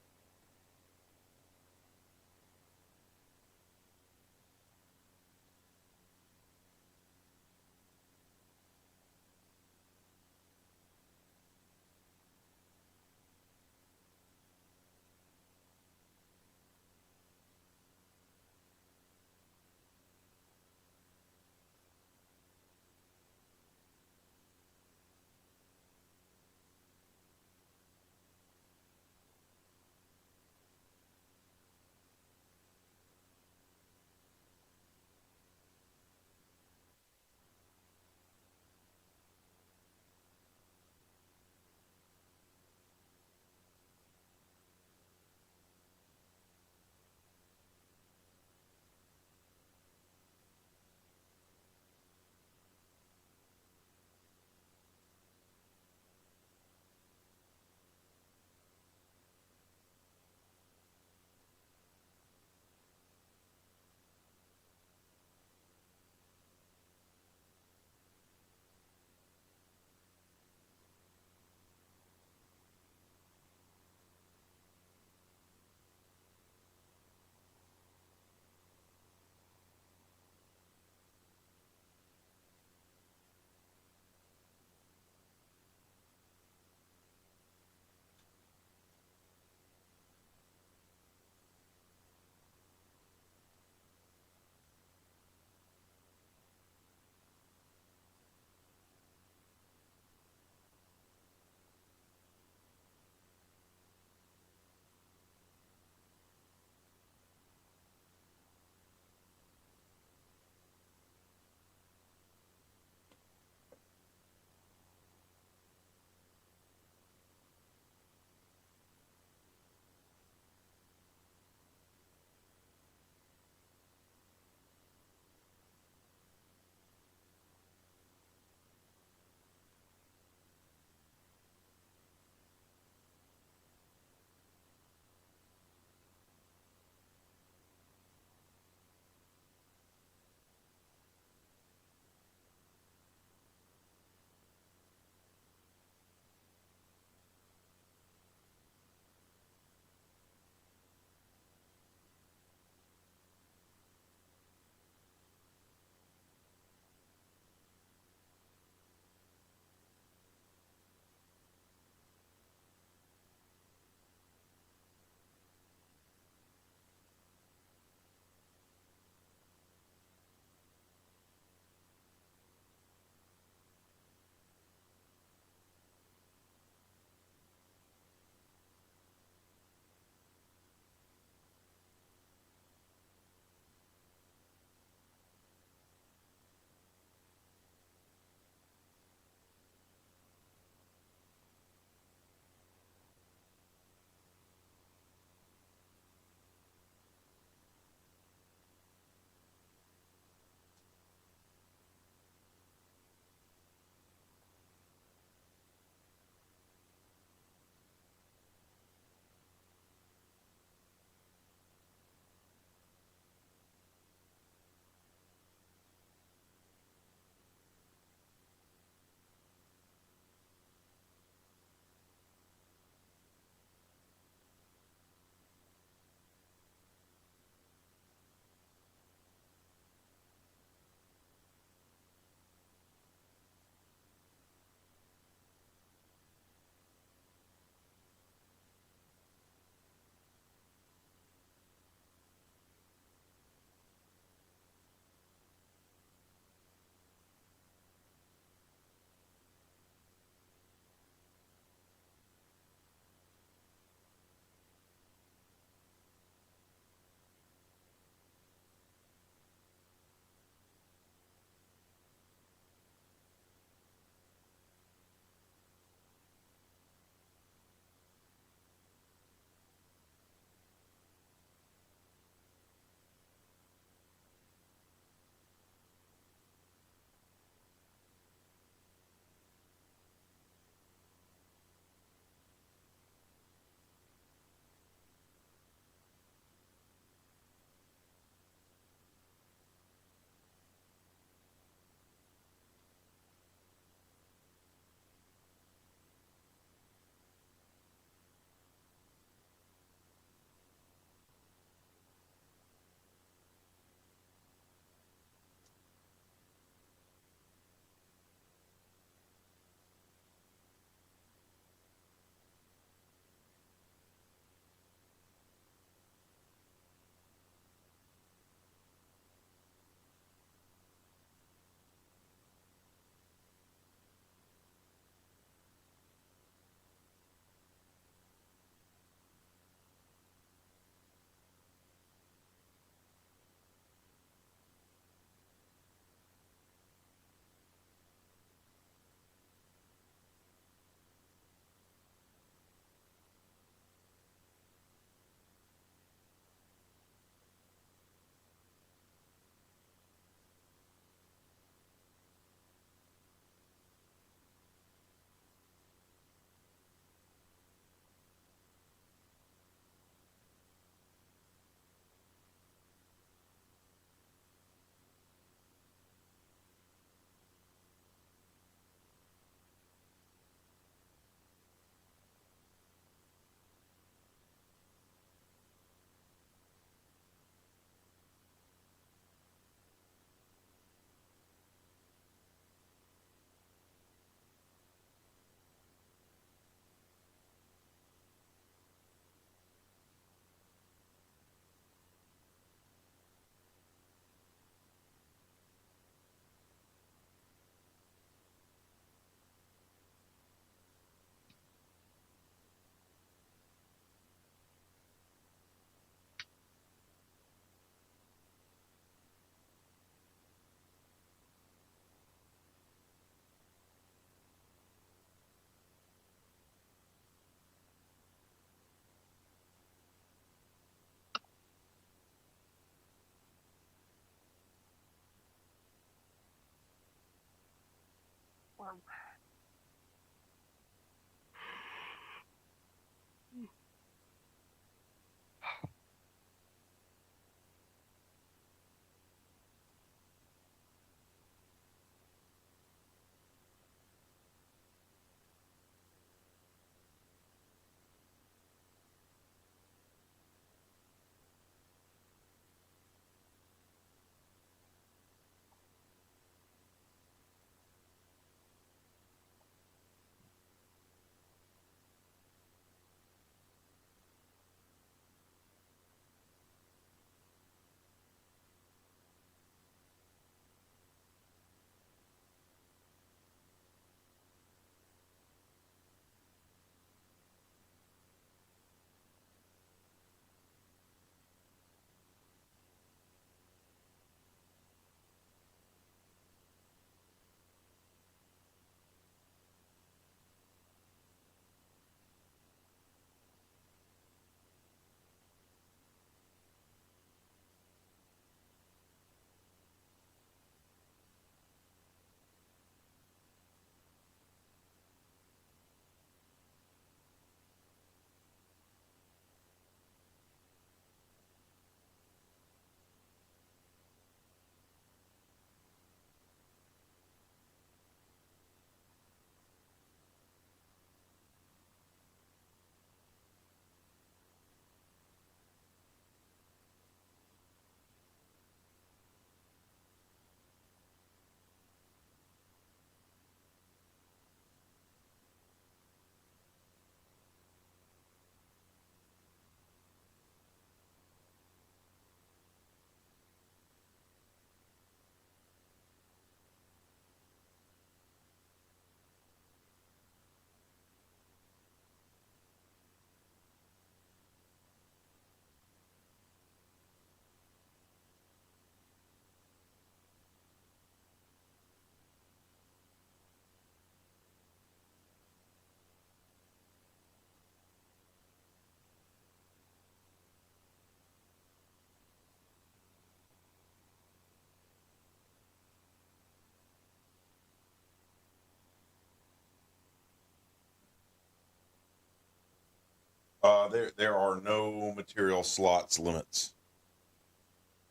There are no material slots limits.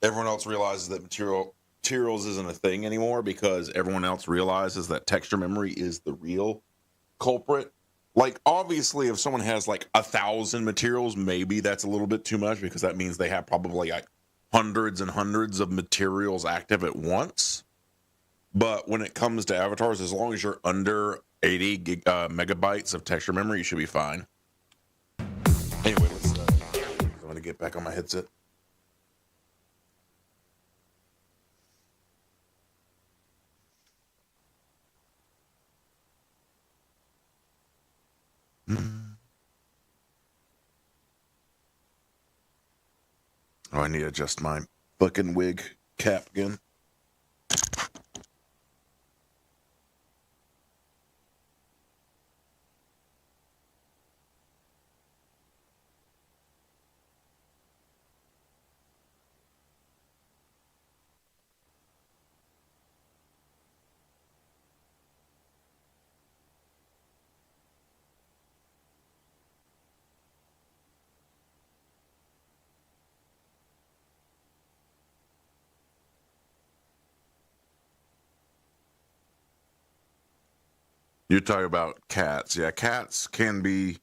Everyone else realizes that materials isn't a thing anymore because everyone else realizes that texture memory is the real culprit. Like, obviously, if someone has like 1,000 materials, maybe that's a little bit too much because that means they have probably like hundreds and hundreds of materials active at once. But when it comes to avatars, as long as you're under 80 megabytes of texture memory, you should be fine. Anyway, I'm going to get back on my headset. Oh, I need to adjust my fucking wig cap again. You're talking about cats. Yeah, cats can be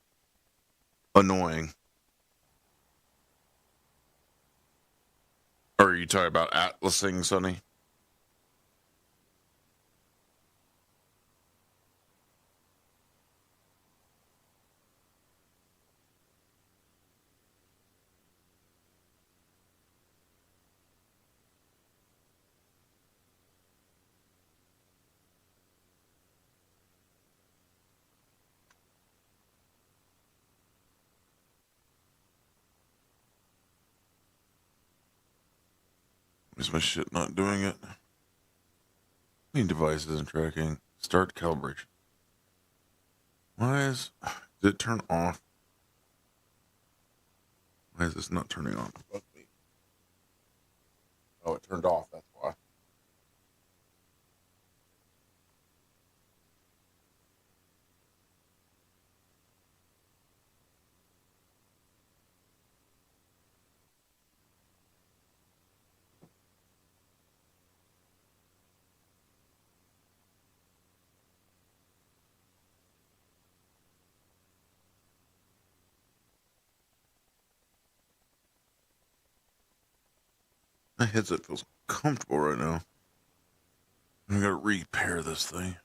annoying. Or are you talking about atlasing, Sonny? Is my shit not doing it? Main device isn't tracking. Start calibration. Why is... Did it turn off? Why is this not turning on? Fuck me. Oh, it turned off. That's why. My headset feels comfortable right now. I gotta repair this thing.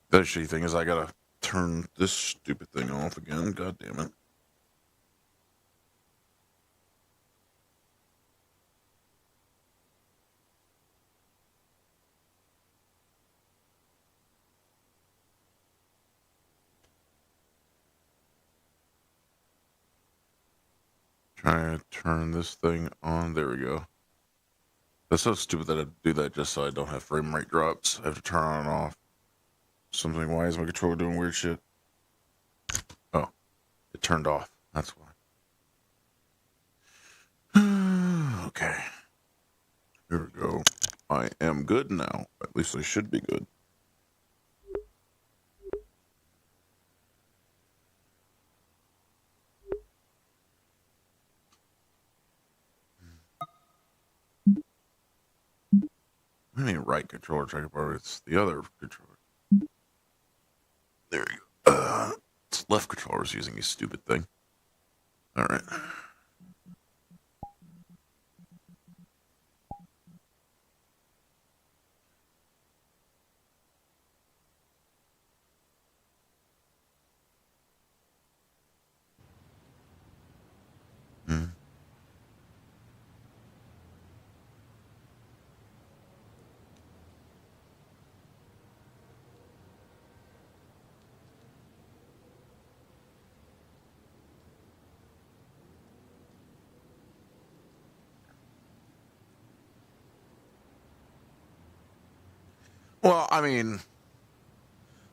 The shitty thing is I gotta turn this stupid thing off again. God damn it. Try to turn this thing on. There we go. That's so stupid that I do that just so I don't have frame rate drops. I have to turn on and off. Something, why is my controller doing weird shit? Oh, it turned off. That's why. Okay. Here we go. I am good now. At least I should be good. I mean, right controller tracker bar. It's the other controller. There you go. It's left controller's using this stupid thing. All right. Well, I mean,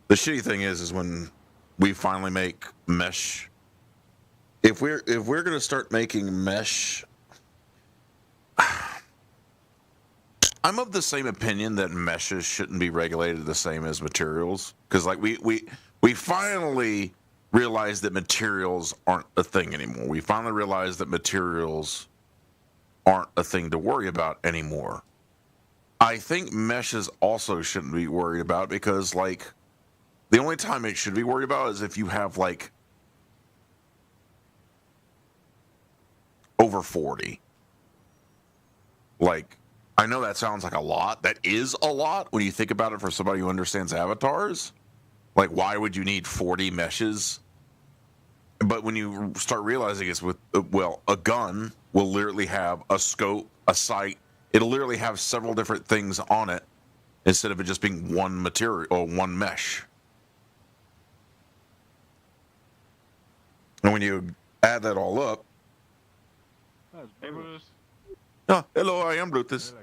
the shitty thing is when we finally make mesh. If we're gonna start making mesh, I'm of the same opinion that meshes shouldn't be regulated the same as materials, because like we finally realized that materials aren't a thing anymore. We finally realized that materials aren't a thing to worry about anymore. I think meshes also shouldn't be worried about, because like the only time it should be worried about is if you have like over 40. Like, I know that sounds like a lot. That is a lot when you think about it for somebody who understands avatars. Like, why would you need 40 meshes? But when you start realizing it's with, well, a gun will literally have a scope, a sight. It'll literally have several different things on it instead of it just being one material or one mesh. And when you add that all up. Hey, Brutus. Oh, hello, I am Brutus.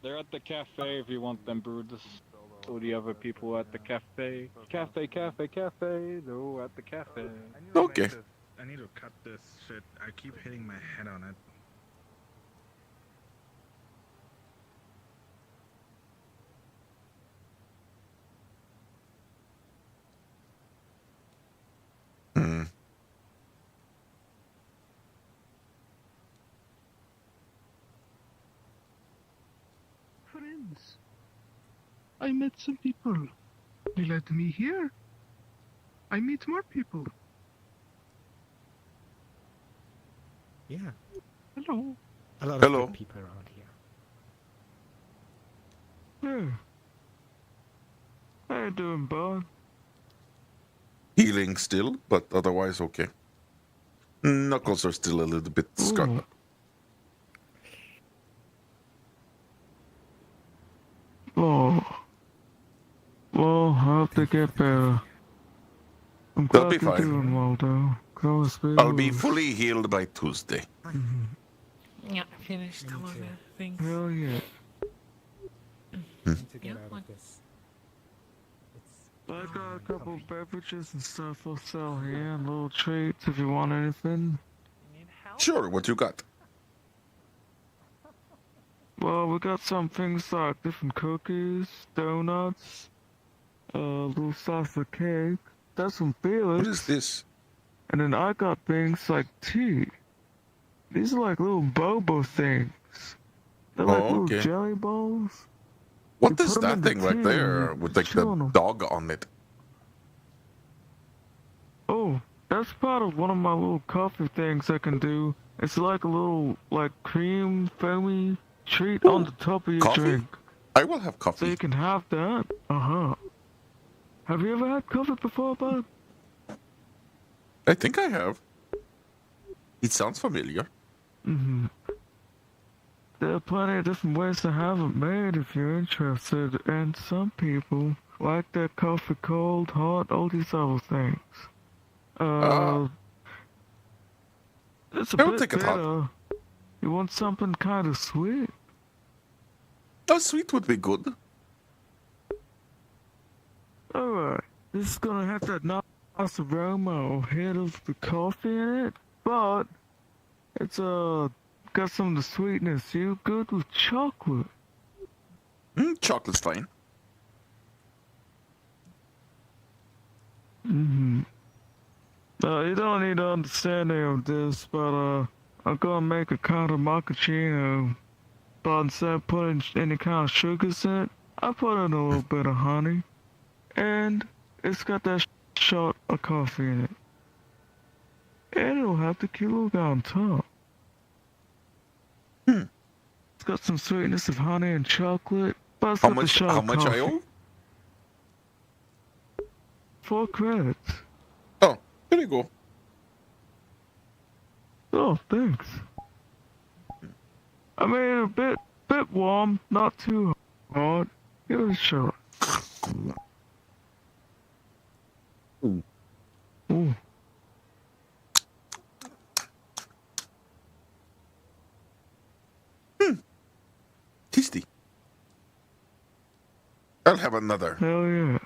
They're at the cafe if you want them, Brutus. All the other people at the cafe. Cafe. No, at the cafe. Okay. I need to cut this shit. I keep hitting my head on it. Friends, I met some people. They let me here. I meet more people. Yeah. Hello. A lot of Hello. good people around here. Yeah. How you doing, bud? Healing still, but otherwise okay. Knuckles are still a little bit scarred. Oh. Well, I hope they get better. I'm They'll glad be you're fine. doing well, though. I'll be fully healed by Tuesday. Yeah, finished all of the things. Hell yeah. To get out of this. I got a couple beverages and stuff I'll sell here, and little treats if you want anything. Sure, what you got? Well, we got some things like different cookies, donuts, little slice of cake. That's some Felix. What is this? And then I got things like tea. These are like little boba things. They're like Oh, little okay. jelly balls. What You is put 'em that in the thing right tea there and with you like chew the on 'em. dog on it? Oh, that's part of one of my little coffee things I can do. It's like a little, like, cream, foamy treat on the top of your Coffee? drink. I will have coffee. So you can have that. Uh-huh. Have you ever had coffee before, bud? I think I have. It sounds familiar. Mm-hmm. There are plenty of different ways to have it made if you're interested, and some people like their coffee cold, hot, all these other things. It's a I will bit take it hot. bitter. You want something kind of sweet? Oh, sweet would be good. Alright, this is gonna have that nice aroma or hit of the coffee in it, but it's got some of the sweetness. You good with chocolate? Chocolate's fine. Mm-hmm. You don't need to understand any of this, but I'm gonna make a kind of macchiato. But instead of putting any kind of sugars in it, I put in a little bit of honey. And it's got that shot of coffee in it. And it'll have the cute little guy on top. It's got some sweetness of honey and chocolate, but it's got the shot How of much coffee. I owe? 4 credits. Oh, there you go. Oh, thanks. I made it a bit warm, not too hot. Give it a shot. Ooh. Tasty. I'll have another. Hell yeah.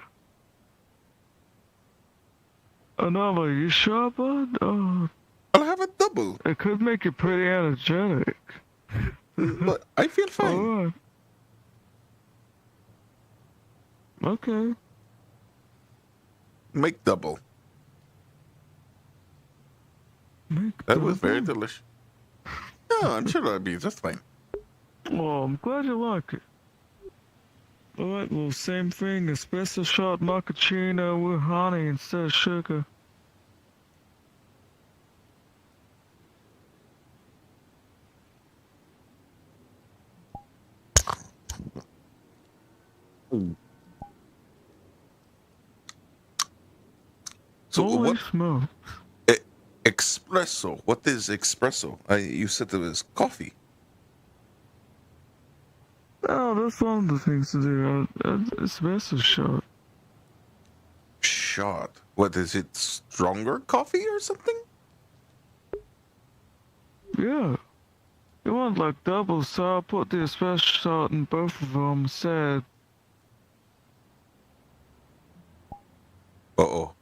Another, you sure, bud? I'll have a double. It could make you pretty energetic. But I feel fine. Alright. Okay. Make double. That was very delicious. No, I'm sure that'll be just fine. Well, I'm glad you like it. Alright, well, same thing. Espresso shot macchiato with honey instead of sugar. So Holy what? smokes. Espresso. What is espresso? You said it was coffee. Oh, that's one of the things to do. Espresso shot. Shot. What is it? Stronger coffee or something? Yeah. You want like double, so I'll put the espresso shot in both of them instead. Uh-oh.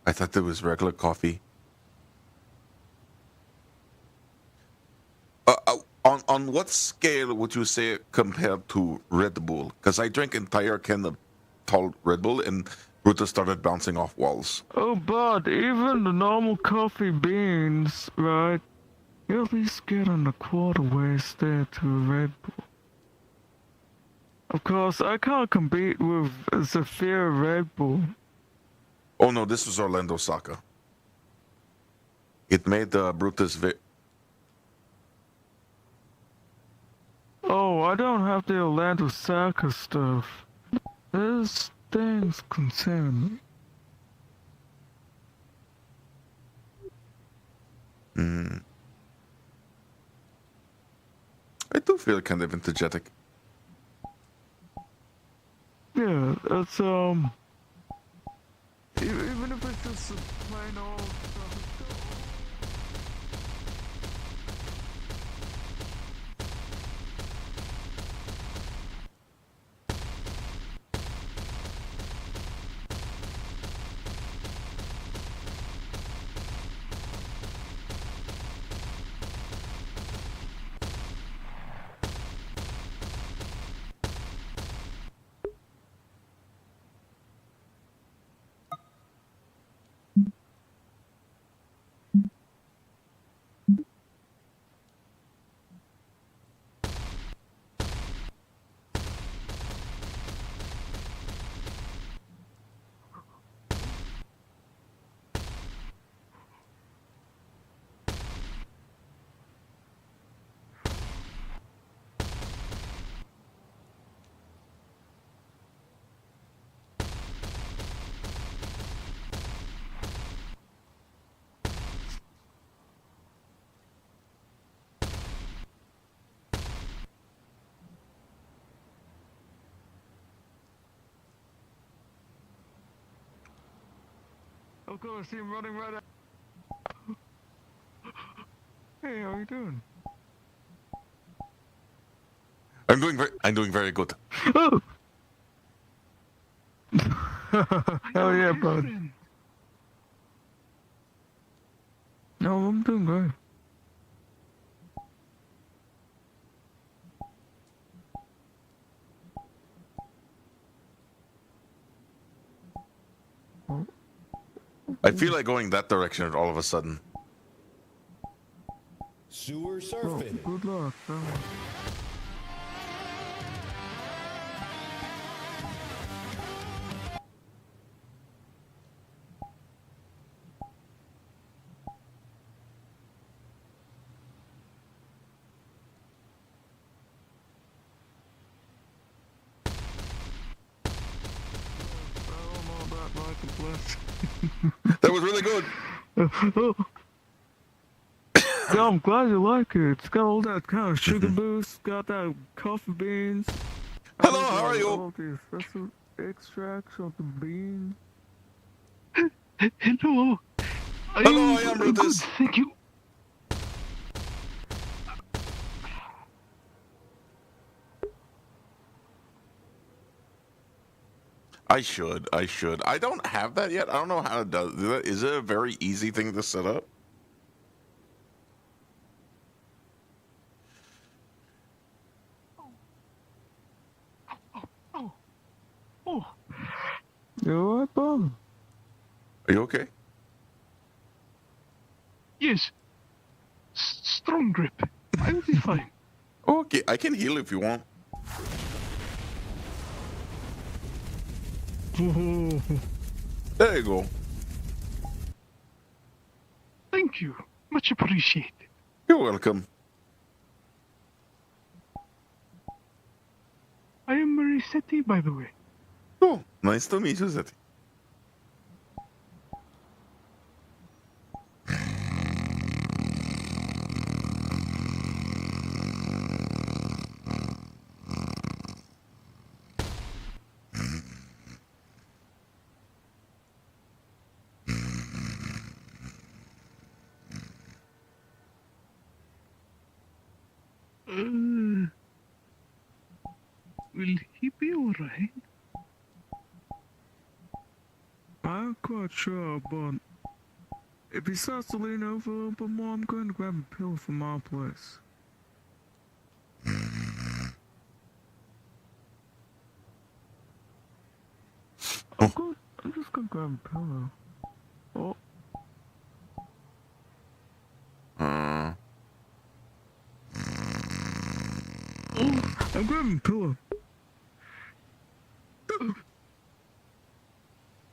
I thought it was regular coffee. On what scale would you say compared to Red Bull? Because I drank entire can of tall Red Bull and Brutus started bouncing off walls. Oh, bud, even the normal coffee beans, right? You at least get on a quarter waist there to a Red Bull. Of course, I can't compete with Zephyr Red Bull. Oh no, this was Orlando Saka. It made Brutus. Oh, I don't have the Orlando Saka stuff. Those things concern me. I do feel kind of energetic. Yeah, it's even if it's just a plain old stuff. Of course, I see him running right at. Hey, how are you doing? I'm doing very good. Oh! Hell yeah, bud. No, I'm doing great. I feel like going that direction all of a sudden. Sewer Well, surfing. good luck. That was really good. Yeah, I'm glad you like it. It's got all that kind of sugar boost, got that coffee beans. Hello, how are you? All the special extracts of the bean. Hello. Hello, I am Brutus. Good, thank you. I should. I don't have that yet. I don't know how to do that. Is it a very easy thing to set up? Oh. You alright, Bob? Are you okay? Yes. Strong grip. I'll be fine. Okay, I can heal if you want. There you go. Thank you. Much appreciated. You're welcome. I am Marisetti, by the way. Oh, nice to meet you, Zeti. Will he be alright? I'm quite sure, but if he starts to lean over a little bit more, I'm going to grab a pill from our place. I'm just gonna grab a pillow. Oh. I'm grabbing a pillow.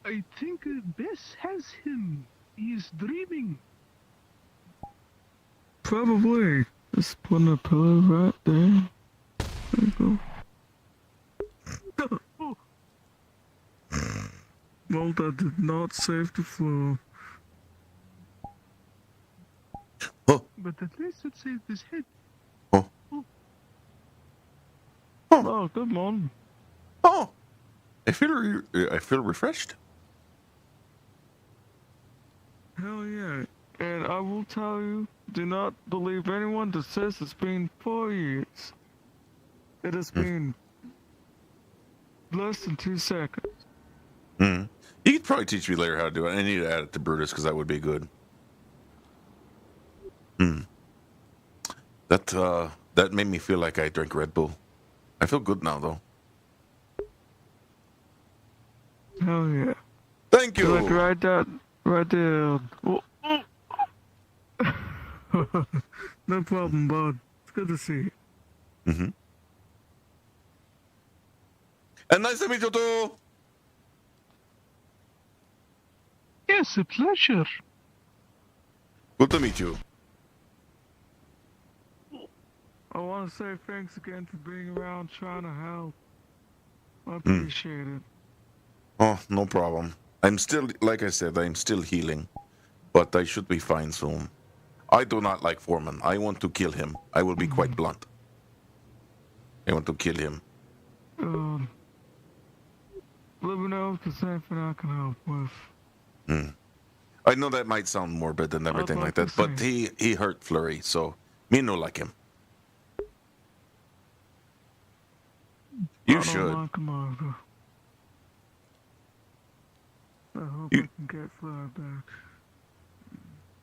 I think Bess has him. He is dreaming. Probably. Just putting a pillow right there. There you go. Oh. Well, that did not save the floor. But at least it saved his head. Oh, good morning. Oh, I feel refreshed. Hell yeah. And I will tell you, do not believe anyone that says it's been 4 years. It has been less than 2 seconds. You could probably teach me later how to do it. I need to add it to Brutus because that would be good. That made me feel like I drank Red Bull. I feel good now, though. Hell yeah. Thank you. Like right there. Oh. No problem, bud. It's good to see you. And nice to meet you too. Yes, a pleasure. Good to meet you. I want to say thanks again for being around trying to help. I appreciate it. Oh, no problem. I'm still, like I said, I'm still healing. But I should be fine soon. I do not like Foreman. I want to kill him. I will be quite blunt. I want to kill him. Let me know if there's anything I can help with. I know that might sound morbid and everything like that, but he hurt Flurry, so me no like him. You should. Like him either. I hope I can get Flurry back.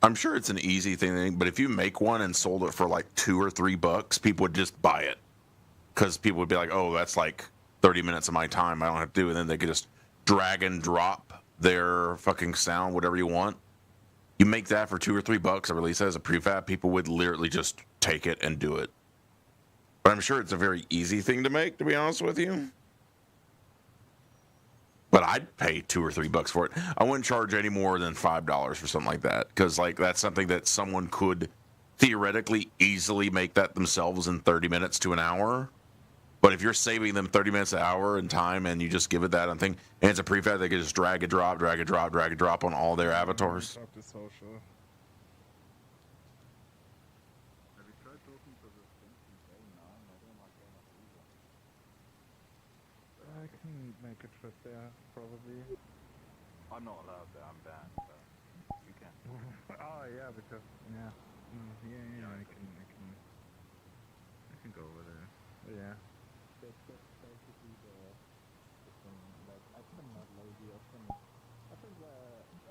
I'm sure it's an easy thing, but if you make one and sold it for like $2 or $3, people would just buy it. Because people would be like, oh, that's like 30 minutes of my time. I don't have to do it. And then they could just drag and drop their fucking sound, whatever you want. You make that for $2 or $3 and release it as a prefab, people would literally just take it and do it. But I'm sure it's a very easy thing to make, to be honest with you. But I'd pay $2 or $3 for it. I wouldn't charge any more than $5 for something like that, because like that's something that someone could theoretically easily make that themselves in 30 minutes to an hour. But if you're saving them 30 minutes an hour in time, and you just give it that and thing, and it's a prefab, they can just drag and drop, drag and drop, drag and drop on all their avatars. Talk to social. Have you tried talking to the I can make a trip there, probably. I'm not allowed there, I'm banned, but you can. Oh yeah, because yeah, I can go over there. Yeah. That's basically the thing. Like I've been not lazy. I think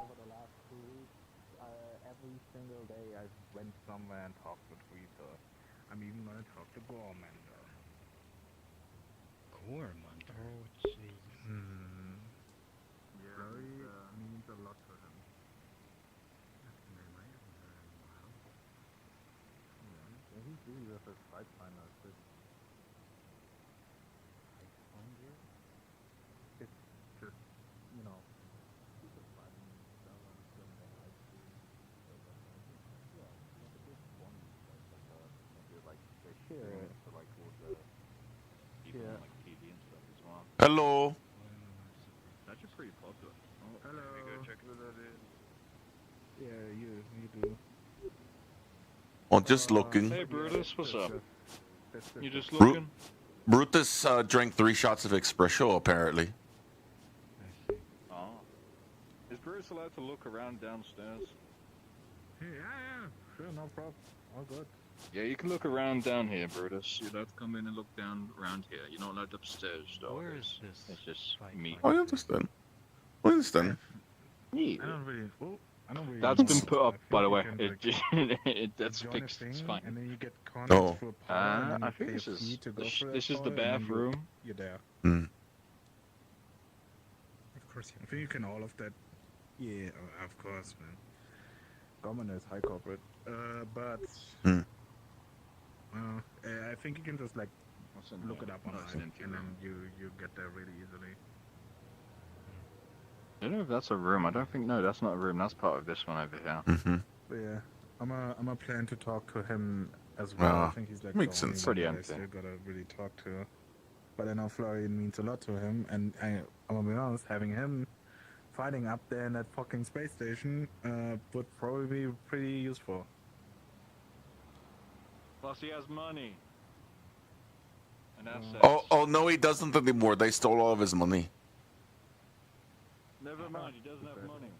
over the last 2 weeks, every single day I went somewhere and talked with Rita. I'm even gonna talk to Gorman though. Gorman? Oh jeez. Yeah, Rory means a lot to him. That's the name I haven't heard in a while. Yeah, he's really with his fight finder. It's just, you know, super fun. Hello. That's just pretty popular. Oh, hello. Let me go check who that is. Yeah, you do. Well, just looking. Hey Brutus, what's up? You just Bru- looking? Brutus drank 3 shots of espresso, apparently. Oh. Is Brutus allowed to look around downstairs? Yeah, sure, no problem. All good. Yeah, you can look around down here, Brutus. You're allowed to come in and look down around here. You're not allowed upstairs, though. Where is this? It's just me. I understand. I understand. Yeah. I don't really. That's been put up, by the way. Can, That's join fixed. a It's thing, fine. And then you get contacts Oh. for a power, and then I you think pay this a fee is to go for that this is the power, and then bathroom. You're there. Of course I think you can all of that. Yeah, of course, man. Government is high corporate. But I think you can just like look it up online, and then you get there really easily. I don't know if that's a room. I don't think. No, that's not a room. That's part of this one over here. Mm-hmm. But yeah, I'm a plan to talk to him as well. I think he's like makes the only sense. one Pretty that I empty. still gotta really talk to. But I know Florian means a lot to him, and I'm gonna be honest, having him fighting up there in that fucking space station would probably be pretty useful. Plus, he has money. And assets. Oh no, he doesn't anymore. They stole all of his money. Never mind. He doesn't have money.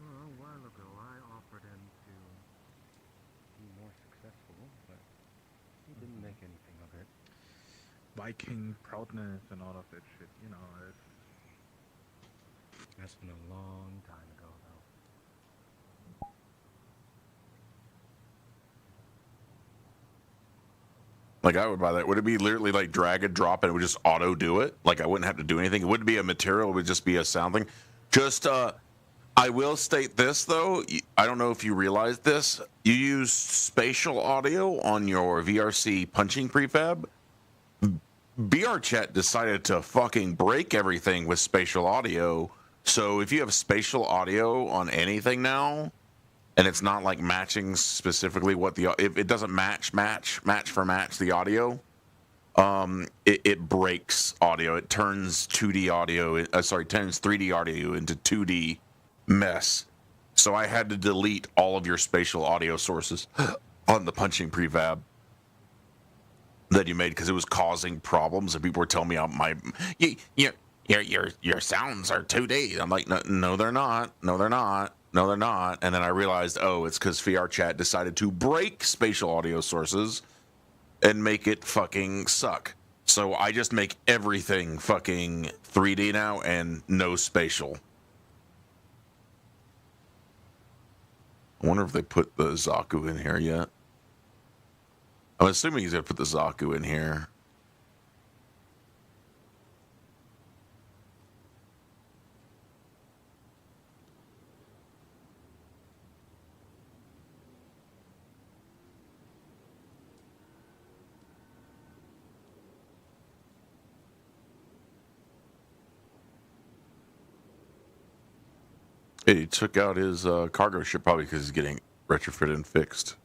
Well, a while ago, I offered him to be more successful, but he didn't make anything of it. Viking proudness and all of that shit, you know. That's been a long time ago, though. Like, I would buy that. Would it be literally like drag and drop and it would just auto do it? Like, I wouldn't have to do anything. It wouldn't be a material. It would just be a sound thing. Just, I will state this, though. I don't know if you realize this. You use spatial audio on your VRC punching prefab. BRChat decided to fucking break everything with spatial audio. So if you have spatial audio on anything now, and it's not like matching specifically what the if it doesn't match the audio, it breaks audio. It turns 2D audio, turns 3D audio into 2D mess. So I had to delete all of your spatial audio sources on the punching prefab that you made because it was causing problems, and people were telling me your sounds are 2D. I'm like, no, they're not. No, they're not. No, they're not. And then I realized, oh, it's because VRChat decided to break spatial audio sources and make it fucking suck. So I just make everything fucking 3D now and no spatial. I wonder if they put the Zaku in here yet. I'm assuming he's gonna put the Zaku in here. He took out his cargo ship probably because he's getting retrofitted and fixed.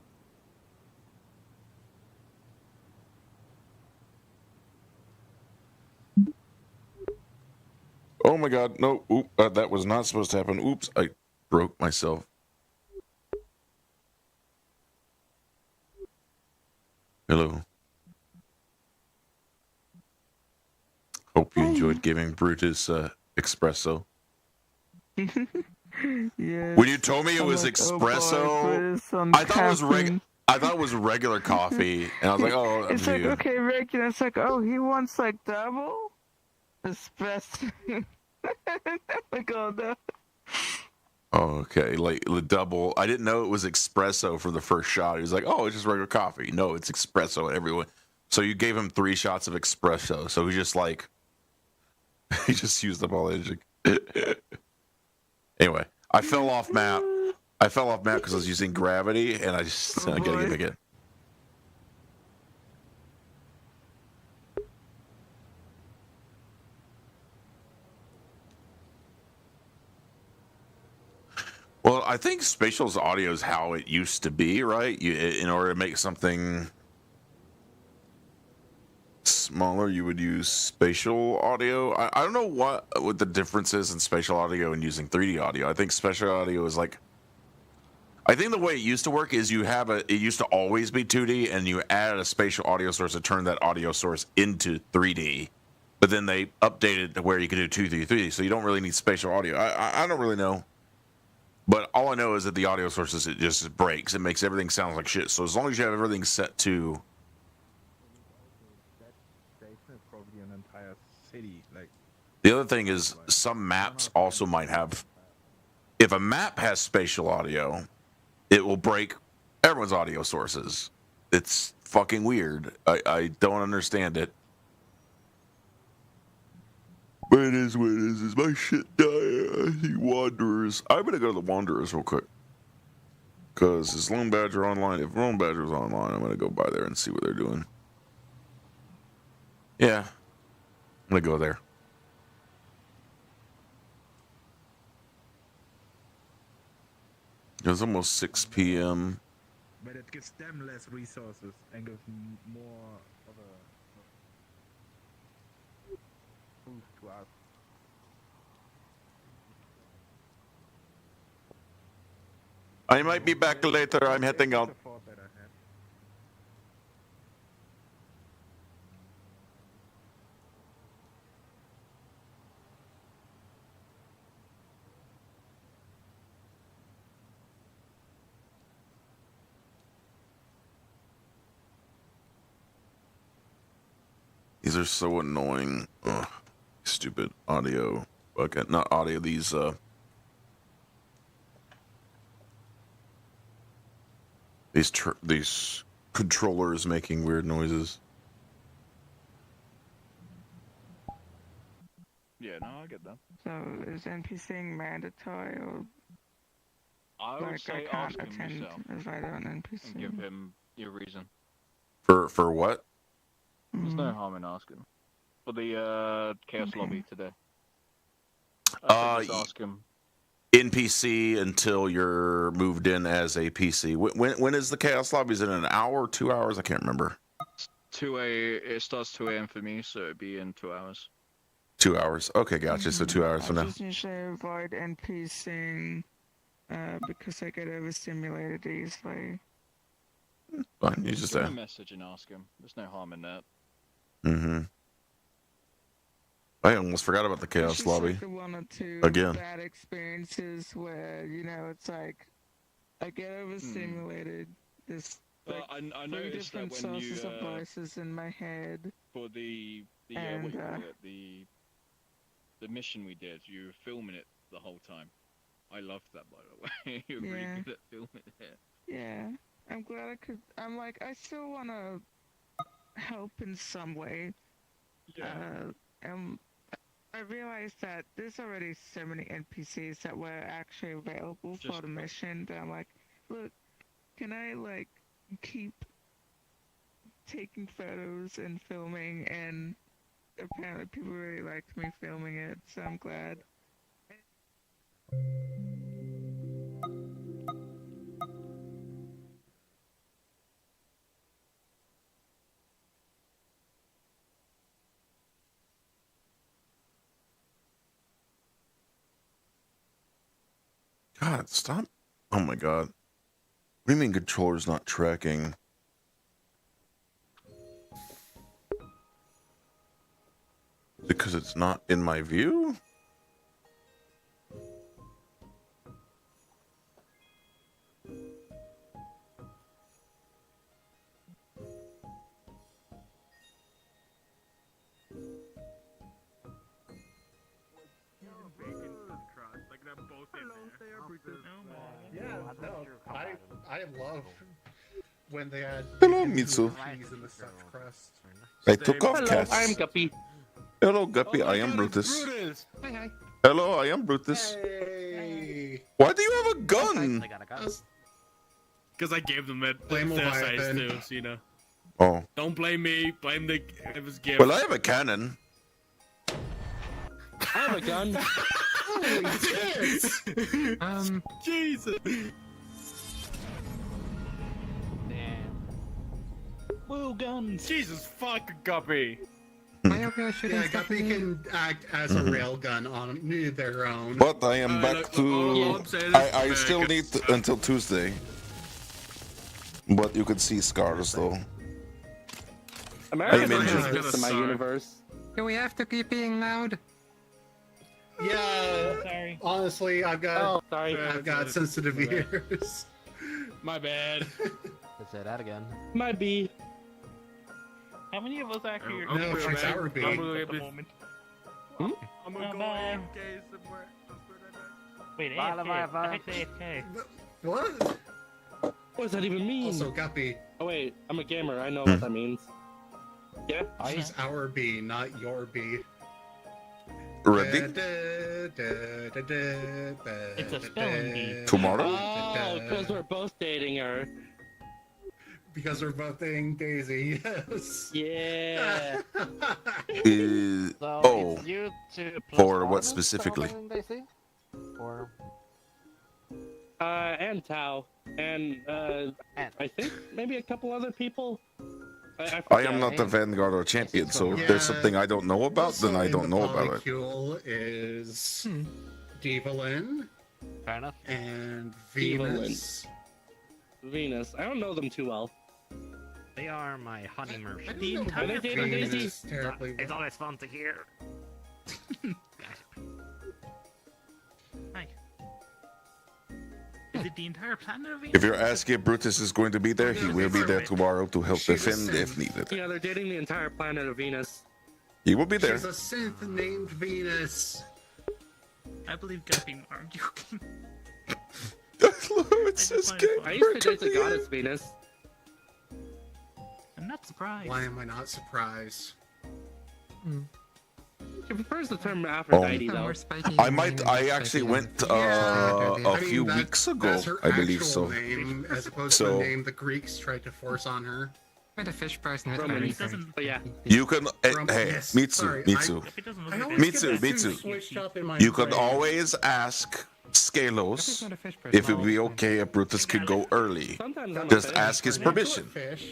Oh my god, no, that was not supposed to happen. Oops, I broke myself. Hello. Hope you enjoyed giving Brutus espresso. Yes. When you told me it was like, espresso, oh boy, I thought it was regular coffee, and I was like, oh, it's like, okay, regular. It's like, oh, he wants like double espresso. Like, oh no. Oh, okay, like the double. I didn't know it was espresso for the first shot. He was like, oh, it's just regular coffee. No, it's espresso. Everyone. So you gave him 3 shots of espresso. So he just like, he just used up all the energy. Anyway, I fell off map. Because I was using gravity, and I just I gotta get back in. Well, I think spatial audio is how it used to be, right? In order to make something smaller, you would use spatial audio. I don't know what the difference is in spatial audio and using 3D audio. I think spatial audio is like, I think the way it used to work is it used to always be 2D, and you added a spatial audio source to turn that audio source into 3D. But then they updated to where you can do 2D, 3D, so you don't really need spatial audio. I don't really know. But all I know is that the audio sources, it just breaks. It makes everything sound like shit. So as long as you have everything set to... Probably an entire city. Like, the other thing is some maps also might have... If a map has spatial audio, it will break everyone's audio sources. It's fucking weird. I don't understand it. But it is what it is. Is my shit dying? I see Wanderers. I'm gonna go to the Wanderers real quick. Because is Lone Badger online? If Lone Badger's online, I'm gonna go by there and see what they're doing. Yeah. I'm gonna go there. It's almost 6 p.m. but it gives them less resources and gives more of a boost to us. I might be back later. I'm heading out. These are so annoying. Ugh. Stupid audio. Okay, not audio. These controllers making weird noises. Yeah, no, I get that. So is NPCing mandatory, or I would like say I can't ask him attend yourself if I don't NPC? and give him your reason. For what? There's no harm in asking. For the Chaos Lobby today. Just ask him. NPC until you're moved in as a PC. When is the Chaos Lobby? Is it an hour, 2 hours? I can't remember. It starts 2 a.m. for me, so it'd be in 2 hours. 2 hours. Okay, gotcha. So 2 hours from I now. just usually avoid NPCing because I get overstimulated easily. Fine, you just Send him a message and ask him. There's no harm in that. Mm-hmm. I almost forgot about the chaos lobby. Like one or two Again. bad experiences where it's like I get overstimulated. There's like I three noticed that different when you sources of voices in my head. for the And, what do you call it, the mission we did, you were filming it the whole time. I loved that, by the way. You're Yeah. really good at filming it. Yeah, I'm glad I could. I'm like, I still want to help in some way. Yeah. I realized that there's already so many NPCs that were actually available for the mission that I'm like, look, can I like keep taking photos and filming? And apparently people really liked me filming it, so I'm glad. God, stop. Oh my god. What do you mean controller's not tracking? Because it's not in my view? Yeah, no, I love when they had Hello, bacon, Mitsu. cheese, and the stuffed crust. I took off Hello, cast. I am Guppy. Hello, Guppy. I am Brutus. Hi, hi. Hello, I am Brutus. Hey. Why do you have a gun? Because I gave them it. Blame Their size Leviathan. too, so you know. Oh. Don't blame me. Blame the. It was gift. Well, I have a cannon. I have a gun. Holy shit! Jesus. Woo guns. Jesus fuck, Guppy. Yeah, Guppy can act as a railgun on their own. But I am back look, to. all I'm saying is I still need until Tuesday. But you could see scars though. America's I am not injured. exist in my universe. Do we have to keep being loud? Yeah, Sorry. honestly, I've got I've got sensitive ears. My bad. Let's say that again. My B. How many of us actually are No, she's our B. at the moment? I'm gonna go bye. AFK somewhere. Wait, Bye, AFK. bye, bye. I say AFK. What? What does that even mean? Also, Guppy. Oh wait, I'm a gamer. I know what that means. Yeah. She's our B, not your B. Ready? It's a spelling bee. Tomorrow? Oh, because we're both dating her. Because we're both dating Daisy, yes. Yeah. Oh. You two plus For what Barnum specifically? that they see? Or And Tao. And, I think maybe a couple other people. I am not the Vanguard or champion, so if there's something I don't know about, then I don't know about it. Molecule is Devalin. Fair enough. And Venus. Venus. I don't know them too well. They are my honey merchant. The entire Daisy. Terribly It's always fun to hear. Hi. Is it the entire planet of If you're asking if Brutus is going to be there, he will be there tomorrow to help defend if needed. Yeah, they're dating the entire planet of Venus. He will be there. She's a synth named Venus. I believe Guppy more. I'm joking. It's just I used to date the goddess Venus. I'm not surprised. Why am I not surprised? She prefers the term Aphrodite, though. I actually went a few weeks ago, That's her I believe actual so. name, as opposed to So the name the Greeks tried to force on her. With a fish person with Roman. anything. But yeah. You can, hey, Yes, Mitsu, sorry, Mitsu, I always Mitsu, get that Mitsu. switched up in my You can brain. always ask Scalos if it would be okay if Brutus could go early. Sometimes I'm a Just fish. ask his I'm into permission. it, fish.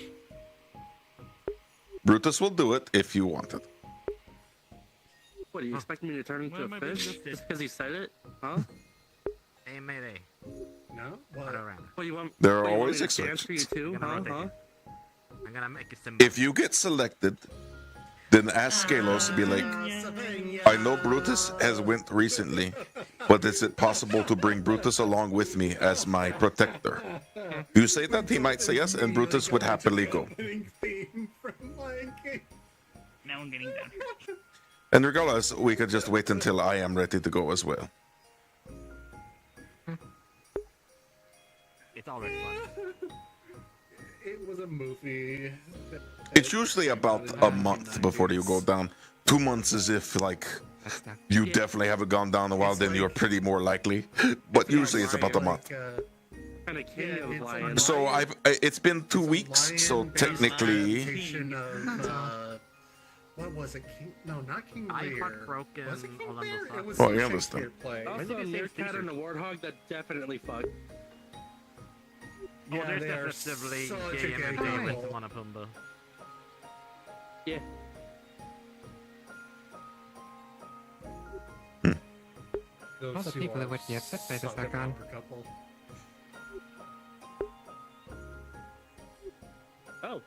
Brutus will do it if you want it. What, do you expect me to turn into Why am a I being fish? lifted? Just because he said it? Huh? Hey, Mayday. No? What? Well, you want, There are well, you want always me to dance for you exceptions. too, huh? I'm gonna make it some. If you get selected, then ask Scalos to be like, I know Brutus has went recently, but is it possible to bring Brutus along with me as my protector? You say that, he might say yes, and Brutus would happily go. Now I'm getting down. And regardless, we could just wait until I am ready to go as well. It's already fun. It was a movie. It's usually about a month before you go down. 2 months is if, like, you definitely haven't gone down a while, then you're pretty more likely. But usually it's about a month. Kind of king of lions. So it's been 2 weeks, so technically... What was it? No, not King I Lear. heartbroken. Was it King Lear? It was Oh, a you Shakespeare understand. play. Also, a meerkat and a warthog that definitely fucked. Yeah, they are there's definitely such a gay good entertainment couple. in Wanapumba. Yeah. Those All the two people are that would get upset by the such a second. proper couple. Oh.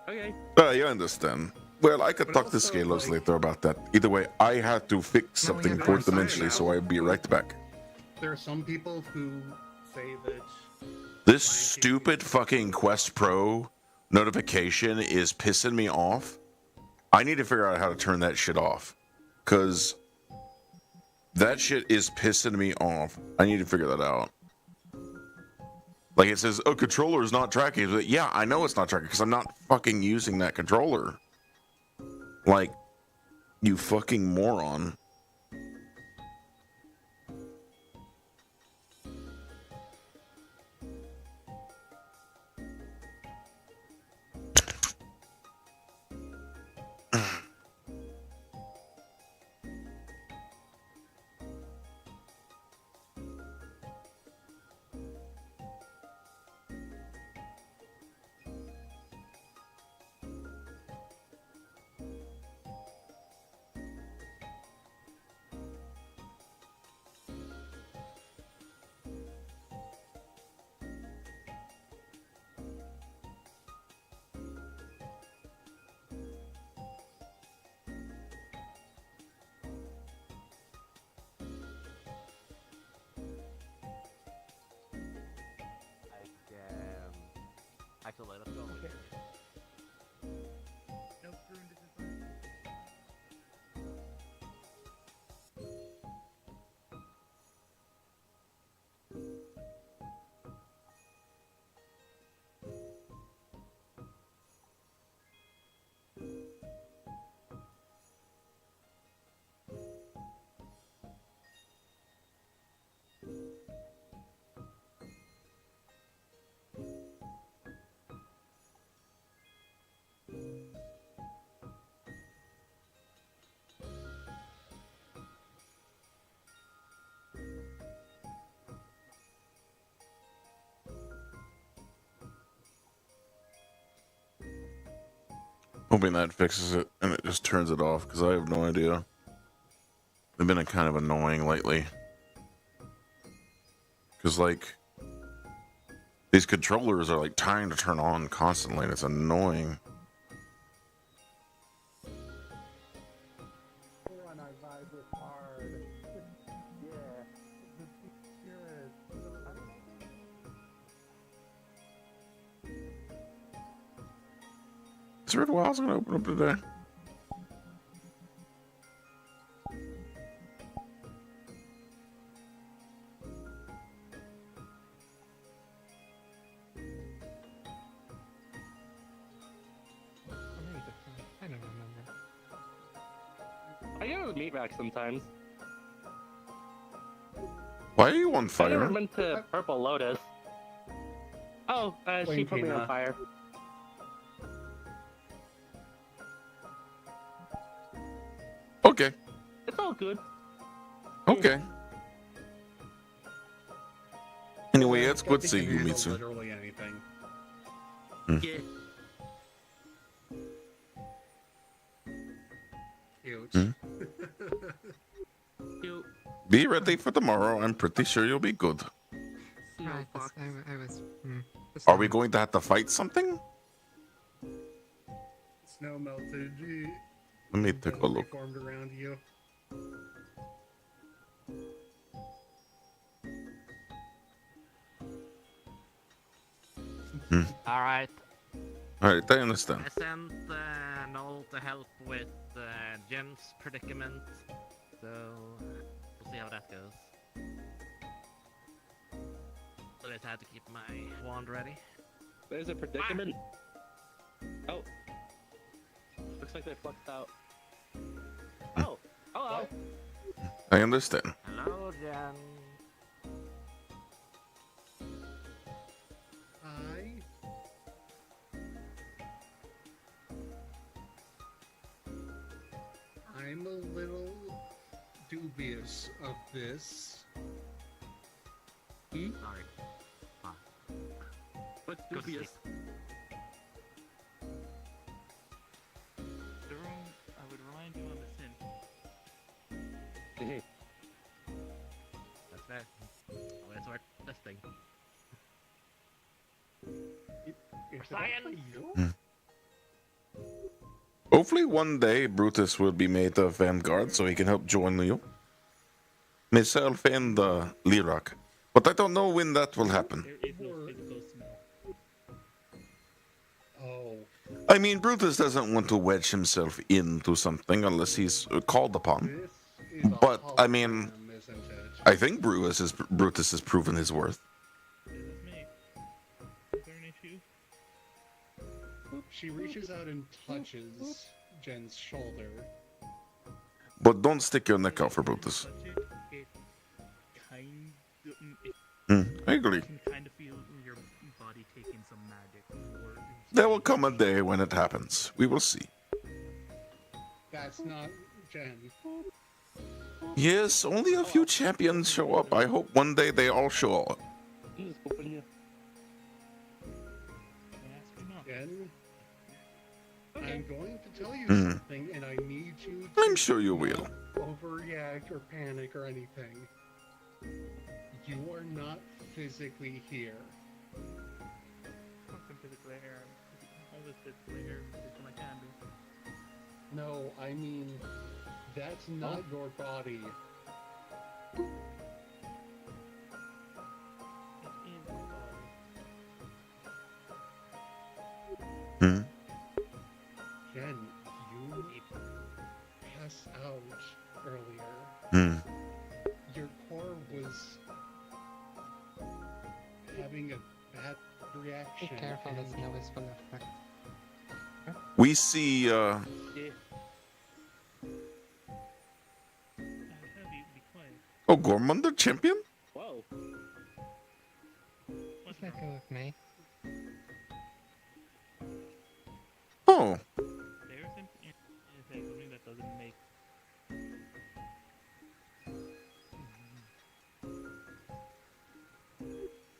Okay. You understand. Well, I could talk to Scalos later about that. Either way, I had to fix something fourth-dimensionally, so I'll be right back. There are some people who say that This stupid fucking Quest Pro notification is pissing me off. I need to figure out how to turn that shit off. Because that shit is pissing me off. I need to figure that out. Like it says, oh, controller is not tracking. But yeah, I know it's not tracking because I'm not fucking using that controller. Like, you fucking moron. Actually, let's go. Hoping that fixes it and it just turns it off because I have no idea. They've been kind of annoying lately. Because, like, these controllers are, like, trying to turn on constantly and it's annoying. Is Red Wild's gonna open up today? I don't remember. I go to meat rack sometimes. Why are you on I fire? never been to Purple Lotus. Oh, she Wayne put me Tina. on fire. Okay. It's all good. Okay. Anyway, it's I good to think see it you, can handle Mitsu. Literally anything. Yeah. Cute. Hmm? Cute. Be ready for tomorrow. I'm pretty sure you'll be good. I was. Are we going to have to fight something? Snow melted. Let me take a look. Formed around you. Alright. Alright, I understand. I sent Noel to help with Jen's predicament, so we'll see how that goes. So I had to keep my wand ready. There's a predicament. Oh. Looks like they fluxed out. Oh. Hello. I understand. Hello, Jen. Hi. I'm a little dubious of this. Sorry. What's Go to dubious? Jerome, I would remind you on the sin. That's fair. Oh, that's our this thing. Science! Hopefully one day Brutus will be made a vanguard so he can help join you. Myself and Lirak. But I don't know when that will happen. There is no physical smell. Oh. I mean, Brutus doesn't want to wedge himself into something unless he's called upon. But, I mean, I think Brutus has proven his worth. She reaches out and touches Jen's shoulder. But don't stick your neck out for Brutus. It kind I agree. You can kind of feel your body taking some magic. There will come a day when it happens. We will see. That's not Jen. Yes, only a few champions show up. I hope one day they all show up. Jen, I'm going to tell you Mhm. something, and I need you to I'm sure you will. overreact or panic or anything. You are not physically here. I'm physically here. I was physically here because I can be. No, I mean, that's not your body. Hmm? Jen, you passed out earlier. Hmm. Your core was having a bad reaction. Be careful, the snow is full of fuck. We see, Oh, Gormunder champion? Whoa. Just let go of me. Oh. There's something that doesn't make.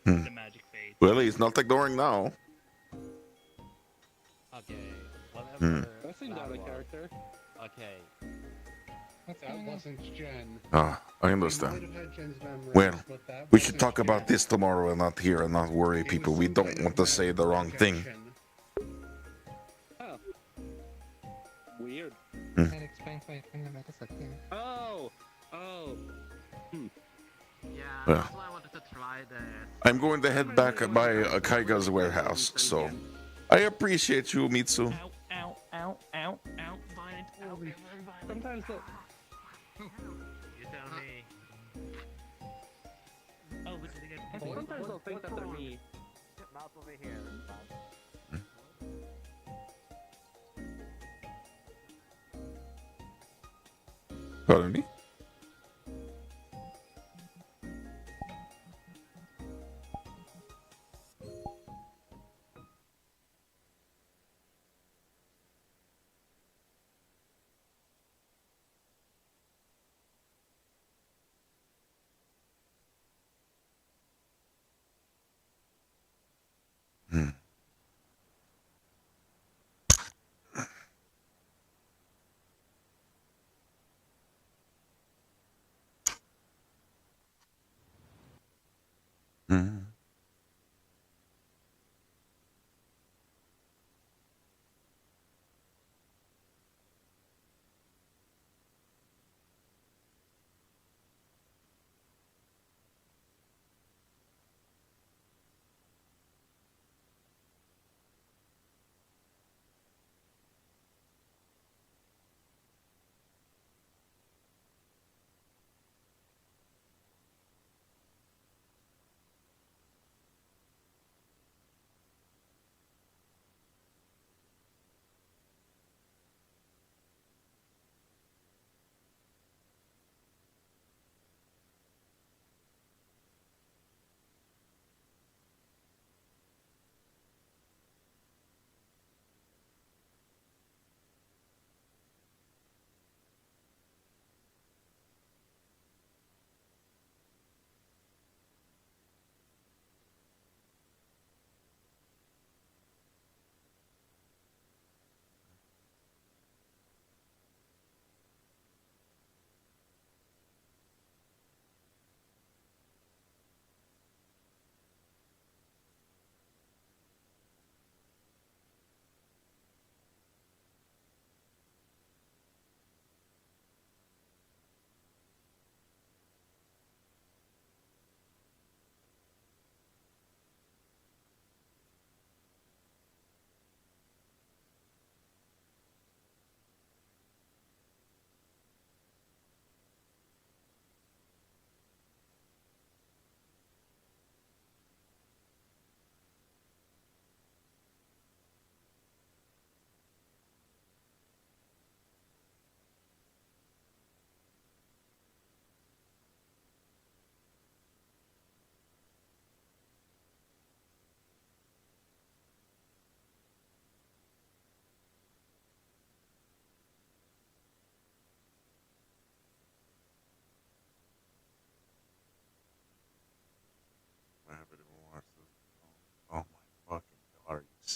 The magic fade. Well, he's not ignoring now. Okay. Hmm. That seems out of character. Okay. That wasn't Jen. Ah, I You understand. might have had Jen's memories, Well, but that we should wasn't talk Jen. about this tomorrow and not here and not worry people. We don't want to say the wrong thing. Oh. Weird. Hmm. That explains why it couldn't have disappeared. Oh. Oh. Yeah, Well. that's why I wanted to try the. I'm going to head back by Kaiga's warehouse, so I appreciate you, Mitsu. Ow, ow, ow, ow, violent, ow, very violent. Sometimes the. You tell me. Oh, which is again. Sometimes they'll think that they're me. Mouth over here. Pardon me? Hmm. Hmm.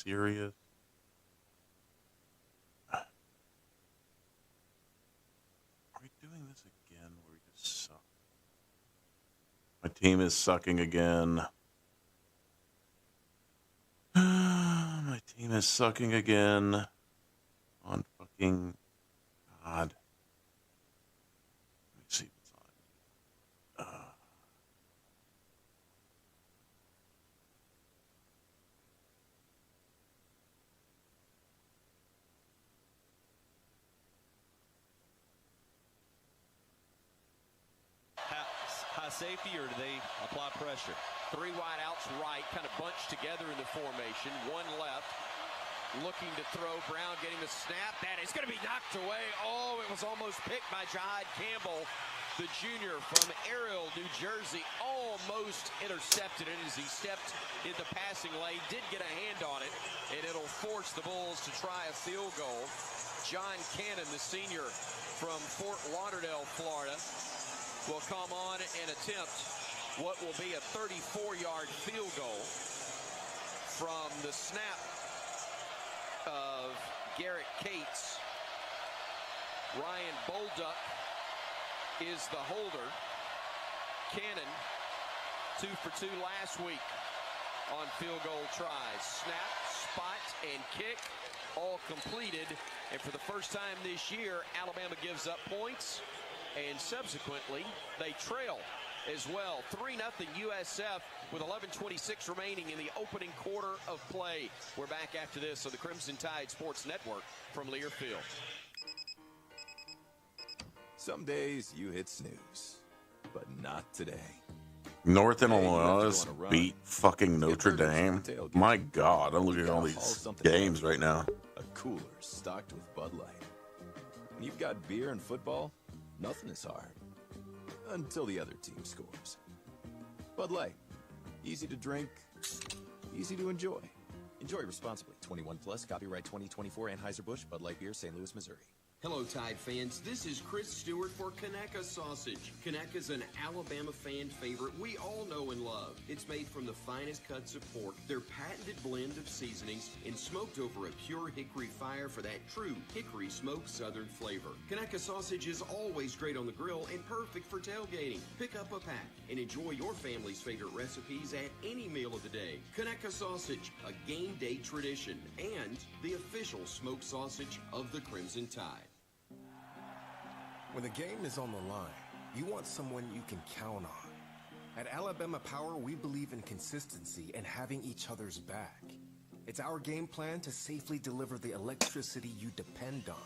serious? Are we doing this again where we just suck? My team is sucking again. My team is sucking again. On fucking God. Let me see what's on. High safety, or do they apply pressure? Three wideouts right, kind of bunched together in the formation. One left. Looking to throw. Brown getting the snap. That is going to be knocked away. Oh, it was almost picked by Jihad Campbell, the junior from Ariel, New Jersey. Almost intercepted it as he stepped into passing lane. Did get a hand on it, and it'll force the Bulls to try a field goal. John Cannon, the senior from Fort Lauderdale, Florida, will come on and attempt what will be a 34-yard field goal from the snap of Garrett Cates. Ryan Bolduck is the holder. Cannon, 2 for 2 last week on field goal tries. Snap, spot, and kick, all completed. And for the first time this year, Alabama gives up points, and subsequently, they trail as well. 3-0 USF with 11:26 remaining in the opening quarter of play. We're back after this on the Crimson Tide Sports Network from Learfield. Some days you hit snooze, but not today. Northern Illinois beat fucking Notre Dame. My God, I'm looking at all these games right now. A cooler stocked with Bud Light. When you've got beer and football, nothing is hard. Until the other team scores. Bud Light. Easy to drink, easy to enjoy. Enjoy responsibly. 21 plus, copyright 2024, Anheuser-Busch, Bud Light Beer, St. Louis, Missouri. Hello, Tide fans. This is Chris Stewart for Conecuh Sausage. Conecuh's an Alabama fan favorite we all know and love. It's made from the finest cuts of pork, their patented blend of seasonings, and smoked over a pure hickory fire for that true hickory smoked southern flavor. Conecuh Sausage is always great on the grill and perfect for tailgating. Pick up a pack and enjoy your family's favorite recipes at any meal of the day. Conecuh Sausage, a game day tradition, and the official smoked sausage of the Crimson Tide. When the game is on the line, you want someone you can count on. At Alabama Power, we believe in consistency and having each other's back. It's our game plan to safely deliver the electricity you depend on.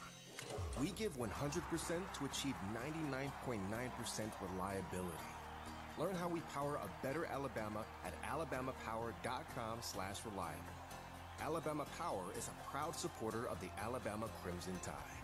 We give 100% to achieve 99.9% reliability. Learn how we power a better Alabama at alabamapower.com/reliable. Alabama Power is a proud supporter of the Alabama Crimson Tide.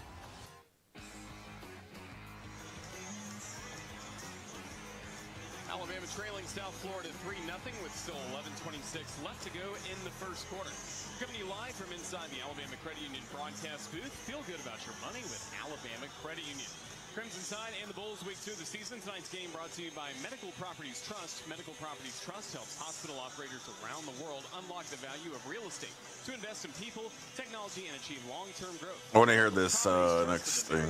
Alabama trailing South Florida 3-0 with still 11:26 left to go in the first quarter. Coming to you live from inside the Alabama Credit Union broadcast booth. Feel good about your money with Alabama Credit Union. Crimson Tide and the Bulls week 2 of the season. Tonight's game brought to you by Medical Properties Trust. Medical Properties Trust helps hospital operators around the world unlock the value of real estate to invest in people, technology, and achieve long-term growth. I want to hear this next thing.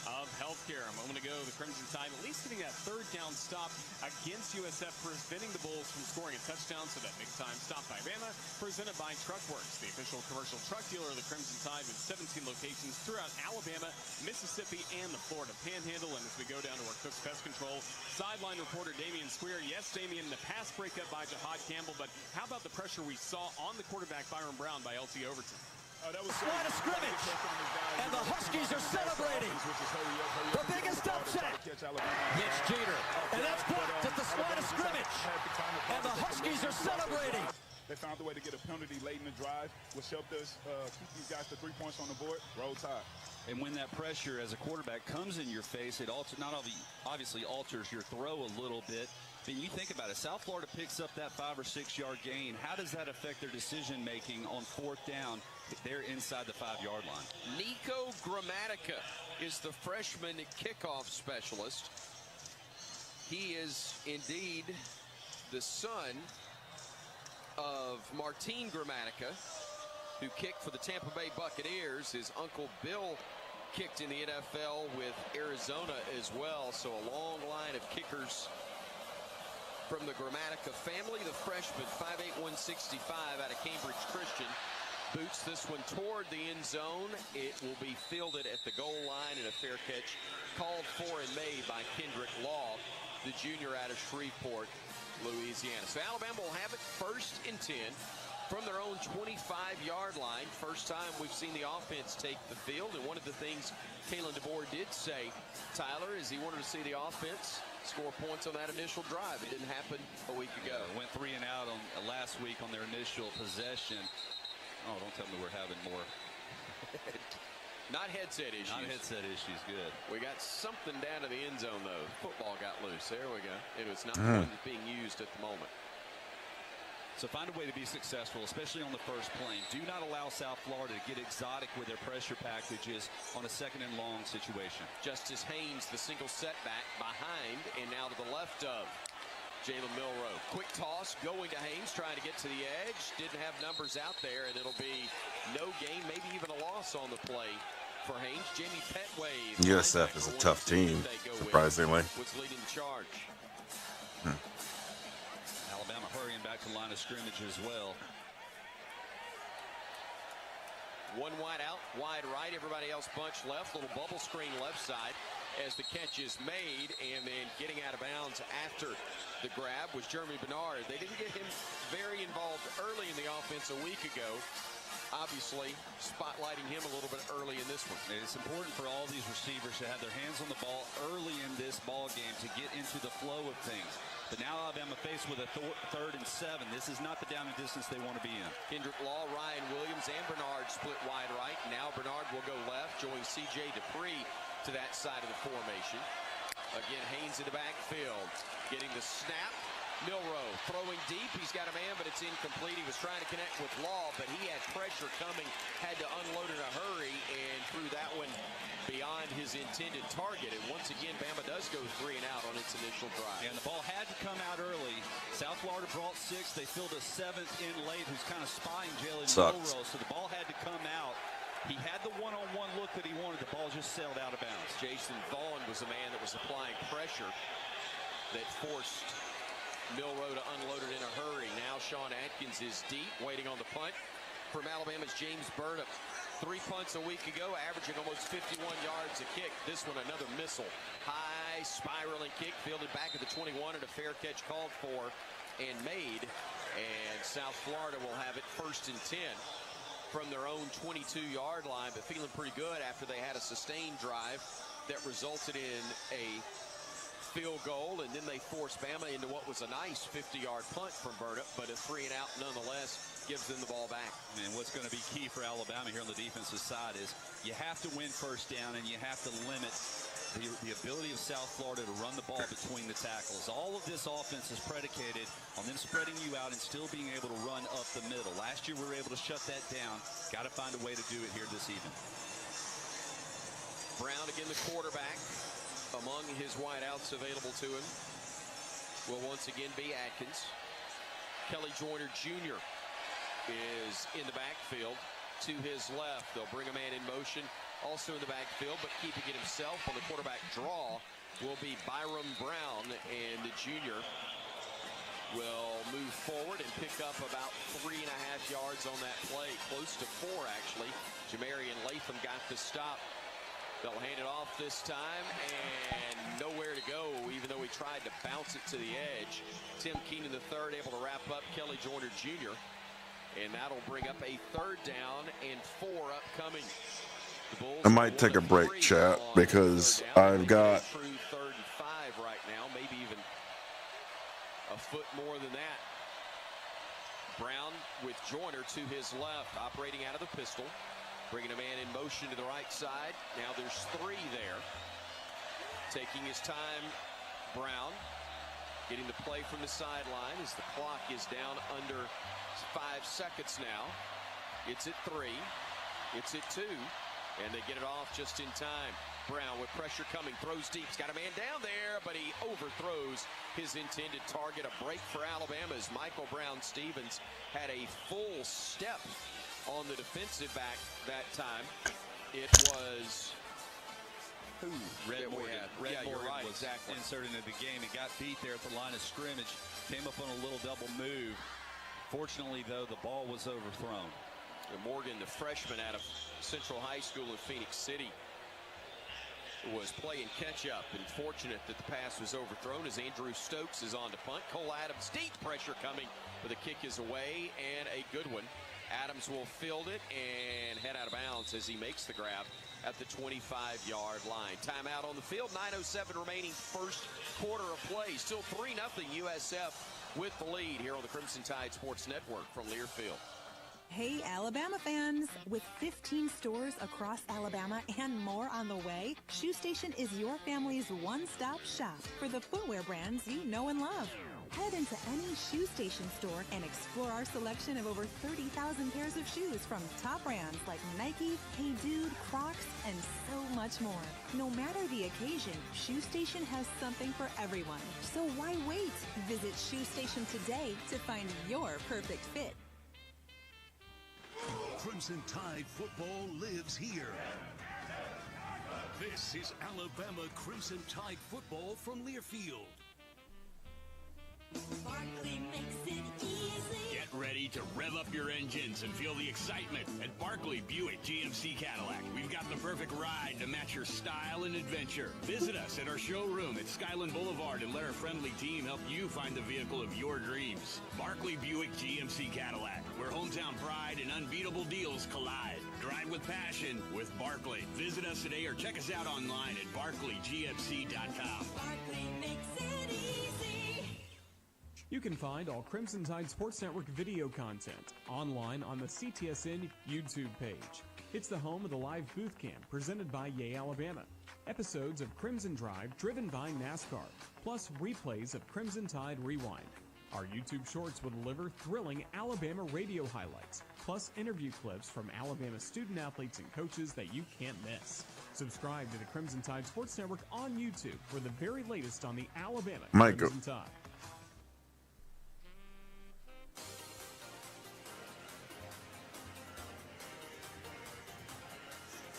Of healthcare. A moment ago, the Crimson Tide at least getting that third down stop against USF, preventing the Bulls from scoring a touchdown. So that big time stop by Bama, presented by Truckworks, the official commercial truck dealer of the Crimson Tide, with 17 locations throughout Alabama, Mississippi, and the Florida Panhandle. And as we go down to our Cook's Pest Control, sideline reporter Damian Square. Yes, Damian, the pass breakup by Jihad Campbell, but how about the pressure we saw on the quarterback Byron Brown by LT Overton? That was line of scrimmage, and the Huskies are celebrating the biggest upset. Mitch Jeter, and that's blocked at the line of scrimmage, and the Huskies are celebrating. They found a way to get a penalty late in the drive, which helped us keep these guys to 3 points on the board. Roll Tide. And when that pressure as a quarterback comes in your face, it not only obviously alters your throw a little bit. Then you think about it. South Florida picks up that 5 or 6 yard gain. How does that affect their decision making on 4th down if they're inside the 5-yard line? Nico Gramatica is the freshman kickoff specialist. He is indeed the son of Martine Gramatica, who kicked for the Tampa Bay Buccaneers. His uncle Bill kicked in the NFL with Arizona as well. So a long line of kickers from the Grammatica family. The freshman, 5'8", 165 out of Cambridge Christian, boots this one toward the end zone. It will be fielded at the goal line, and a fair catch called for and made by Kendrick Law, the junior out of Shreveport, Louisiana. So Alabama will have it 1st and 10 from their own 25-yard line. First time we've seen the offense take the field, and one of the things Kalen DeBoer did say, Tyler, is he wanted to see the offense score points on that initial drive. It didn't happen a week ago. Went 3 and out on last week on their initial possession. Oh, don't tell me we're having more. Not headset issues. Not headset issues, good. We got something down to the end zone, though. Football got loose. There we go. It was not the one that's being used at the moment. So find a way to be successful, especially on the first plane. Do not allow South Florida to get exotic with their pressure packages on a 2nd and long situation. Justice Haynes, the single setback behind, and now to the left of Jalen Milroe. Quick toss going to Haynes, trying to get to the edge. Didn't have numbers out there, and it'll be no gain, maybe even a loss on the play for Haynes. Jamie Petway. USF is a tough team, surprisingly. Was leading the charge. Alabama hurrying back to the line of scrimmage as well. One wide out, wide right. Everybody else bunched left. Little bubble screen left side as the catch is made, and then getting out of bounds after the grab was Jeremy Bernard. They didn't get him very involved early in the offense a week ago. Obviously, spotlighting him a little bit early in this one. It's important for all these receivers to have their hands on the ball early in this ball game to get into the flow of things. But now Alabama faced with a 3rd and 7. This is not the down and distance they want to be in. Kendrick Law, Ryan Williams, and Bernard split wide right. Now Bernard will go left, join C.J. Dupree to that side of the formation. Again, Haynes in the backfield, getting the snap. Milroe throwing deep. He's got a man, but it's incomplete. He was trying to connect with Law, but he had pressure coming, had to unload in a hurry, and threw that one beyond his intended target. And once again, Bama does go 3 and out on its initial drive. And the ball had to come out early. South Florida brought 6. They filled a 7th in late, who's kind of spying Jalen Milroe. So the ball had to come out. He had the one-on-one look that he wanted. The ball just sailed out of bounds. Jason Vaughn was the man that was applying pressure that forced Milroe to unload it in a hurry. Now Sean Atkins is deep, waiting on the punt from Alabama's James Burnham. 3 punts a week ago, averaging almost 51 yards a kick. This one, another missile. High spiraling kick, fielded back at the 21, and a fair catch called for and made. And South Florida will have it 1st and 10 from their own 22-yard line, but feeling pretty good after they had a sustained drive that resulted in a field goal, and then they forced Bama into what was a nice 50-yard punt from Burnham, but a 3 and out nonetheless gives them the ball back. And what's going to be key for Alabama here on the defensive side is you have to win 1st down, and you have to limit the ability of South Florida to run the ball between the tackles. All of this offense is predicated on them spreading you out and still being able to run up the middle. Last year we were able to shut that down. Got to find a way to do it here this evening. Brown again, the quarterback. Among his wideouts available to him will once again be Atkins. Kelly Joyner Jr. is in the backfield to his left. They'll bring a man in motion also in the backfield, but keeping it himself on the quarterback draw will be Byram Brown, and the junior will move forward and pick up about 3.5 yards on that play, close to 4 actually. Jamarian Latham got the stop. They'll hand it off this time, and nowhere to go, even though he tried to bounce it to the edge. Tim Keenan III able to wrap up Kelly Joyner Jr., and that'll bring up a 3rd down and 4 upcoming. I might take a break, chat, because I've got True 3rd and 5 right now, maybe even a foot more than that. Brown with Joyner to his left, operating out of the pistol. Bringing a man in motion to the right side. Now there's 3 there. Taking his time, Brown. Getting the play from the sideline as the clock is down under 5 seconds now. It's at 3. It's at 2. And they get it off just in time. Brown with pressure coming, throws deep. He's got a man down there, but he overthrows his intended target. A break for Alabama as Michael Brown-Stevens had a full step on the defensive back that time. It was who? Red Morgan. Red You're Morgan right, was exactly. inserted into the game. He got beat there at the line of scrimmage. Came up on a little double move. Fortunately, though, the ball was overthrown. Morgan, the freshman out of Central High School in Phoenix City, was playing catch-up and fortunate that the pass was overthrown as Andrew Stokes is on to punt. Cole Adams, deep pressure coming, but the kick is away and a good one. Adams will field it and head out of bounds as he makes the grab at the 25-yard line. Timeout on the field, 9:07 remaining first quarter of play. Still 3-0 USF with the lead here on the Crimson Tide Sports Network from Learfield. Hey, Alabama fans! With 15 stores across Alabama and more on the way, Shoe Station is your family's one-stop shop for the footwear brands you know and love. Head into any Shoe Station store and explore our selection of over 30,000 pairs of shoes from top brands like Nike, Hey Dude, Crocs, and so much more. No matter the occasion, Shoe Station has something for everyone. So why wait? Visit Shoe Station today to find your perfect fit. Crimson Tide football lives here. This is Alabama Crimson Tide football from Learfield. Barkley makes it easy. Get ready to rev up your engines and feel the excitement at Barkley Buick GMC Cadillac. We've got the perfect ride to match your style and adventure. Visit us at our showroom at Skyland Boulevard and let our friendly team help you find the vehicle of your dreams. Barkley Buick GMC Cadillac, where hometown pride and unbeatable deals collide. Drive with passion with Barkley. Visit us today or check us out online at barkleygmc.com. Barkley makes it easy. You can find all Crimson Tide Sports Network video content online on the CTSN YouTube page. It's the home of the live booth camp presented by Yay Alabama. Episodes of Crimson Drive driven by NASCAR, plus replays of Crimson Tide Rewind. Our YouTube shorts will deliver thrilling Alabama radio highlights, plus interview clips from Alabama student athletes and coaches that you can't miss. Subscribe to the Crimson Tide Sports Network on YouTube for the very latest on the Alabama Crimson Tide.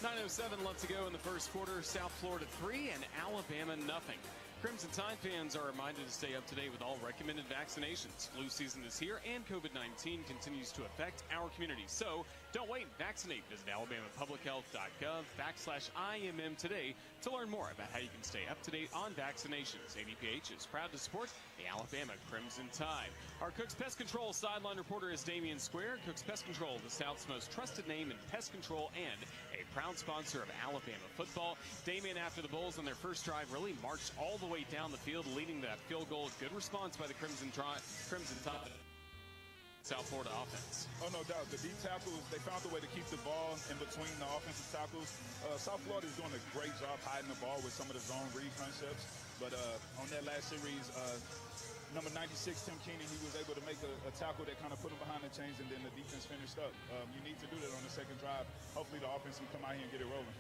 9:07 left to go in the first quarter. South Florida 3 and Alabama nothing. Crimson Tide fans are reminded to stay up to date with all recommended vaccinations. Flu season is here and COVID-19 continues to affect our community. So don't wait, vaccinate. Visit alabamapublichealth.gov/IMM today to learn more about how you can stay up to date on vaccinations. ADPH is proud to support the Alabama Crimson Tide. Our Cook's Pest Control sideline reporter is Damian Square. Cook's Pest Control, the South's most trusted name in pest control and a proud sponsor of Alabama football. Damian, after the Bulls on their first drive, really marched all the way down the field, leading that field goal. Good response by the Crimson Tide. South Florida offense. Oh, no doubt. The deep tackles, they found a way to keep the ball in between the offensive tackles. South Florida is doing a great job hiding the ball with some of the zone read concepts. But on that last series, number 96, Tim Keeney, he was able to make a tackle that kind of put him behind the chains, and then the defense finished up. You need to do that on the second drive. Hopefully the offense can come out here and get it rolling.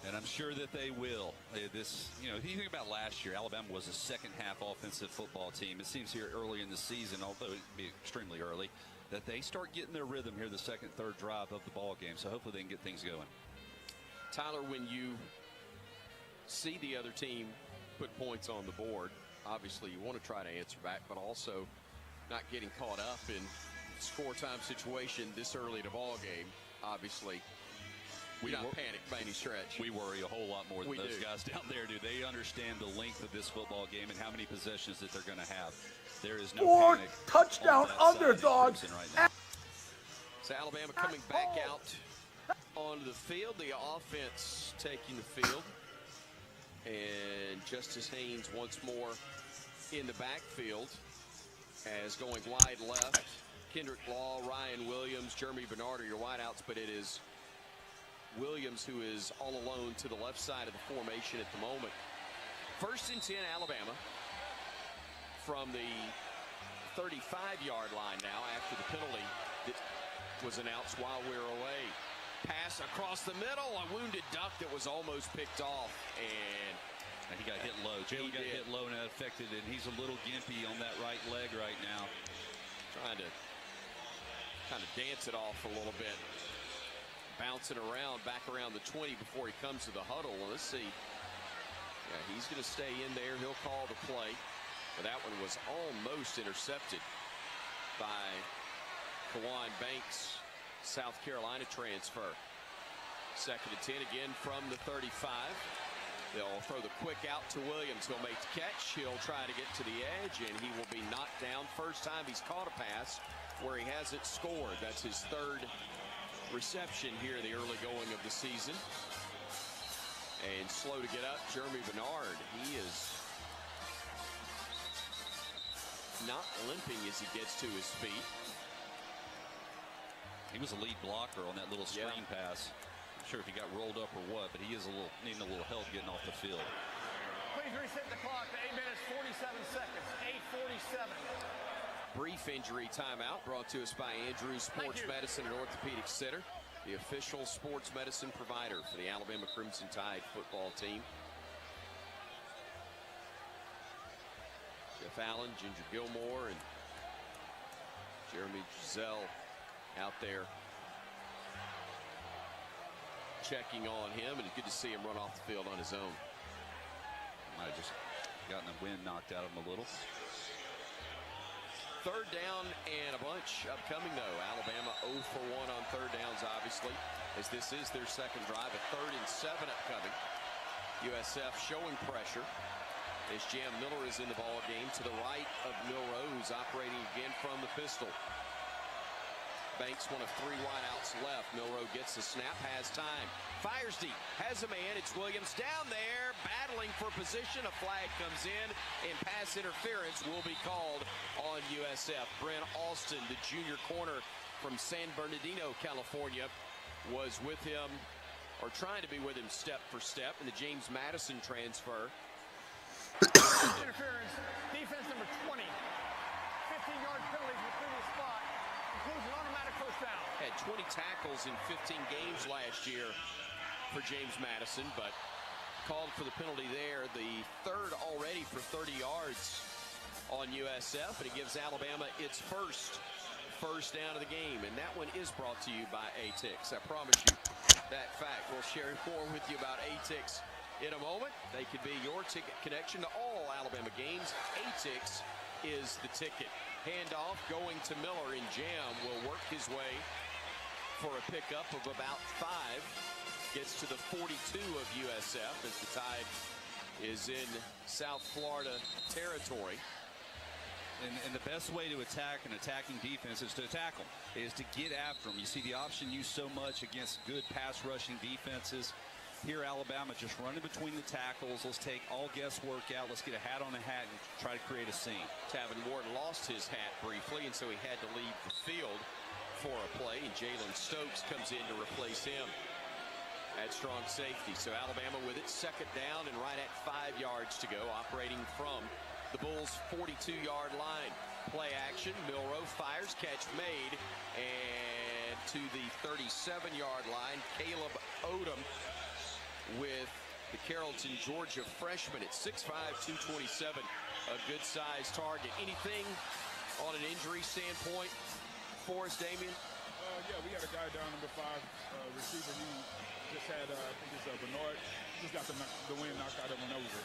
And I'm sure that they will. If you think about last year, Alabama was a second-half offensive football team. It seems here early in the season, although it be extremely early, that they start getting their rhythm here the second, third drive of the ball game. So hopefully they can get things going. Tyler, when you see the other team put points on the board, obviously you want to try to answer back, but also not getting caught up in score time situation this early in the ball game, obviously. We don't panic by any stretch. We worry a whole lot more than those guys down there do. They understand the length of this football game and how many possessions that they're going to have. There is no panic. Touchdown underdogs. Right now. So Alabama coming back out onto the field. The offense taking the field. And Justice Haynes once more in the backfield as going wide left. Kendrick Law, Ryan Williams, Jeremy Bernard are your wideouts, but it is Williams who is all alone to the left side of the formation at the moment. 1st and 10 Alabama from the 35-yard line now after the penalty that was announced while we were away. Pass across the middle, a wounded duck that was almost picked off, and he got hit low. Jalen got hit low and that affected it. He's a little gimpy on that right leg right now. Trying to kind of dance it off a little bit. Bouncing around, back around the 20 before he comes to the huddle. Well, let's see. Yeah, he's going to stay in there. He'll call the play. But that one was almost intercepted by Kawan Banks, South Carolina transfer. 2nd and 10 again from the 35. They'll throw the quick out to Williams. He'll make the catch. He'll try to get to the edge, and he will be knocked down. First time he's caught a pass where he hasn't scored. That's his 3rd reception here in the early going of the season. And slow to get up, Jeremy Bernard. He is not limping as he gets to his feet. He was a lead blocker on that little screen pass. Not sure if he got rolled up or what, but he is needing a little help getting off the field. Please reset the clock to 8 minutes, 47 seconds, 8:47. Brief injury timeout brought to us by Andrews Sports Medicine and Orthopedic Center, the official sports medicine provider for the Alabama Crimson Tide football team. Jeff Allen, Ginger Gilmore, and Jeremy Giselle out there checking on him, and it's good to see him run off the field on his own. Might have just gotten the wind knocked out of him a little. 3rd down and a bunch upcoming, though. Alabama 0 for 1 on 3rd downs, obviously, as this is their 2nd drive. A 3rd and 7 upcoming. USF showing pressure as Jam Miller is in the ball game to the right of Milrose, operating again from the pistol. Banks, one of 3 wideouts left. Milroe gets the snap, has time, fires deep, has a man. It's Williams down there, battling for position. A flag comes in, and pass interference will be called on USF. Brent Alston, the junior corner from San Bernardino, California, was with him, or trying to be with him step for step, in the James Madison transfer. Interference, defense number 20. 15-yard penalty from the previous spot. Includes an automatic first down. Had 20 tackles in 15 games last year for James Madison, but called for the penalty there. The 3rd already for 30 yards on USF, and it gives Alabama its first down of the game. And that one is brought to you by ATIX. I promise you that fact. We'll share more with you about ATIX in a moment. They could be your ticket connection to all Alabama games. ATIX is the ticket. Handoff going to Miller, and Jam will work his way for a pickup of about 5. Gets to the 42 of USF as the Tide is in South Florida territory. And the best way to attack an attacking defense is to attack them, is to get after them. You see the option used so much against good pass rushing defenses. Here, Alabama just running between the tackles. Let's take all guesswork out. Let's get a hat on a hat and try to create a scene. Tavin Ward lost his hat briefly, and so he had to leave the field for a play, and Jalen Stokes comes in to replace him at strong safety. So Alabama with its 2nd down and right at 5 yards to go, operating from the Bulls' 42-yard line. Play action, Milroe fires, catch made, and to the 37-yard line, Caleb Odom with the Carrollton, Georgia freshman at 6'5", 227, a good-sized target. Anything on an injury standpoint for us, Damian? Yeah, we got a guy down, number 5, receiver. He just had, I think it's Bernard. Just got the wind knocked out of him over.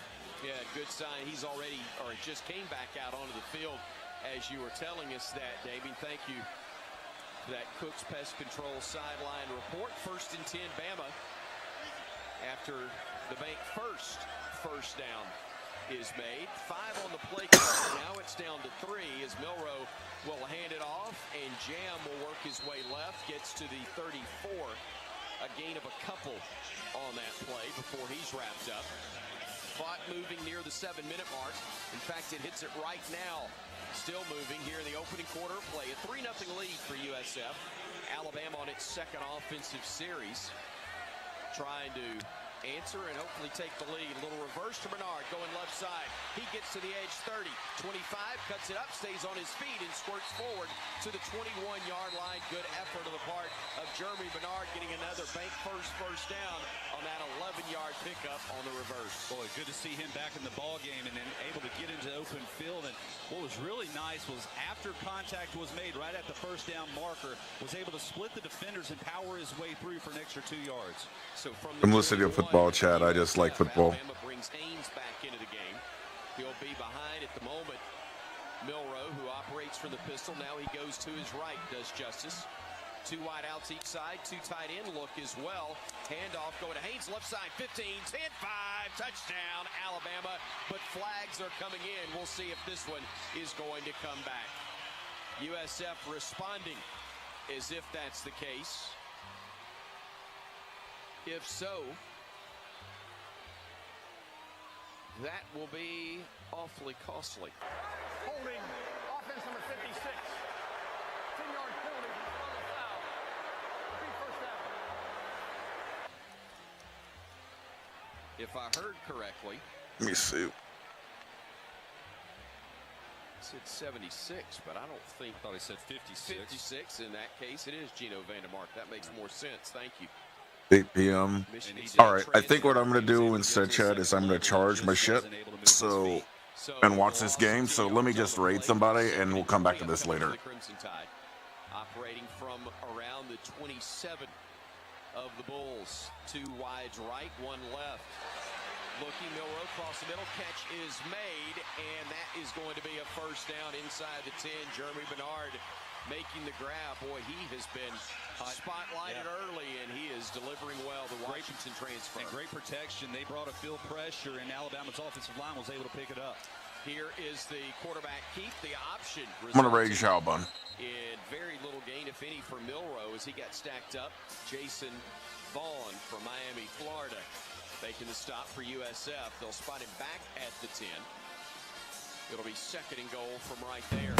Yeah, good sign. He's already, or just came back out onto the field as you were telling us that, Damian. Thank you for that Cooks Pest Control sideline report. 1st and 10, Bama. After the bank first down is made. 5 on the play clock. Now it's down to 3 as Milroe will hand it off, and Jam will work his way left, gets to the 34. A gain of a couple on that play before he's wrapped up. Clock moving near the 7-minute mark. In fact, it hits it right now. Still moving here in the opening quarter of play. A 3-0 lead for USF. Alabama on its 2nd offensive series, trying to answer and hopefully take the lead. A little reverse to Bernard going left side. He gets to the edge 30, 25, cuts it up, stays on his feet and squirts forward to the 21-yard line. Good effort on the part of Jeremy Bernard getting another bank first down on that 11-yard pickup on the reverse. Boy, good to see him back in the ball game and then able to get into open field. And what was really nice was after contact was made right at the first down marker, was able to split the defenders and power his way through for an extra 2 yards. So from I'm listening to football chat. I just like football. Alabama brings Haynes back into the game. He'll be behind at the moment. Milroe, who operates from the pistol, now he goes to his right, does justice. 2 wide outs each side, 2 tight end look as well. Handoff going to Haynes, left side, 15, 10, 5, touchdown, Alabama. But flags are coming in. We'll see if this one is going to come back. USF responding as if that's the case. If so, that will be awfully costly. Holding offense number 56. 10-yard penalty from the front of the foul. Big first down. If I heard correctly, Let me see. said 76, but I don't think. I thought he said 56. 56. In that case, it is Gino Vandermark. That makes more sense. Thank you. 8 p.m. All right, I think what I'm going to do instead, Chad, is I'm going to charge my shit and watch this game. So let me just raid somebody, and we'll come back to this later. Crimson Tide operating from around the 27 of the Bulls. 2 wides right, 1 left. Looking, Milroe across the middle, catch is made, and that is going to be a first down inside the 10. Jeremy Bernard making the grab. Boy, he has been spotlighted early, and he is delivering well. The Washington transfer. And great protection. They brought a field pressure, and Alabama's offensive line was able to pick it up. Here is the quarterback keep. The option I'm going to raise Shalbun. in very little gain, if any, for Milroe as he got stacked up. Jason Vaughn from Miami, Florida, making the stop for USF. They'll spot him back at the 10. It'll be 2nd and goal from right there.